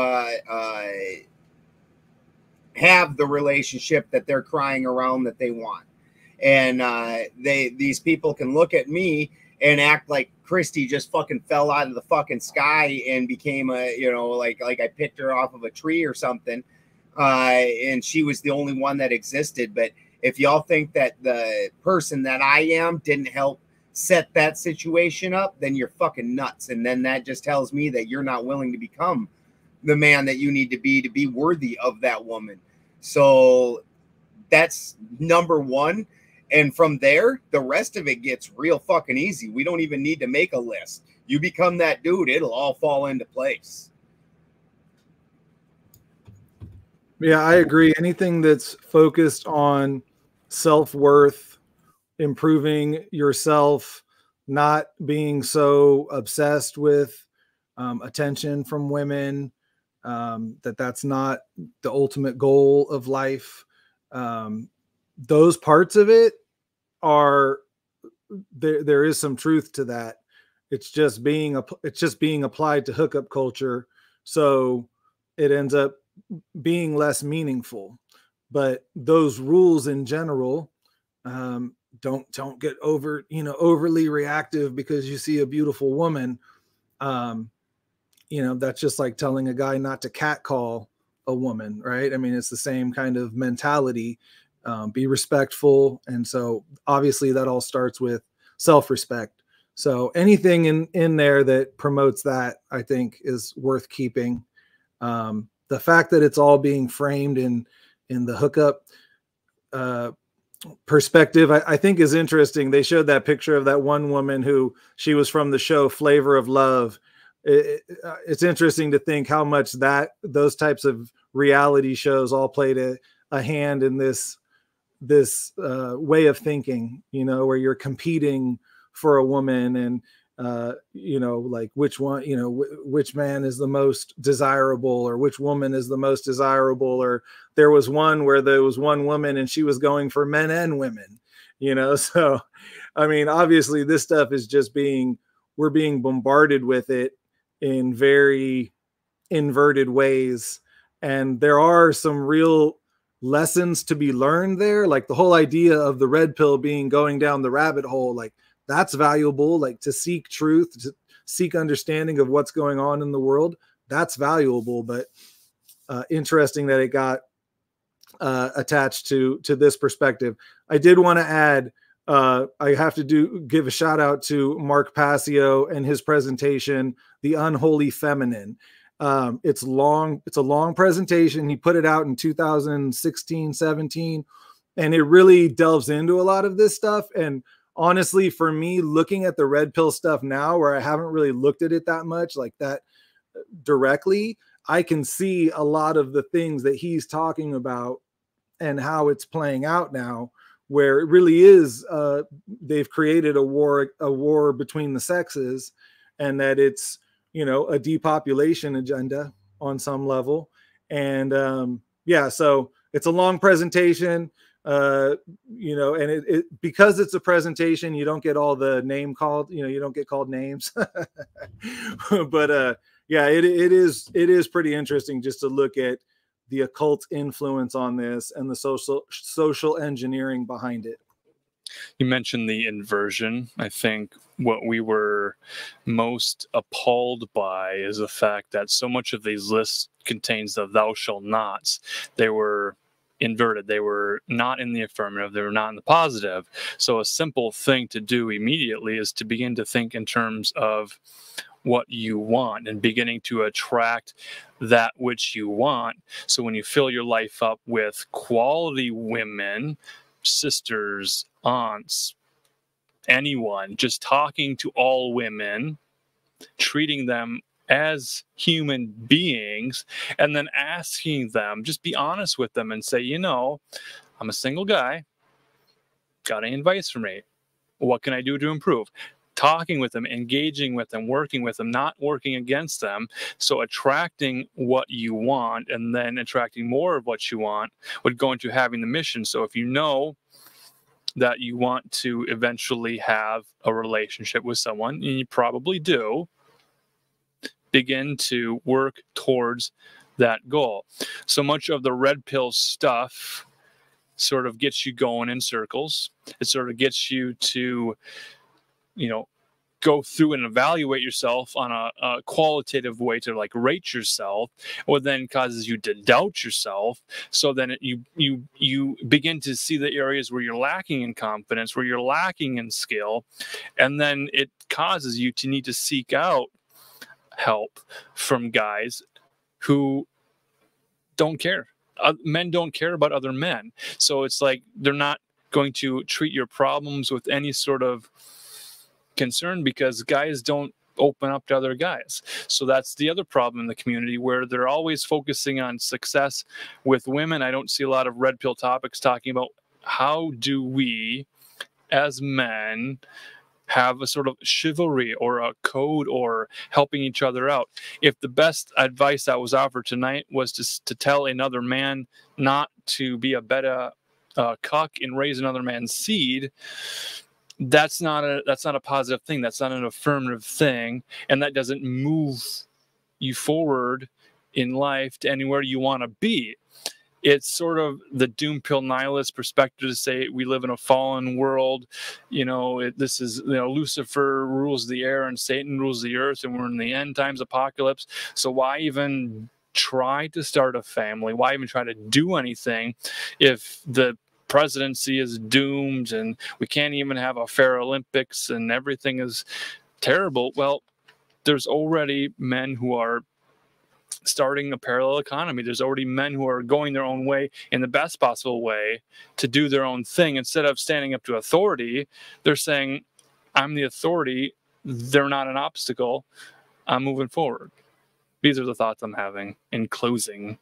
have the relationship that they're crying around that they want. And these people can look at me and act like Christy just fucking fell out of the fucking sky and became like I picked her off of a tree or something. And she was the only one that existed. But if y'all think that the person that I am didn't help set that situation up, then you're fucking nuts. And then that just tells me that you're not willing to become the man that you need to be worthy of that woman. So that's number one. And from there, the rest of it gets real fucking easy. We don't even need to make a list. You become that dude, it'll all fall into place. Yeah, I agree. Anything that's focused on self-worth, improving yourself, not being so obsessed with attention from women, that's not the ultimate goal of life. Those parts of it are there is some truth to that. It's just being applied to hookup culture, so it ends up being less meaningful. But those rules in general, don't get overly reactive because you see a beautiful woman. That's just like telling a guy not to catcall a woman, right? I mean, it's the same kind of mentality. Be respectful. And so obviously that all starts with self-respect. So anything in there that promotes that, I think, is worth keeping. The fact that it's all being framed in the hookup perspective, I think is interesting. They showed that picture of that one woman who she was from the show Flavor of Love. It's interesting to think how much those types of reality shows all played a hand in this way of thinking, where you're competing for a woman and, like which one, which man is the most desirable or which woman is the most desirable. Or there was one where there was one woman and she was going for men and women, so, I mean, obviously this stuff is just we're being bombarded with it in very inverted ways. And there are some real lessons to be learned there. Like the whole idea of the red pill being going down the rabbit hole, like that's valuable, like to seek truth, to seek understanding of what's going on in the world. That's valuable, but interesting that it got attached to this perspective. I did want to add, I have to give a shout out to Mark Passio and his presentation, The Unholy Feminine. It's a long presentation. He put it out in 2016, 17, and it really delves into a lot of this stuff. And honestly, for me, looking at the red pill stuff now, where I haven't really looked at it that much like that directly, I can see a lot of the things that he's talking about and how it's playing out now, where it really is, they've created a war between the sexes, and that it's, a depopulation agenda on some level. And so it's a long presentation, and it because it's a presentation, you don't get all the name called, you don't get called names. But it is pretty interesting just to look at the occult influence on this and the social engineering behind it. You mentioned the inversion. I think what we were most appalled by is the fact that so much of these lists contains the thou shalt nots. They were inverted. They were not in the affirmative. They were not in the positive. So a simple thing to do immediately is to begin to think in terms of what you want and beginning to attract that which you want. So when you fill your life up with quality women, sisters, aunts, anyone, just talking to all women, treating them as human beings, and then asking them, just be honest with them and say, I'm a single guy, got any advice for me? What can I do to improve? Talking with them, engaging with them, working with them, not working against them. So attracting what you want and then attracting more of what you want would go into having the mission. So if you know that you want to eventually have a relationship with someone, and you probably do, begin to work towards that goal. So much of the red pill stuff sort of gets you going in circles. It sort of gets you to, go through and evaluate yourself on a qualitative way to like rate yourself, or then causes you to doubt yourself. So then you begin to see the areas where you're lacking in confidence, where you're lacking in skill, and then it causes you to need to seek out help from guys who don't care. Men don't care about other men. So it's like they're not going to treat your problems with any sort of concern, because guys don't open up to other guys. So that's the other problem in the community, where they're always focusing on success with women. I don't see a lot of red pill topics talking about how do we as men have a sort of chivalry or a code or helping each other out. If the best advice that was offered tonight was to tell another man not to be a better cuck and raise another man's seed, that's not a positive thing. That's not an affirmative thing, and that doesn't move you forward in life to anywhere you want to be. It's sort of the doom pill nihilist perspective to say we live in a fallen world. You know, this is, you know, Lucifer rules the air and Satan rules the earth, and we're in the end times apocalypse. So why even try to start a family? Why even try to do anything if the presidency is doomed and we can't even have a fair Olympics and everything is terrible? Well, there's already men who are starting a parallel economy. There's already men who are going their own way in the best possible way to do their own thing. Instead of standing up to authority, they're saying, I'm the authority. They're not an obstacle. I'm moving forward. These are the thoughts I'm having in closing.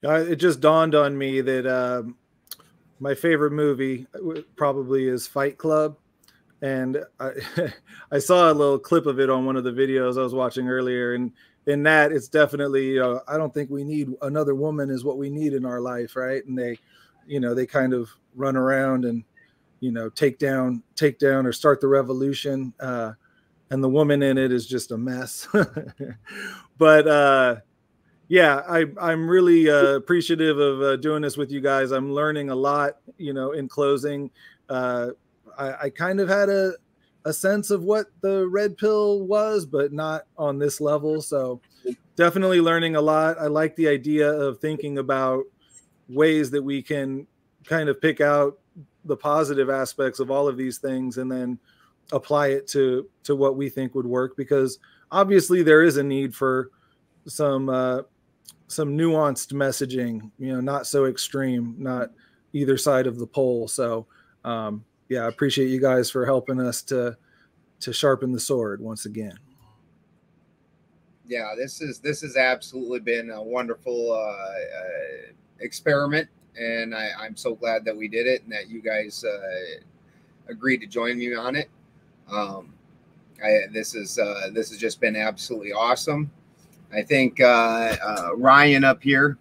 It just dawned on me that my favorite movie probably is Fight Club. And I saw a little clip of it on one of the videos I was watching earlier. And in that, it's definitely, I don't think we need another woman is what we need in our life, right? And they, they kind of run around and, take down or start the revolution. And the woman in it is just a mess. But yeah, I'm really appreciative of doing this with you guys. I'm learning a lot, in closing. I kind of had a sense of what the red pill was, but not on this level. So definitely learning a lot. I like the idea of thinking about ways that we can kind of pick out the positive aspects of all of these things and then apply it to what we think would work, because obviously there is a need for some nuanced messaging, not so extreme, not either side of the pole. So yeah, I appreciate you guys for helping us to sharpen the sword once again. Yeah, this has absolutely been a wonderful experiment, and I'm so glad that we did it and that you guys agreed to join me on it. This has just been absolutely awesome. I think Ryan up here,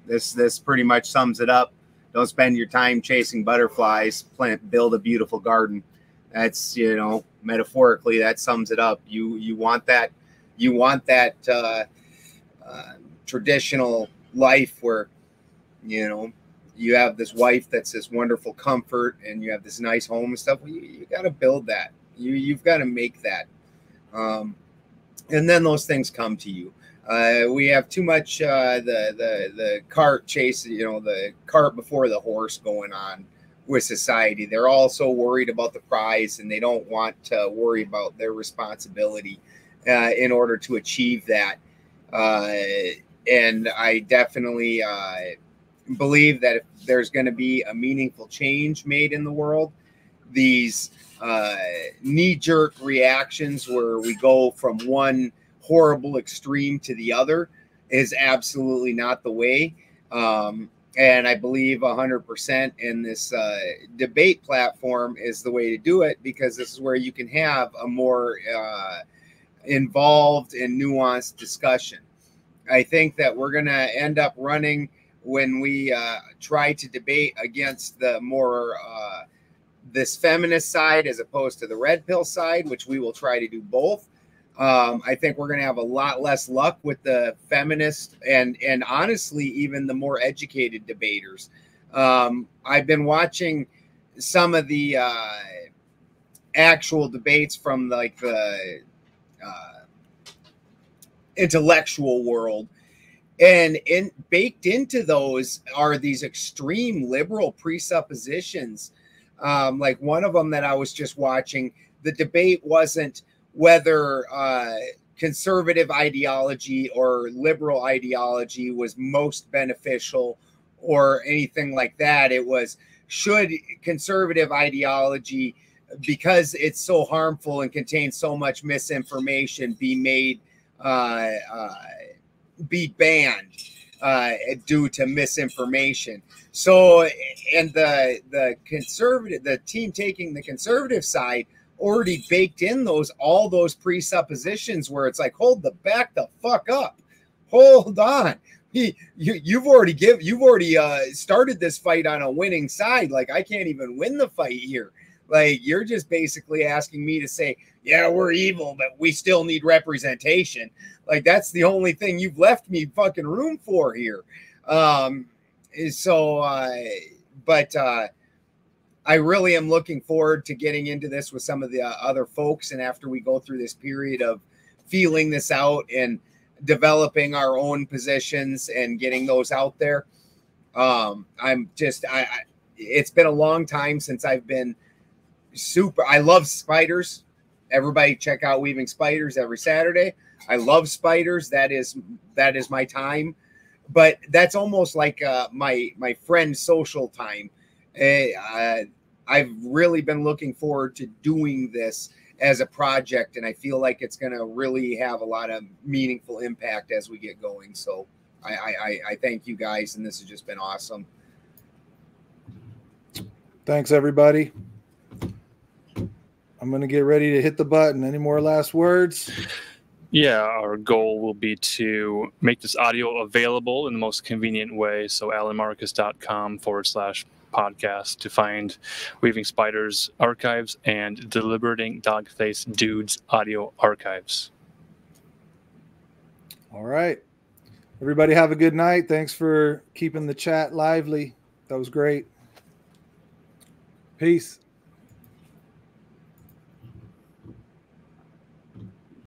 this pretty much sums it up. Don't spend your time chasing butterflies. Build a beautiful garden. That's, metaphorically, that sums it up. You want that traditional life where, you have this wife that's this wonderful comfort and you have this nice home and stuff. You got to build that. You've got to make that. And then those things come to you. We have too much the cart chase, the cart before the horse going on with society. They're all so worried about the prize, and they don't want to worry about their responsibility in order to achieve that. And I definitely believe that if there's going to be a meaningful change made in the world, these knee-jerk reactions where we go from one horrible extreme to the other is absolutely not the way. And I believe 100% in this debate platform is the way to do it, because this is where you can have a more involved and nuanced discussion. I think that we're going to end up running, when we try to debate against the more this feminist side as opposed to the red pill side, which we will try to do both. I think we're going to have a lot less luck with the feminist and honestly, even the more educated debaters. I've been watching some of the actual debates from like the intellectual world, and baked into those are these extreme liberal presuppositions. Like one of them that I was just watching, the debate wasn't whether conservative ideology or liberal ideology was most beneficial or anything like that. It was, should conservative ideology, because it's so harmful and contains so much misinformation, be made, be banned due to misinformation. So, and the conservative, the team taking the conservative side already baked in all those presuppositions where it's like, back the fuck up, hold on. You've already started this fight on a winning side. Like, I can't even win the fight here. Like, you're just basically asking me to say, yeah, we're evil, but we still need representation. Like, that's the only thing you've left me fucking room for here. I really am looking forward to getting into this with some of the other folks. And after we go through this period of feeling this out and developing our own positions and getting those out there, it's been a long time since I've been I love spiders. Everybody check out Weaving Spiders every Saturday. I love spiders. That is my time, but that's almost like my friend's social time. I've really been looking forward to doing this as a project, and I feel like it's going to really have a lot of meaningful impact as we get going. So I thank you guys, and this has just been awesome. Thanks, everybody. I'm going to get ready to hit the button. Any more last words? Yeah, our goal will be to make this audio available in the most convenient way. So alanmarcus.com/podcast to find Weaving Spiders archives and Deliberating Dogface Dudes audio archives. All right. Everybody have a good night. Thanks for keeping the chat lively. That was great. Peace.